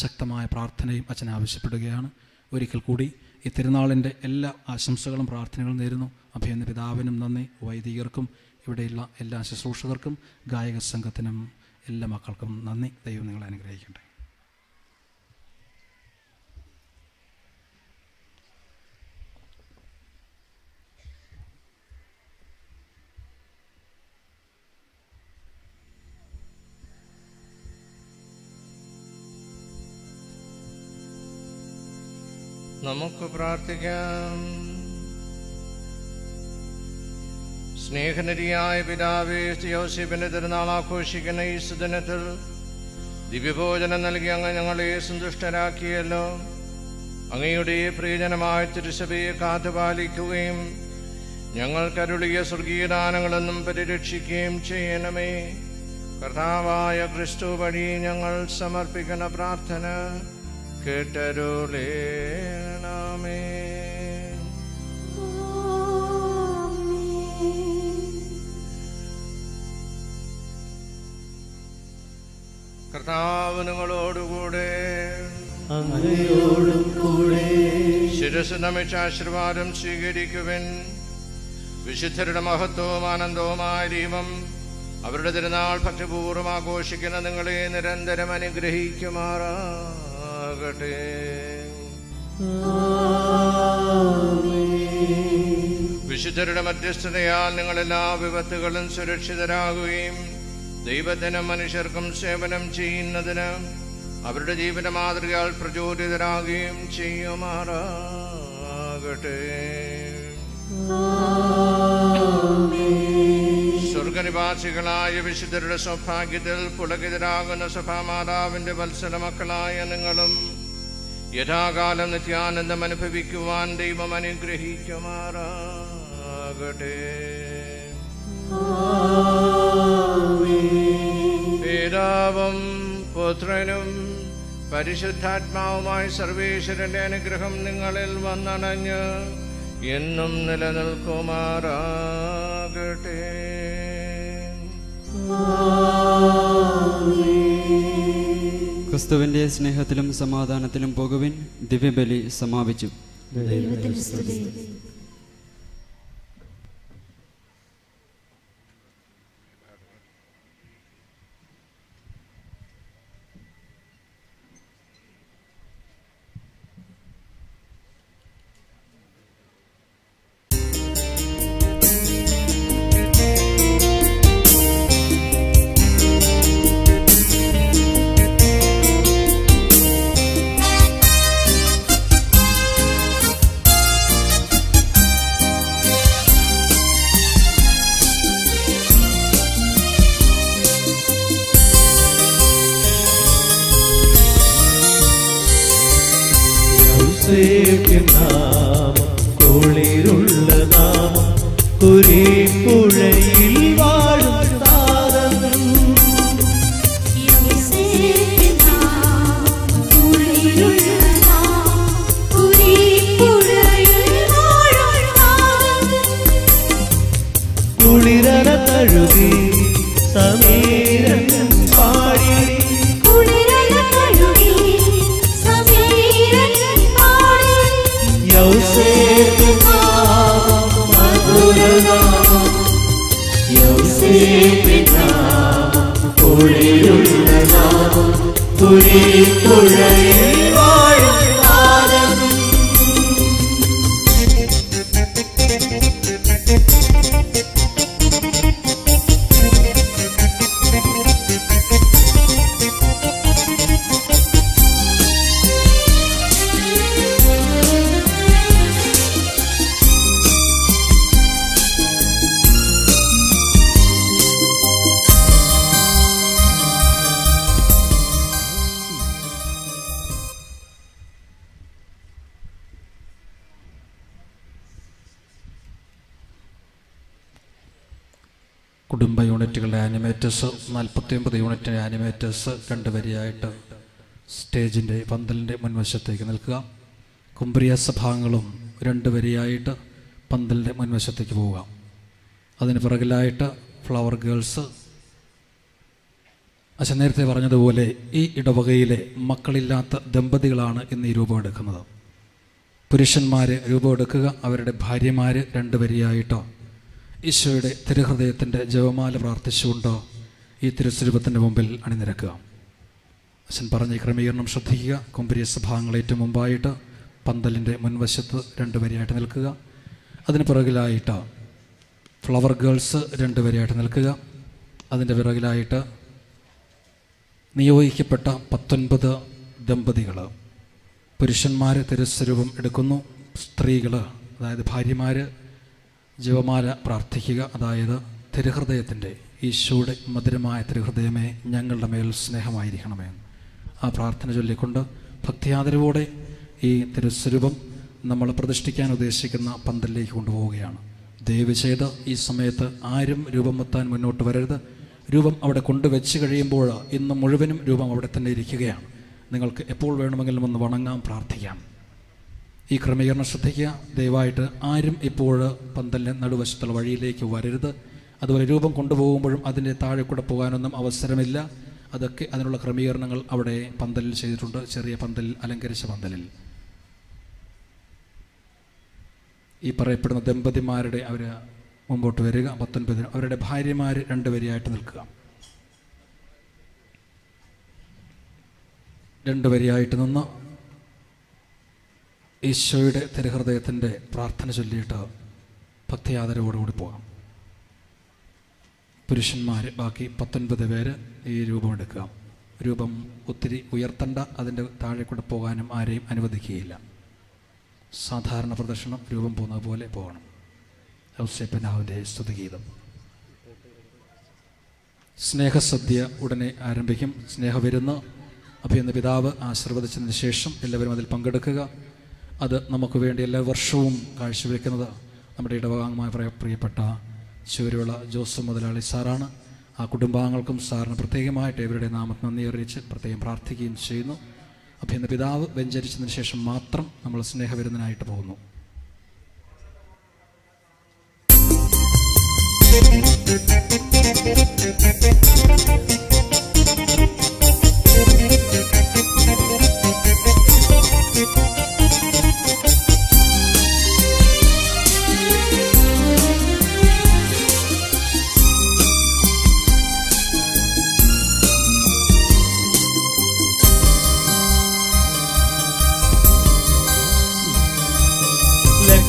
ശക്തമായ പ്രാർത്ഥനയും അച്ഛൻ ആവശ്യപ്പെടുകയാണ്. ഒരിക്കൽ കൂടി ഈ തിരുനാളിൻ്റെ എല്ലാ ആശംസകളും പ്രാർത്ഥനകളും നേരുന്നു. അഭിനന്ദ പിതാവിനും നന്ദി, വൈദികർക്കും ഇവിടെയുള്ള എല്ലാ ശുശ്രൂഷകർക്കും ഗായക സംഘത്തിനും എല്ലാ മക്കൾക്കും നന്ദി. ദൈവം നിങ്ങളെ അനുഗ്രഹിക്കട്ടെ. നമുക്ക് പ്രാർത്ഥിക്കാം. സ്നേഹനിധിയായ പിതാവേ, യോസേപ്പിന്റെ തിരുനാൾ ആഘോഷിക്കുന്ന ഈ സുദിനത്തിൽ ദിവ്യഭോജനം നൽകി അങ്ങ് ഞങ്ങളെ സന്തുഷ്ടരാക്കിയല്ലോ. അങ്ങയുടെ പ്രിയജനമായ തിരുസഭയെ കാത്തുപാലിക്കുകയും ഞങ്ങൾക്കരുളിയ സ്വർഗീയ ദാനങ്ങളെന്നും പരിരക്ഷിക്കുകയും ചെയ്യണമേ. കർത്താവായ ക്രിസ്തു വഴി ഞങ്ങൾ സമർപ്പിക്കുന്ന പ്രാർത്ഥന കേട്ടരുളേണമേ. കർത്താവ് നിങ്ങളോടുകൂടെ അങ്ങയോടും കൂടെ ശിരസ് നമിച്ച ആശീർവാദം സ്വീകരിക്കുവിൻ. വിശുദ്ധരുടെ മഹത്വവും ആനന്ദവുമായ ദൈവം അവരുടെ തിരുനാൾ ഭക്തിപൂർവ്വം ആഘോഷിക്കുന്ന നിങ്ങളെ നിരന്തരം അനുഗ്രഹിക്കുമാറാകട്ടെ. വിശുദ്ധരുടെ മധ്യസ്ഥതയാൽ നിങ്ങളെല്ലാ വിപത്തുകളും സുരക്ഷിതരാകുകയും ദൈവത്തിനും മനുഷ്യർക്കും സേവനം ചെയ്യുന്നതിന് അവരുടെ ജീവിത മാതൃകയാൽ പ്രചോദിതരാകുകയും ചെയ്യുമാറാകട്ടെ. സ്വർഗനിവാസികളായ വിശുദ്ധരുടെ സൗഭാഗ്യത്തിൽ പുളകിതരാകുന്ന സഭാമാതാവിന്റെ വത്സല മക്കളായ നിങ്ങളും യഥാകാലം നിത്യാനന്ദം അനുഭവിക്കുവാൻ ദൈവം അനുഗ്രഹിക്കുമാറാകട്ടെ. പിതാവും പുത്രനും പരിശുദ്ധാത്മാവുമായ സർവേശ്വരന്റെ അനുഗ്രഹം നിങ്ങളിൽ വന്നണഞ്ഞ് എന്നും നിലനിൽക്കുമാറാകട്ടെ. ക്രിസ്തുവിൻ്റെ സ്നേഹത്തിലും സമാധാനത്തിലും പോകുവിൻ. ദിവ്യബലി സമാപിച്ചു. നാമം കുളിരുള്ള നാമം കുരിപ്പുഴയിൽ വാഴും താരം കുളിരന തഴുകി സമീരൻ പാടി കുടുംബ യൂണിറ്റുകളുടെ ആനിമേറ്റേഴ്സ് 49 യൂണിറ്റിൻ്റെ ആനിമേറ്റേഴ്സ് 2 വരിയായിട്ട് സ്റ്റേജിൻ്റെ പന്തലിൻ്റെ മുൻവശത്തേക്ക് നിൽക്കുക. കുംബ്രിയ സഭാംഗങ്ങളും 2 വരിയായിട്ട് പന്തലിൻ്റെ മുൻവശത്തേക്ക് പോവുക. അതിന് പിറകിലായിട്ട് ഫ്ലവർ ഗേൾസ്. അച്ഛൻ നേരത്തെ പറഞ്ഞതുപോലെ ഈ ഇടവകയിലെ മക്കളില്ലാത്ത ദമ്പതികളാണ് ഇന്ന് ഈ രൂപം എടുക്കുന്നത്. പുരുഷന്മാർ രൂപം എടുക്കുക. അവരുടെ ഭാര്യമാർ 2 വരിയായിട്ടോ ഈശോയുടെ തിരുഹൃദയത്തിൻ്റെ ജപമാല പ്രാർത്ഥിച്ചുകൊണ്ടോ ഈ തിരുസ്വരൂപത്തിൻ്റെ മുമ്പിൽ അണിനിരക്കുക. അച്ഛൻ പറഞ്ഞ ഈ ക്രമീകരണം ശ്രദ്ധിക്കുക. കുംബ്രിയ സഭാംഗങ്ങൾ ഏറ്റവും മുമ്പായിട്ട് പന്തലിൻ്റെ മുൻവശത്ത് 2 വരിയായിട്ട് നിൽക്കുക. അതിന് പിറകിലായിട്ട് ഫ്ലവർ ഗേൾസ് 2 വരിയായിട്ട് നിൽക്കുക. അതിൻ്റെ പിറകിലായിട്ട് നിയോഗിക്കപ്പെട്ട 19 ദമ്പതികൾ. പുരുഷന്മാർ തിരുസ്വരൂപം എടുക്കുന്നു. സ്ത്രീകൾ, അതായത് ഭാര്യമാർ ജപമാല പ്രാർത്ഥിക്കുക. അതായത് തിരുഹൃദയത്തിൻ്റെ, ഈശോയുടെ മധുരമായ തിരുഹൃദയമേ ഞങ്ങളുടെ മേൽ സ്നേഹമായിരിക്കണമേ. ആ പ്രാർത്ഥന ചൊല്ലിക്കൊണ്ട് ഭക്തിയാദരവോടെ ഈ തിരുസ്വരൂപം നമ്മൾ പ്രതിഷ്ഠിക്കാൻ ഉദ്ദേശിക്കുന്ന പന്തലിലേക്ക് കൊണ്ടുപോവുകയാണ്. ദയവ് ചെയ്ത് ഈ സമയത്ത് ആരും രൂപം വെത്താൻ മുന്നോട്ട് വരരുത്. രൂപം അവിടെ കൊണ്ടുവച്ച് കഴിയുമ്പോൾ ഇന്ന് മുഴുവനും രൂപം അവിടെ തന്നെ ഇരിക്കുകയാണ്. നിങ്ങൾക്ക് എപ്പോൾ വേണമെങ്കിലും ഒന്ന് വണങ്ങാം, പ്രാർത്ഥിക്കാം. ഈ ക്രമീകരണം ശ്രദ്ധിക്കുക. ദയവായിട്ട് ആരും ഇപ്പോൾ പന്തലിൻ്റെ നടുവശത്തുള്ള വഴിയിലേക്ക് വരരുത്. അതുപോലെ രൂപം കൊണ്ടുപോകുമ്പോഴും അതിൻ്റെ താഴെ കൂടെ പോകാനൊന്നും അവസരമില്ല. അതൊക്കെ അതിനുള്ള ക്രമീകരണങ്ങൾ അവിടെ പന്തലിൽ ചെയ്തിട്ടുണ്ട്. ചെറിയ പന്തലിൽ, അലങ്കരിച്ച പന്തലിൽ. ഈ പറയപ്പെടുന്ന ദമ്പതിമാരുടെ അവർ മുമ്പോട്ട് വരിക. 19 അവരുടെ ഭാര്യമാർ 2 വരിയായിട്ട് നിൽക്കുക. 2 വരിയായിട്ട് നിന്ന് ഈശോയുടെ തിരുഹൃദയത്തിൻ്റെ പ്രാർത്ഥന ചൊല്ലിയിട്ട് ഭക്തിയാദരവോടുകൂടി പോകാം. പുരുഷന്മാർ ബാക്കി 19 പേര് ഈ രൂപം എടുക്കുക. രൂപം ഒത്തിരി ഉയർത്തണ്ട, അതിൻ്റെ താഴെ കൂടെ പോകാനും ആരെയും അനുവദിക്കുകയില്ല. സാധാരണ പ്രദർശനം രൂപം പോകുന്നത് പോലെ പോകണം. ഔസേപ്പനാവിൻ്റെ സ്തുതിഗീതം. സ്നേഹസദ്യ ഉടനെ ആരംഭിക്കും. സ്നേഹവിരുന്ന് അഭിനന്ദ പിതാവ് ആശീർവദിച്ചതിന് ശേഷം എല്ലാവരും അതിൽ പങ്കെടുക്കുക. അത് നമുക്ക് വേണ്ടി എല്ലാ വർഷവും കാഴ്ചവെക്കുന്നത് നമ്മുടെ ഇടവകാംഗമായ പ്രിയപ്പെട്ട ചൂരുവിള ജോസഫ് മുതലാളി സാറാണ്. ആ കുടുംബാംഗങ്ങൾക്കും സാറിന് പ്രത്യേകമായിട്ട് ഇവരുടെ നാമത്തിൽ നന്ദി അറിയിച്ച് പ്രത്യേകം പ്രാർത്ഥിക്കുകയും ചെയ്യുന്നു. അഭിനന്ദ പിതാവ് വെഞ്ചരിച്ചതിന് ശേഷം മാത്രം നമ്മൾ സ്നേഹവിരുന്നിനായിട്ട് പോകുന്നു.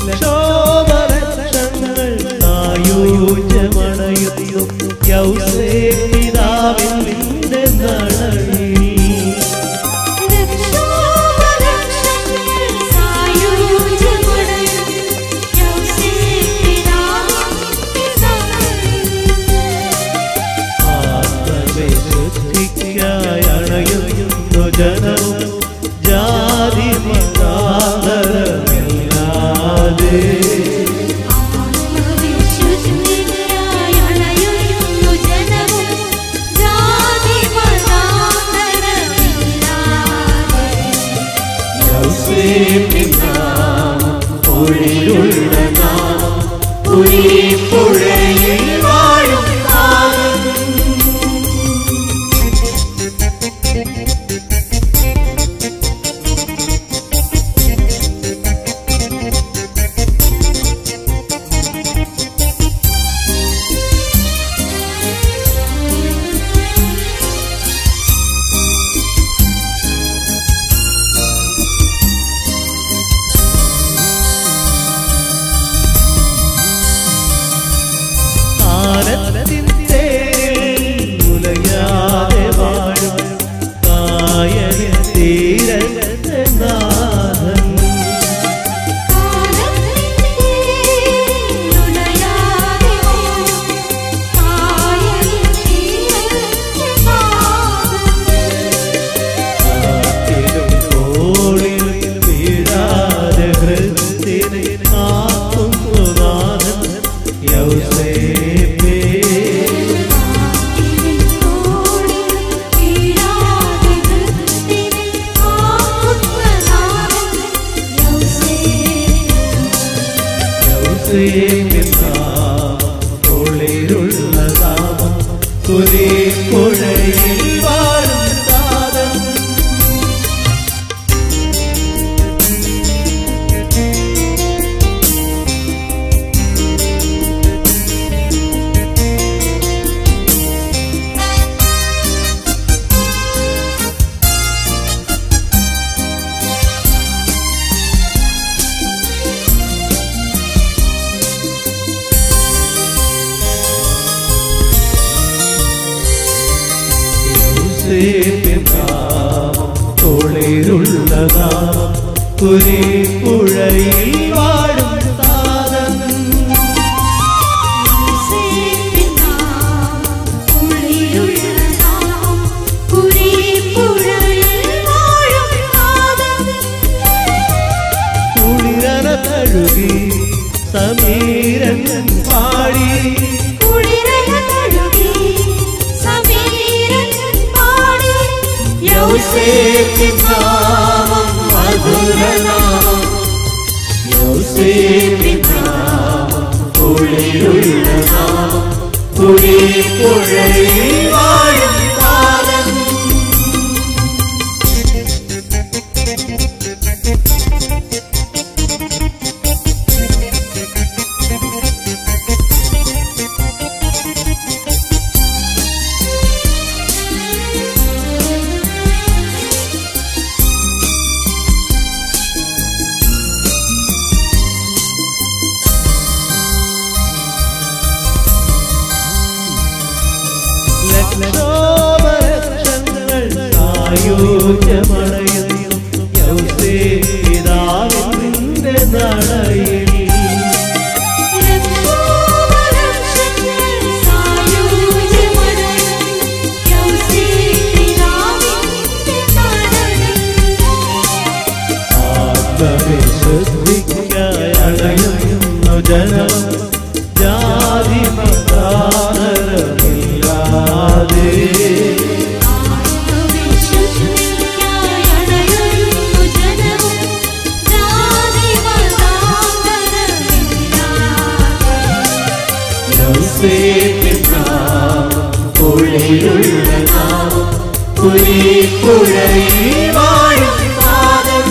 ലക്ഷോപലക്ഷങ്ങൾ ആയോജ്യമണയുന്നു യൗസേപിതാവിന്റെ നടയിൽ. ആത്മവിശുദ്ധിക്കായി അണയുന്നു ജനവും ജാതി മതാന്തരമില്ലാതെ. ഒഴിയുള്ള നാമം പുഴയിൽ വാഴും ഉലയാതെ വാഴും കായലിൻ തീരത്തെ നാഥൻ. കാറ്റിലും തോളിലും വീഴാതെ ഹൃദയത്തിനെ കാക്കുന്നു നാഥൻ യൗസേപ്പേ. ൊളിരുള്ള നാമം പുഴയിൽ വാഴും താതൻ. തൊളിരുള്ള നാമം പുഴയിൽ വാഴും താതൻ. കുളിരന തഴുകി സമീരൻ പാടി യൗസേപ്പിൻ നാമം മധുരനാമം യൗസേപ്പിൻ നാമം പുഴയുള്ള നാമം പുഴയിൽ വാഴും താതൻ. യൗസേപ്പിൻ നാമം പുഴയുള്ള നാമം പുഴയിൽ വാഴും നാഥൻ.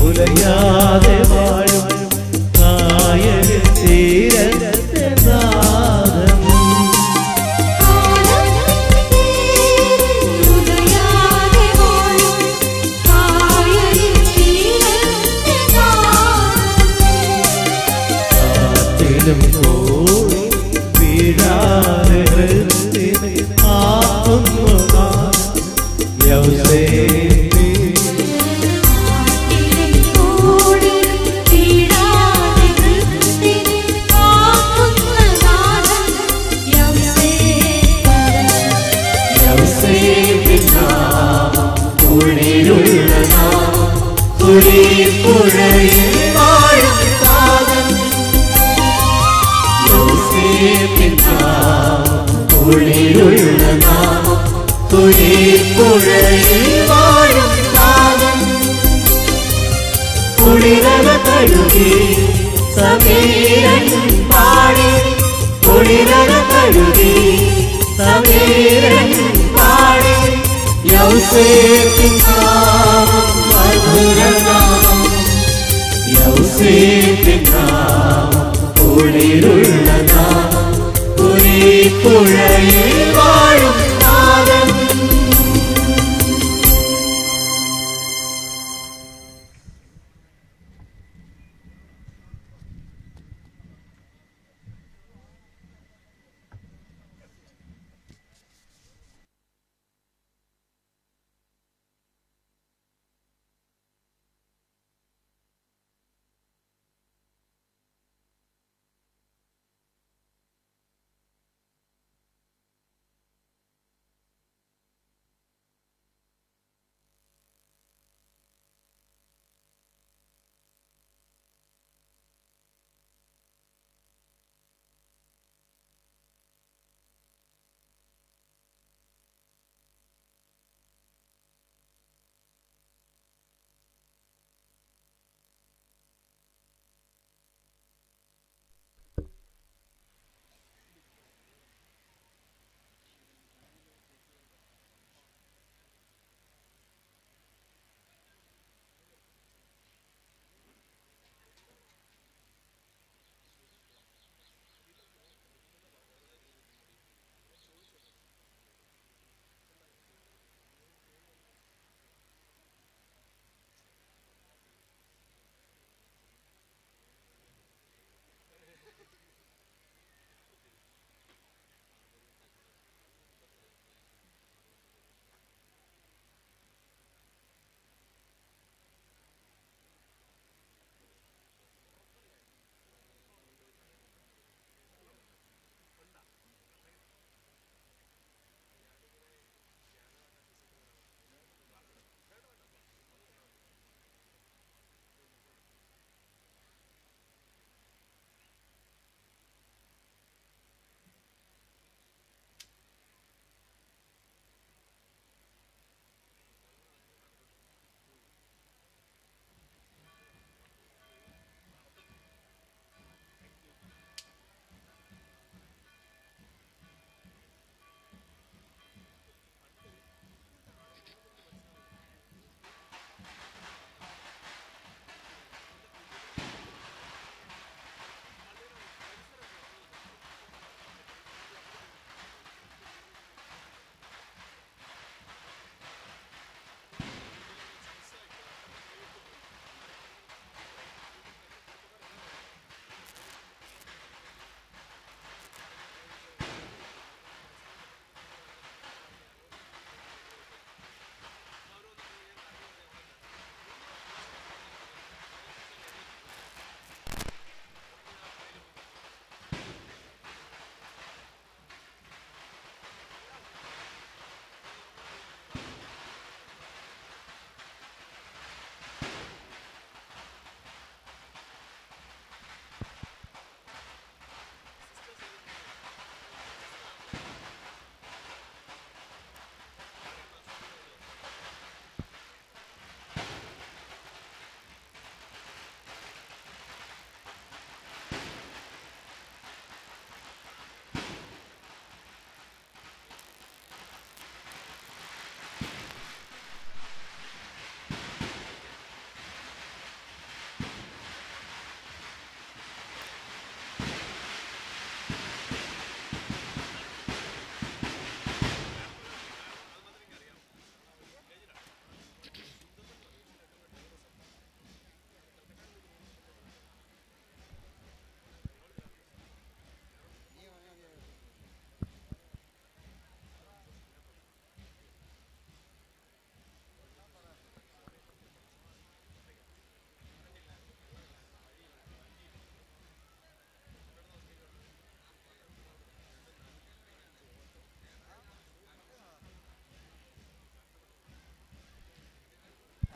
ഉലയാതെ വാഴും കായലിൻ തീരത്തെ നാഥൻ. കാറ്റിലും കോടി വീഴാതെ ഹൃദയത്തെ ആക്കുന്നു നാഥൻ. യൗസേപ്പിൻ പുഴയിലുള്ള നാമം പുഴയിൽ വാഴും നാഥൻ. യൗസേപ്പിൻ നാമം പുഴയിലുള്ള നാമം പുഴയിൽ വാഴും നാഥൻ. കുളിരല കഴുകി സമീരൻ പാടി കുളിരല കഴുകി സമീരൻ പാടി യൗസേപ്പിൻ നാമം മധുരനാമം. യൗസേപ്പിൻ നാമം പുഴയിലുള്ള നാമം പുഴയിൽ വാഴും നാഥൻ.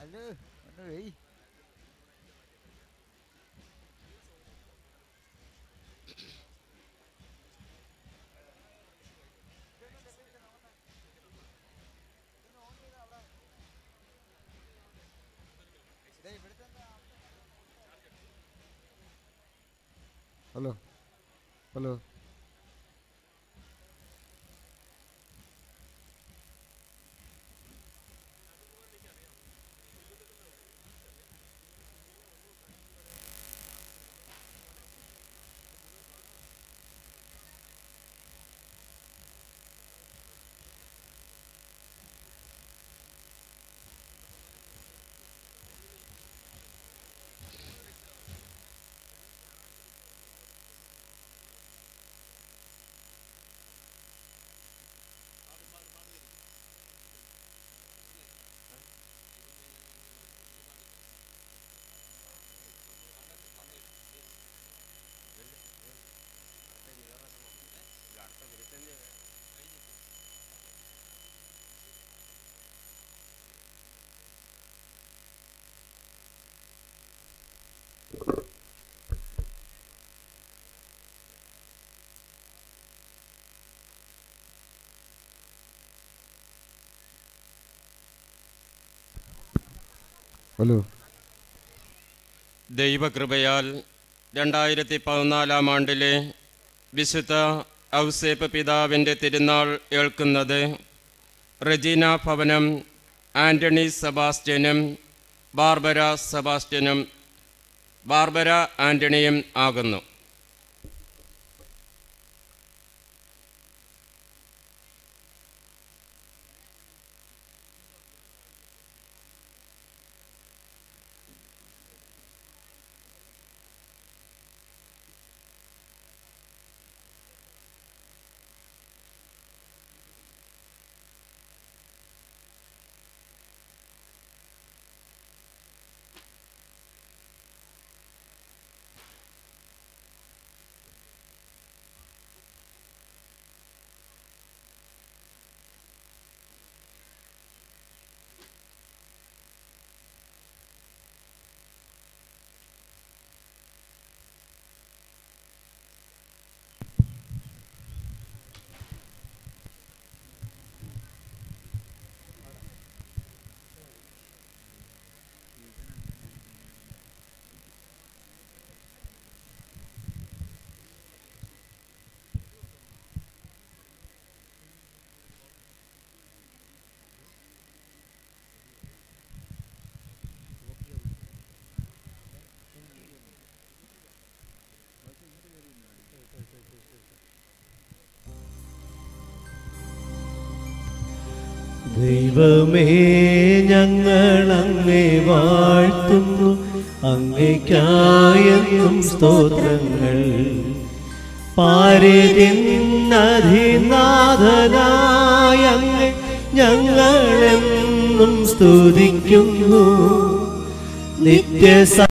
ഹലോ ഹലോ ഹലോ ദൈവകൃപയാൽ 2014 ആണ്ടിലെ വിശുദ്ധ ഔസേപ്പ് പിതാവിൻ്റെ തിരുനാൾ ഏൽക്കുന്നത് റെജീന ഭവനം ആൻ്റണി സെബാസ്റ്റ്യനും ബാർബര ആൻ്റണിയും ആകുന്നു. ദൈവമേ ഞങ്ങളങ്ങേ വാഴ്ത്തുന്നു, അങ്ങേയ്ക്കായെന്നും സ്തോത്രങ്ങൾ. പാരിതിന്നധിനാഥനായ അങ്ങേ ഞങ്ങളെന്നും സ്തുതിക്കുന്നു. നിത്യ